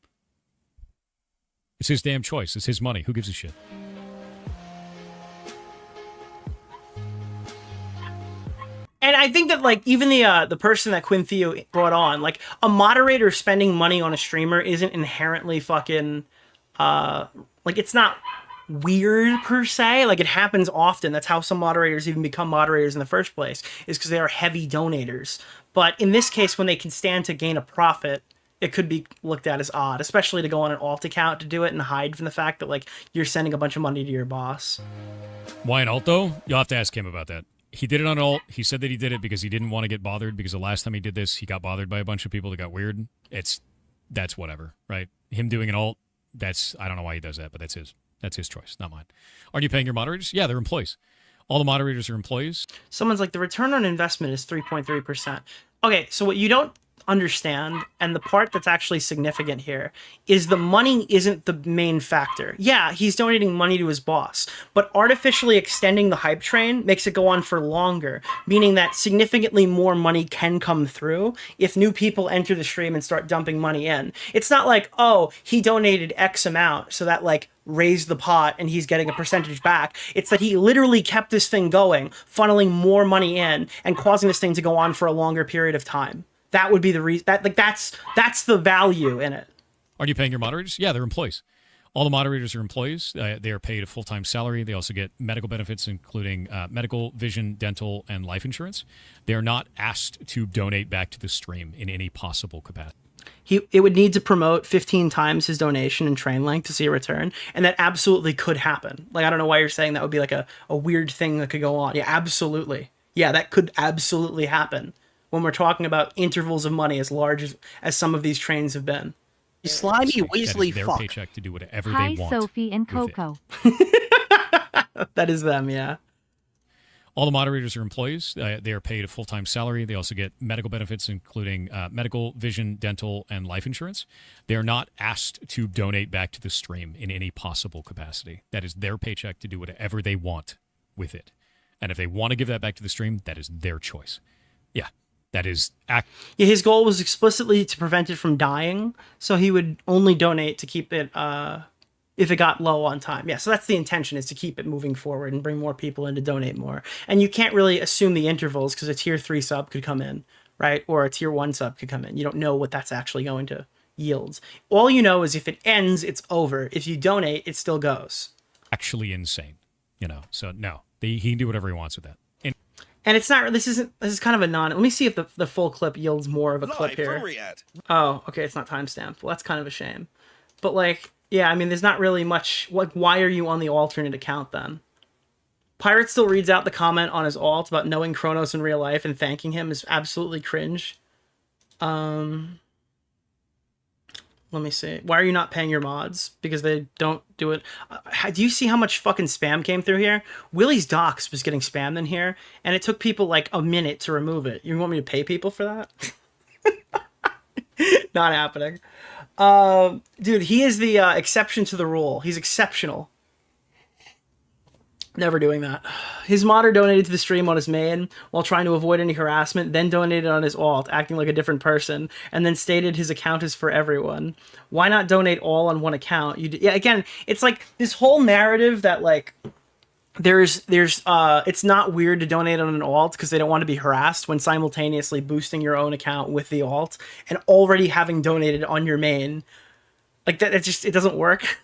It's his damn choice. It's his money. Who gives a shit? And I think that like even the person that Quintheo brought on, like a moderator spending money on a streamer isn't inherently fucking like it's not weird per se. Like it happens often. That's how some moderators even become moderators in the first place, is because they are heavy donators. But in this case, when they can stand to gain a profit, it could be looked at as odd, especially to go on an alt account to do it and hide from the fact that like you're sending a bunch of money to your boss. Why an alt though? You'll have to ask him about that. He did it on alt. He said that he did it because he didn't want to get bothered, because the last time he did this, he got bothered by a bunch of people that got weird. That's whatever, right? Him doing an alt, I don't know why he does that, but that's his choice, not mine. Aren't you paying your moderators? Yeah, they're employees. All the moderators are employees. Someone's like, the return on investment is 3.3%. Okay, so what you don't understand, and the part that's actually significant here, is the money isn't the main factor. Yeah, he's donating money to his boss, but artificially extending the hype train makes it go on for longer, meaning that significantly more money can come through if new people enter the stream and start dumping money in. It's not like, oh, he donated X amount, so that like raised the pot and he's getting a percentage back. It's that he literally kept this thing going, funneling more money in and causing this thing to go on for a longer period of time. That would be the reason. That's the value in it. Are you paying your moderators? Yeah, they're employees. All the moderators are employees. They are paid a full-time salary. They also get medical benefits, including medical, vision, dental, and life insurance. They are not asked to donate back to the stream in any possible capacity. It would need to promote 15 times his donation in train length to see a return, and that absolutely could happen. Like, I don't know why you're saying that would be like a weird thing that could go on. Yeah, absolutely. Yeah, that could absolutely happen when we're talking about intervals of money as large as some of these trains have been. Slimy Weasley their fuck. Paycheck to do whatever Hi, they want. Sophie and Coco. That is them, yeah. All the moderators are employees. They are paid a full-time salary. They also get medical benefits, including medical, vision, dental, and life insurance. They are not asked to donate back to the stream in any possible capacity. That is their paycheck to do whatever they want with it. And if they want to give that back to the stream, that is their choice. Yeah. That is Yeah, his goal was explicitly to prevent it from dying, so he would only donate to keep it if it got low on time. Yeah, so that's the intention, is to keep it moving forward and bring more people in to donate more. And you can't really assume the intervals, because a tier 3 sub could come in, right? Or a tier 1 sub could come in. You don't know what that's actually going to, yields. All you know is if it ends, it's over. If you donate, it still goes. Actually insane, you know. So no, he can do whatever he wants with that. And it's not. This is kind of a non. Let me see if the full clip yields more of a clip here. Oh, okay, it's not timestamped. Well, that's kind of a shame. But like, yeah, I mean, there's not really much. Like, why are you on the alternate account then? Pirate still reads out the comment on his alt about knowing Kronos in real life and thanking him is absolutely cringe. Let me see. Why are you not paying your mods? Because they don't do it. Do you see how much fucking spam came through here? Willie's Docs was getting spammed in here, and it took people like a minute to remove it. You want me to pay people for that? Not happening. Dude, he is the exception to the rule. He's exceptional. Never doing that. His modder donated to the stream on his main while trying to avoid any harassment, then donated on his alt, acting like a different person, and then stated his account is for everyone. Why not donate all on one account? Yeah, again, it's like this whole narrative that like there's it's not weird to donate on an alt because they don't want to be harassed when simultaneously boosting your own account with the alt and already having donated on your main. Like that, it doesn't work.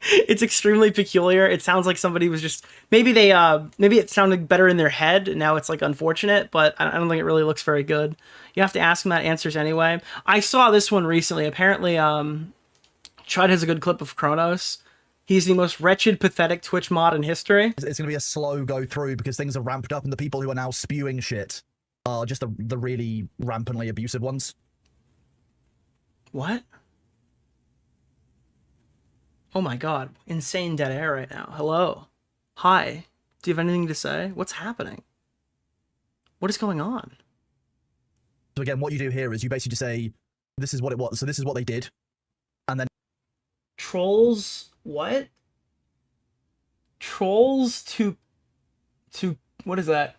It's extremely peculiar. It sounds like somebody was just maybe it sounded better in their head and now it's like unfortunate, but I don't think it really looks very good. You have to ask them that answers anyway. I saw this one recently. Apparently Chud has a good clip of Kronos. He's the most wretched, pathetic Twitch mod in history. It's going to be a slow go through because things are ramped up and the people who are now spewing shit are just the really rampantly abusive ones. What? Oh my god, insane dead air right now. Hello. Hi. Do you have anything to say? What's happening? What is going on? So again, what you do here is you basically just say, this is what it was, so this is what they did. And then... Trolls... What? Trolls to... What is that?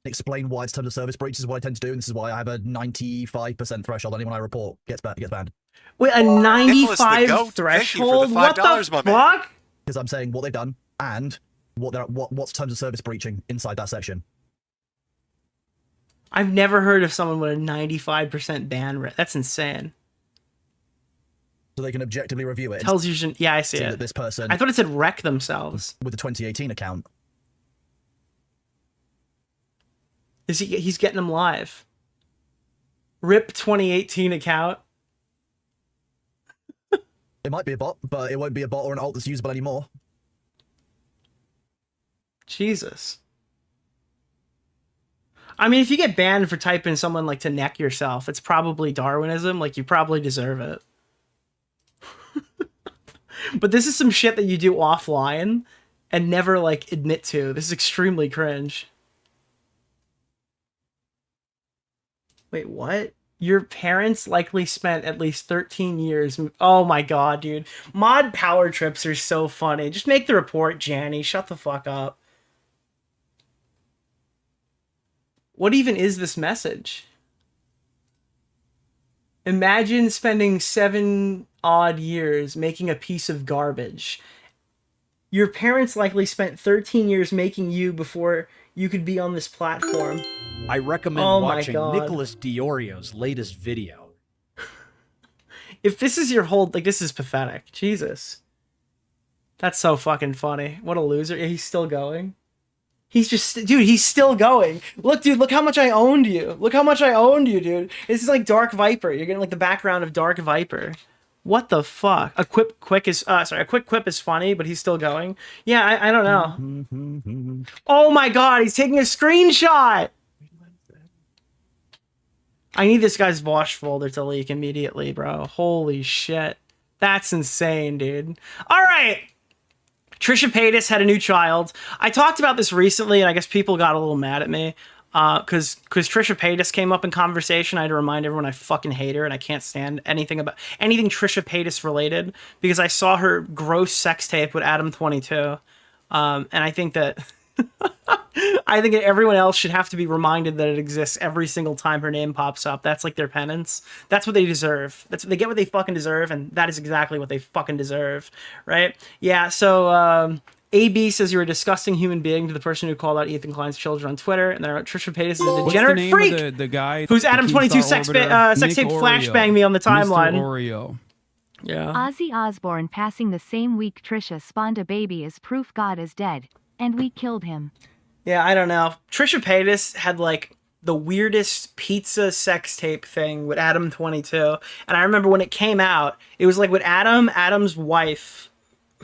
Explain why it's terms of service breach. This is what I tend to do, and this is why I have a 95% threshold. Anyone I report gets banned. Wait, a 95 threshold? What the fuck? Because I'm saying what they've done and what's terms of service breaching inside that section. I've never heard of someone with a 95% ban rate. That's insane. So they can objectively review it. Tells you, yeah, I see it. That this person. I thought it said wreck themselves with the 2018 account. He's getting them live. RIP 2018 account. It might be a bot, but it won't be a bot or an alt that's usable anymore. Jesus. I mean, if you get banned for typing someone like to neck yourself, it's probably Darwinism. Like, you probably deserve it. But this is some shit that you do offline and never, like, admit to. This is extremely cringe. Wait, what? Your parents likely spent at least 13 years. Oh my god, dude. Mod power trips are so funny. Just make the report, Janny. Shut the fuck up. What even is this message? Imagine spending 7 odd years making a piece of garbage. Your parents likely spent 13 years making you before you could be on this platform. I recommend watching Nicholas DeOrio's latest video. If this is your whole... Like, this is pathetic. Jesus. That's so fucking funny. What a loser. He's still going. He's just... Dude, he's still going. Look, dude, look how much I owned you. Look how much I owned you, dude. This is like Dark Viper. You're getting, like, the background of Dark Viper. What the fuck? A quick quip is funny, but he's still going. Yeah, I don't know. Oh my god, he's taking a screenshot! I need this guy's Vaush folder to leak immediately, bro. Holy shit. That's insane, dude. Alright! Trisha Paytas had a new child. I talked about this recently, and I guess people got a little mad at me. Because Trisha Paytas came up in conversation. I had to remind everyone I fucking hate her and I can't stand anything Trisha Paytas related because I saw her gross sex tape with Adam 22. And I think that I think everyone else should have to be reminded that it exists every single time her name pops up. That's like their penance. That's what they deserve. They get what they fucking deserve, and that is exactly what they fucking deserve, right? Yeah, so AB says you're a disgusting human being to the person who called out Ethan Klein's children on Twitter, and then Trisha Paytas is a degenerate freak the guy who's Adam22 sex tape flashbang me on the timeline. Mr. Oreo. Yeah. Ozzy Osbourne passing the same week Trisha spawned a baby is proof God is dead. And we killed him. Yeah, I don't know. Trisha Paytas had like the weirdest pizza sex tape thing with Adam22. And I remember when it came out, it was like with Adam's wife,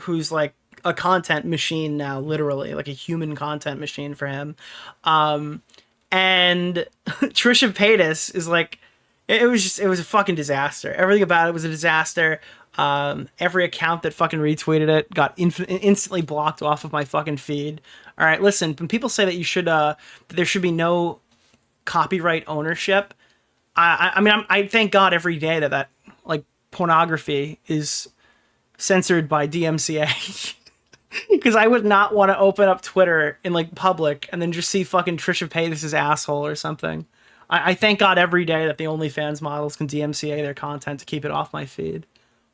who's like a content machine now, literally, like a human content machine for him. And Trisha Paytas is like, it was a fucking disaster. Everything about it was a disaster. Every account that fucking retweeted it got instantly blocked off of my fucking feed. All right, listen, when people say that you should, that there should be no copyright ownership, I mean, I thank God every day that like pornography is censored by DMCA. Because I would not want to open up Twitter in like public and then just see fucking Trisha Paytas' asshole or something. I thank God every day that the OnlyFans models can DMCA their content to keep it off my feed.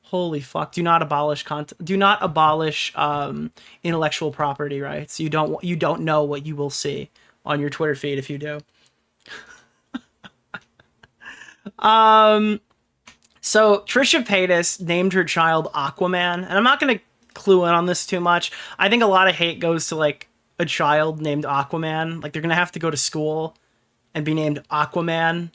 Holy fuck! Do not abolish content. Do not abolish intellectual property rights. You don't know what you will see on your Twitter feed if you do. So Trisha Paytas named her child Aquaman, and I'm not gonna clue in on this too much. I think a lot of hate goes to like a child named Aquaman. Like they're gonna have to go to school and be named Aquaman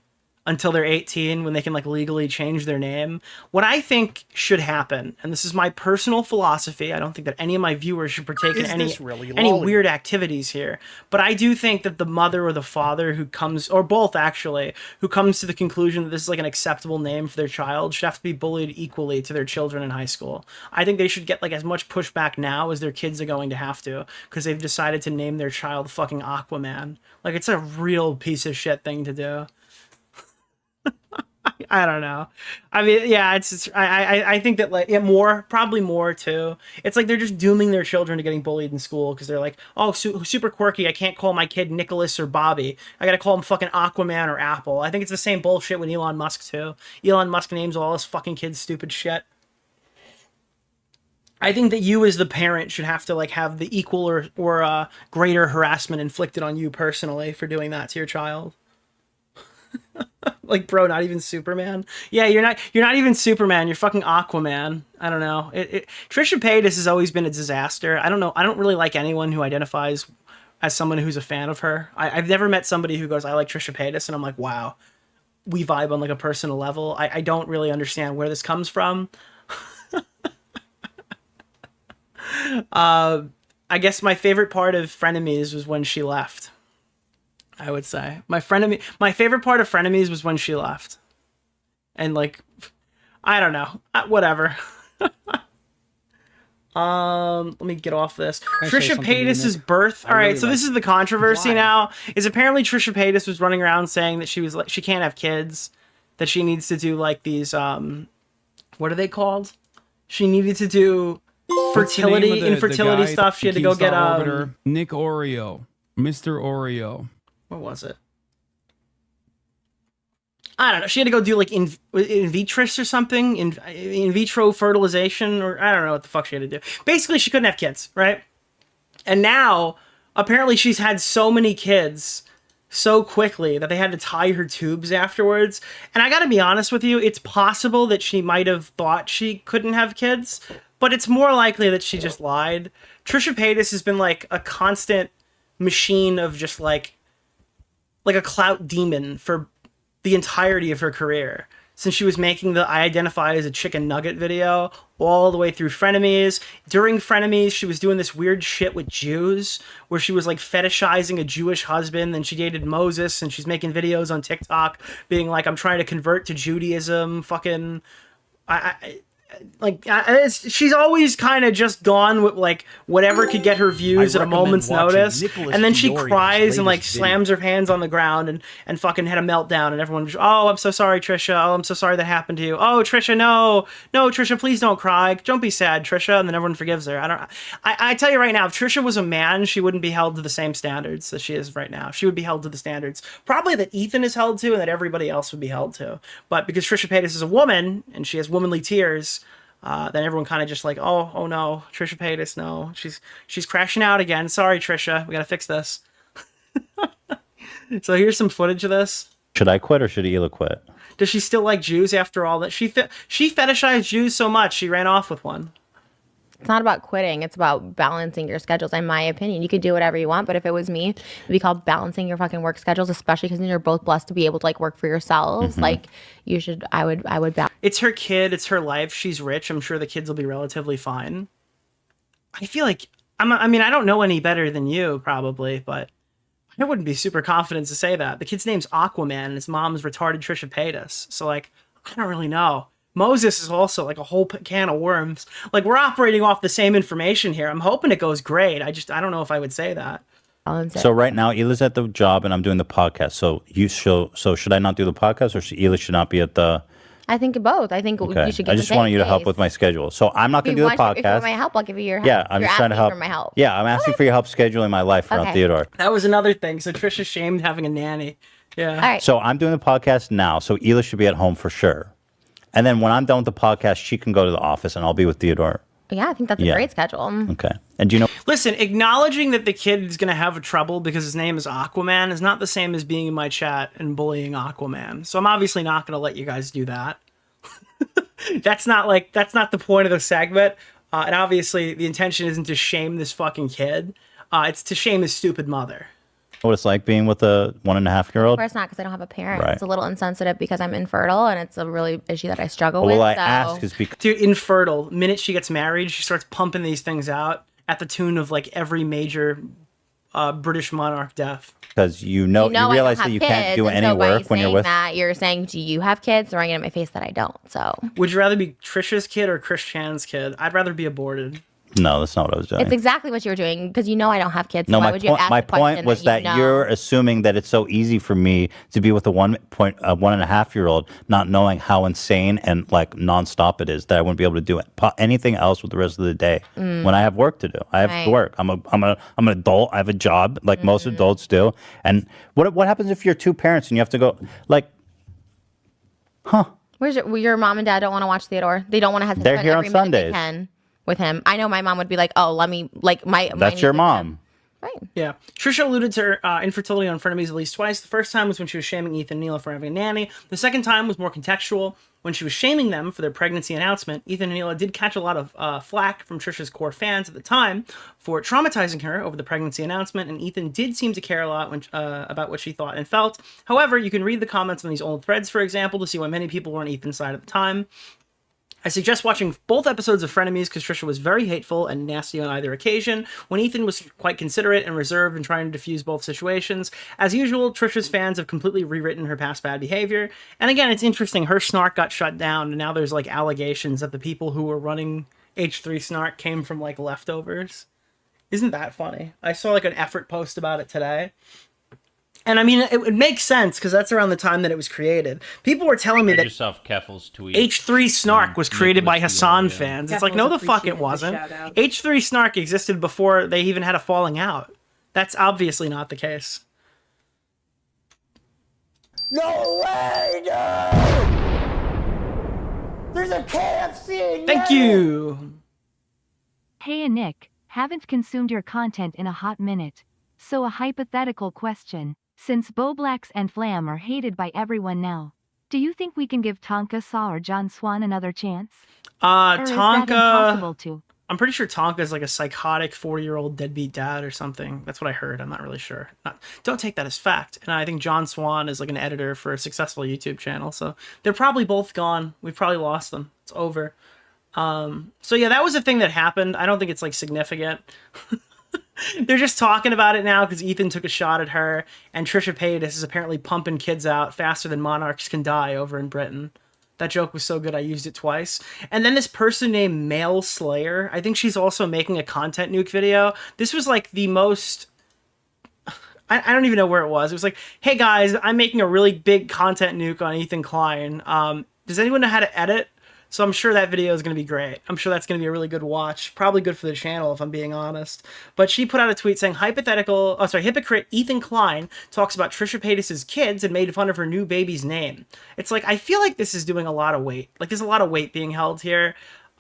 until they're 18, when they can like legally change their name. What I think should happen, and this is my personal philosophy, I don't think that any of my viewers should partake in any weird activities here, but I do think that the mother or the father who comes, or both actually, who comes to the conclusion that this is like an acceptable name for their child should have to be bullied equally to their children in high school. I think they should get like as much pushback now as their kids are going to have to, because they've decided to name their child fucking Aquaman. Like, it's a real piece of shit thing to do. I don't know. I mean, yeah, I think that like, yeah, probably more too. It's like they're just dooming their children to getting bullied in school because they're like, oh, super quirky. I can't call my kid Nicholas or Bobby. I gotta call him fucking Aquaman or Apple. I think it's the same bullshit with Elon Musk too. Elon Musk names all his fucking kids stupid shit. I think that you as the parent should have to like have the equal or greater harassment inflicted on you personally for doing that to your child. Like, bro, not even Superman. Yeah, you're not even Superman. You're fucking Aquaman. I don't know. Trisha Paytas has always been a disaster. I don't know. I don't really like anyone who identifies as someone who's a fan of her. I've never met somebody who goes, I like Trisha Paytas, and I'm like, wow, we vibe on like a personal level. I don't really understand where this comes from. I guess my favorite part of Frenemies was when she left. I would say my favorite part of Frenemies was when she left, and like, I don't know, whatever. Let me get off this. Trisha Paytas' birth. All right, so this is the controversy now. Is apparently Trisha Paytas was running around saying that she was like, she can't have kids, that she needs to do like these what are they called? She needed to do infertility stuff. She had to go get Nick Oreo, Mr. Oreo. What was it? I don't know. She had to go do like in vitris or something, in vitro fertilization, or I don't know what the fuck she had to do. Basically, she couldn't have kids, right? And now, apparently, she's had so many kids so quickly that they had to tie her tubes afterwards. And I gotta be honest with you, it's possible that she might have thought she couldn't have kids, but it's more likely that she just lied. Trisha Paytas has been like a constant machine of just like a clout demon for the entirety of her career. Since she was making the I identify as a chicken nugget video all the way through Frenemies. During Frenemies, she was doing this weird shit with Jews where she was like fetishizing a Jewish husband, and she dated Moses, and she's making videos on TikTok being like, I'm trying to convert to Judaism. Fucking she's always kind of just gone with like whatever could get her views at a moment's notice, and then she cries and like slams her hands on the ground and fucking had a meltdown, and everyone just, oh, I'm so sorry, Trisha. Oh, I'm so sorry that happened to you. Oh, Trisha, no, Trisha, please don't cry. Don't be sad, Trisha. And then everyone forgives her. I tell you right now, if Trisha was a man, she wouldn't be held to the same standards that she is right now. She would be held to the standards probably that Ethan is held to and that everybody else would be held to. But because Trisha Paytas is a woman and she has womanly tears, then everyone kind of just like, oh no, Trisha Paytas, no, she's crashing out again. Sorry, Trisha, we gotta fix this. So here's some footage of this. Should I quit or should Hila quit? Does she still like Jews after all that? She fetishized Jews so much she ran off with one. It's not about quitting. It's about balancing your schedules, in my opinion. You could do whatever you want, but if it was me, it'd be called balancing your fucking work schedules, especially because then you're both blessed to be able to like work for yourselves. Mm-hmm. Like you should, I would balance. It's her kid. It's her life. She's rich. I'm sure the kids will be relatively fine. I feel like, I mean, I don't know any better than you probably, but I wouldn't be super confident to say that. The kid's name's Aquaman and his mom's retarded Trisha Paytas. So like, I don't really know. Moses is also like a whole can of worms. Like we're operating off the same information here. I'm hoping it goes great. I don't know if I would say that. So right now, Hila's at the job and I'm doing the podcast. So should I not do the podcast or Hila should not be at the? I think both. I think you should. I just wanted you to help with my schedule. So I'm not going to do the podcast. If you want my help, I'll give you your help. Yeah, I'm just trying to help. For my help. Yeah, I'm asking for your help scheduling my life around Theodore. That was another thing. So Trisha shamed having a nanny. Yeah. All right. So I'm doing the podcast now. So Hila should be at home for sure. And then when I'm done with the podcast, she can go to the office and I'll be with Theodore. Yeah, I think that's a great schedule. Okay. And do you know? Listen, acknowledging that the kid is going to have trouble because his name is Aquaman is not the same as being in my chat and bullying Aquaman. So I'm obviously not going to let you guys do that. That's not the point of the segment. And obviously the intention isn't to shame this fucking kid. It's to shame his stupid mother. What it's like being with a 1.5-year-old? Of course not, because I don't have a parent. Right. It's a little insensitive because I'm infertile, and it's a really issue that I struggle Well, with. I ask is because dude, infertile. Minute she gets married, she starts pumping these things out at the tune of like every major British monarch death. Because you realize that you can't do any work when you're with. That, you're saying, do you have kids? Throwing it in my face that I don't. So. Would you rather be Trisha's kid or Chris Chan's kid? I'd rather be aborted. No, that's not what I was doing. It's exactly what you're doing because you know I don't have kids. No, so why would you ask my the question point was that you know? you're assuming that it's so easy for me to be with a 1.5-year-old, not knowing how insane and like nonstop it is that I wouldn't be able to do anything else with the rest of the day when I have work to do. I have to work. I'm an adult. I have a job like most adults do. And what happens if you're two parents and you have to go like, Where's your mom and dad don't want to watch Theodore? They don't want to have. They're here on Sundays. With him. I know my mom would be like, oh, let me, like, my That's your mom. Right. Yeah. Trisha alluded to her infertility on Frenemies at least twice. The first time was when she was shaming Ethan and Hila for having a nanny. The second time was more contextual. When she was shaming them for their pregnancy announcement, Ethan and Hila did catch a lot of flack from Trisha's core fans at the time for traumatizing her over the pregnancy announcement, and Ethan did seem to care a lot about what she thought and felt. However, you can read the comments on these old threads, for example, to see why many people were on Ethan's side at the time. I suggest watching both episodes of Frenemies because Trisha was very hateful and nasty on either occasion, when Ethan was quite considerate and reserved and trying to diffuse both situations. As usual, Trisha's fans have completely rewritten her past bad behavior. And again, it's interesting, her snark got shut down, and now there's like allegations that the people who were running H3 snark came from like leftovers. Isn't that funny? I saw like an effort post about it today. And I mean, it makes sense because that's around the time that it was created. People were telling me that Keffel's tweet. H3 Snark was created by Hassan DeOrio. fans. It's like, no, the fuck it wasn't. H3 Snark existed before they even had a falling out. That's obviously not the case. No way, dude! There's a KFC! Thank you! Hey, Nick, haven't consumed your content in a hot minute. So a hypothetical question. Since Boblax and Flam are hated by everyone now, do you think we can give Tonka Saw or John Swan another chance? Or is that impossible to? I'm pretty sure Tonka's like a psychotic 40-year-old deadbeat dad or something. That's what I heard. I'm not really sure. Don't take that as fact. And I think John Swan is like an editor for a successful YouTube channel. So they're probably both gone. We've probably lost them. It's over. So yeah, that was a thing that happened. I don't think it's like significant. They're just talking about it now because Ethan took a shot at her, and Trisha Paytas is apparently pumping kids out faster than monarchs can die over in Britain. That joke was so good I used it twice. And then this person named Male Slayer, I think she's also making a content nuke video. This was like the most... I don't even know where it was. It was like, hey guys, I'm making a really big content nuke on Ethan Klein. Does anyone know how to edit? So I'm sure that video is going to be great. I'm sure that's going to be a really good watch. Probably good for the channel, if I'm being honest. But she put out a tweet saying, hypocrite Ethan Klein talks about Trisha Paytas' kids and made fun of her new baby's name. It's like, I feel like this is doing a lot of weight. Like, there's a lot of weight being held here.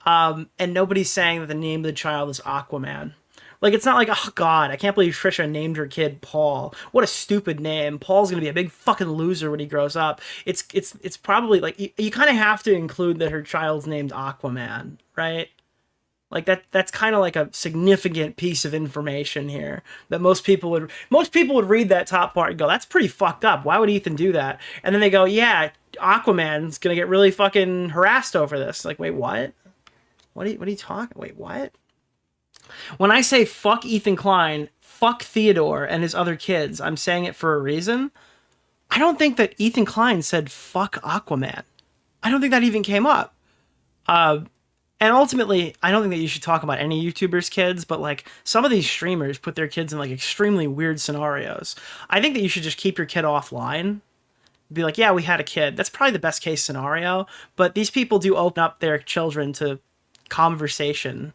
And nobody's saying that the name of the child is Aquaman. Like, it's not like, oh god, I can't believe Trisha named her kid Paul. What a stupid name. Paul's gonna be a big fucking loser when he grows up. It's probably, like, you kind of have to include that her child's named Aquaman, right? Like, that's kind of like a significant piece of information here that most people would read that top part and go, that's pretty fucked up. Why would Ethan do that? And then they go, yeah, Aquaman's gonna get really fucking harassed over this. Like, wait, what? What are you talking? Wait, what? When I say fuck Ethan Klein, fuck Theodore and his other kids, I'm saying it for a reason. I don't think that Ethan Klein said fuck Aquaman. I don't think that even came up. And ultimately, I don't think that you should talk about any YouTubers' kids, but like some of these streamers put their kids in like extremely weird scenarios. I think that you should just keep your kid offline. Be like, yeah, we had a kid. That's probably the best case scenario. But these people do open up their children to conversation.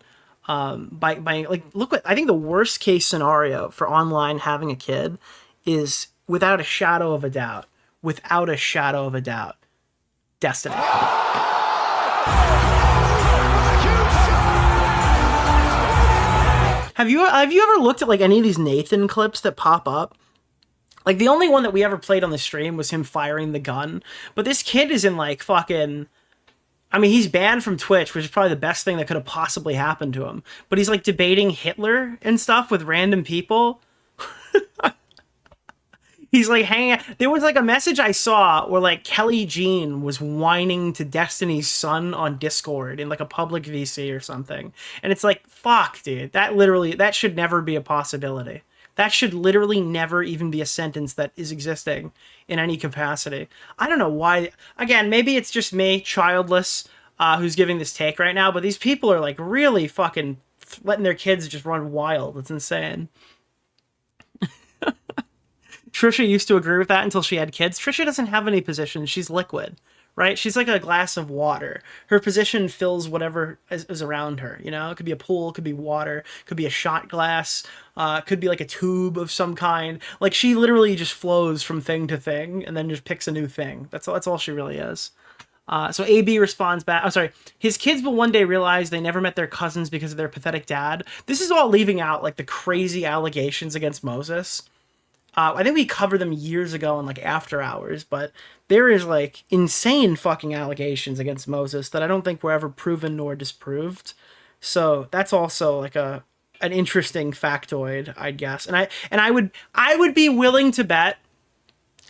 By like, look what I think the worst case scenario for online having a kid is without a shadow of a doubt, Destiny. Have you ever looked at like any of these Nathan clips that pop up? Like the only one that we ever played on the stream was him firing the gun, but this kid is in like fucking... I mean, he's banned from Twitch, which is probably the best thing that could have possibly happened to him. But he's like debating Hitler and stuff with random people. He's like hanging out. There was like a message I saw where like Kelly Jean was whining to Destiny's son on Discord in like a public VC or something. And it's like, fuck, dude. That should never be a possibility. That should literally never even be a sentence that is existing in any capacity. I don't know why. Again, maybe it's just me, childless, who's giving this take right now, but these people are like really fucking letting their kids just run wild. It's insane. Trisha used to agree with that until she had kids. Trisha doesn't have any positions. She's liquid, right? She's like a glass of water. Her position fills whatever is around her, you know? It could be a pool, it could be water, it could be a shot glass, could be like a tube of some kind. Like, she literally just flows from thing to thing and then just picks a new thing. That's all she really is. So AB responds back, his kids will one day realize they never met their cousins because of their pathetic dad. This is all leaving out, like, the crazy allegations against Moses. I think we covered them years ago in like After Hours, but there is like insane fucking allegations against Moses that I don't think were ever proven nor disproved. So that's also like an interesting factoid, I'd guess. And I would be willing to bet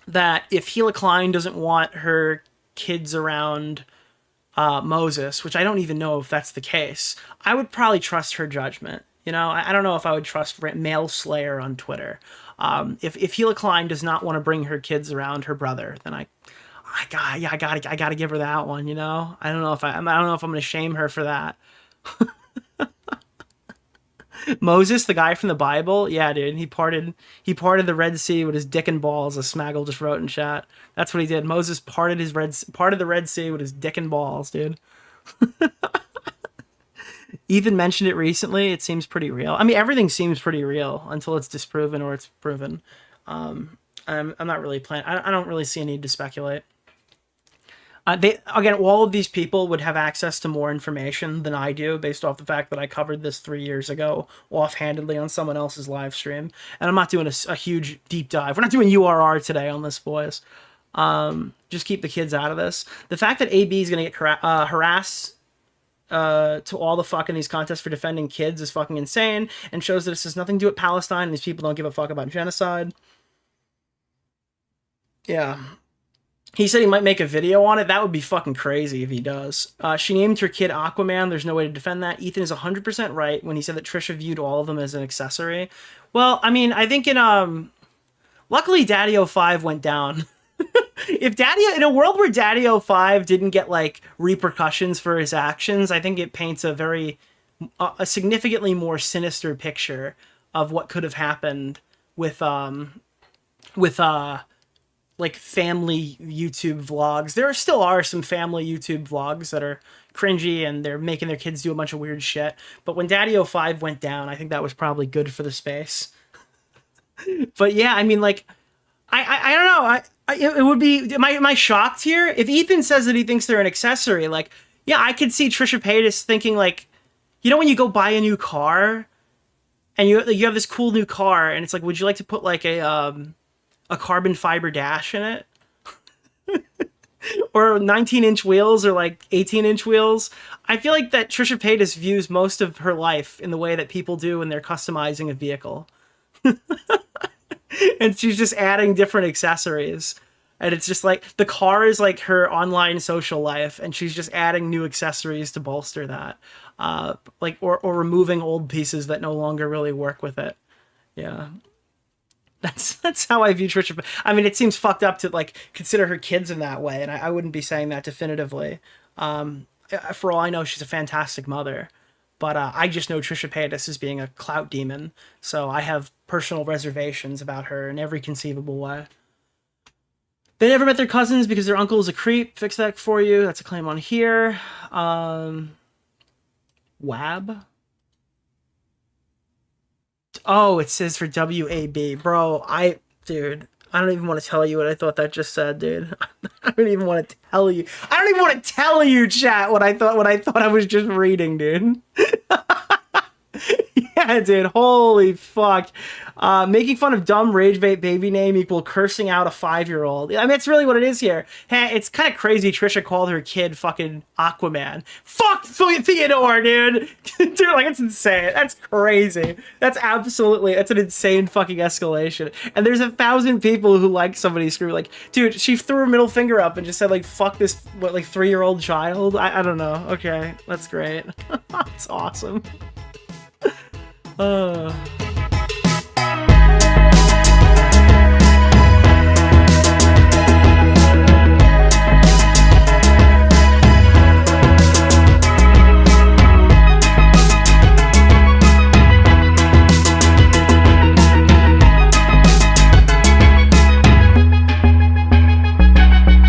that if Gila Klein doesn't want her kids around Moses, which I don't even know if that's the case, I would probably trust her judgment. You know, I don't know if I would trust Male Slayer on Twitter. If Gila Klein does not want to bring her kids around her brother, then I gotta give her that one. You know, I don't know if I'm gonna shame her for that. Moses, the guy from the Bible, yeah, dude, he parted the Red Sea with his dick and balls, as Smaggle just wrote in chat. That's what he did. Moses parted the Red Sea with his dick and balls, dude. Ethan mentioned it recently. It seems pretty real. I mean, everything seems pretty real until it's disproven or it's proven. I'm not really planning. I don't really see a need to speculate. All of these people would have access to more information than I do based off the fact that I covered this 3 years ago offhandedly on someone else's live stream. And I'm not doing a huge deep dive. We're not doing URR today on this, boys. Just keep the kids out of this. The fact that AB is going to get harassed to all the fuck in these contests for defending kids is fucking insane and shows that this has nothing to do with Palestine and these people don't give a fuck about genocide. Yeah. He said he might make a video on it. That would be fucking crazy if he does. She named her kid Aquaman. There's no way to defend that. Ethan is 100% right when he said that Trisha viewed all of them as an accessory. Well, I mean, I think in... Luckily, Daddy 05 went down. If in a world where Daddy-O5 didn't get like repercussions for his actions, I think it paints a significantly more sinister picture of what could have happened with like family YouTube vlogs. There still are some family YouTube vlogs that are cringy and they're making their kids do a bunch of weird shit. But when Daddy-O5 went down, I think that was probably good for the space. But yeah, I mean, like, I don't know. It would be, am I shocked here? If Ethan says that he thinks they're an accessory, like, yeah, I could see Trisha Paytas thinking, like, you know, when you go buy a new car and you have this cool new car and it's like, would you like to put like a carbon fiber dash in it? Or 19-inch wheels or like 18-inch wheels? I feel like that Trisha Paytas views most of her life in the way that people do when they're customizing a vehicle. And she's just adding different accessories. And it's just like, the car is like her online social life, and she's just adding new accessories to bolster that. Like, or removing old pieces that no longer really work with it. Yeah. That's how I view Trisha. I mean, it seems fucked up to like consider her kids in that way, and I wouldn't be saying that definitively. For all I know, she's a fantastic mother. But I just know Trisha Paytas as being a clout demon, so I have personal reservations about her in every conceivable way. They never met their cousins because their uncle is a creep. Fix that for you. That's a claim on here. WAB? Oh, it says for WAB. Bro, dude, I don't even want to tell you what I thought that just said, dude. I don't even want to tell you. I don't even want to tell you, chat, what I thought I was just reading, dude. Yeah, dude, holy fuck. Making fun of dumb rage bait baby name equal cursing out a 5-year-old. I mean, that's really what it is here. Hey, it's kind of crazy Trisha called her kid fucking Aquaman. Fuck Theodore, dude. Dude, like, it's insane. That's crazy. That's an insane fucking escalation. And there's 1,000 people who like somebody scream like, dude, she threw her middle finger up and just said like, fuck this, what, like 3-year-old child? I don't know. Okay, that's great. That's awesome.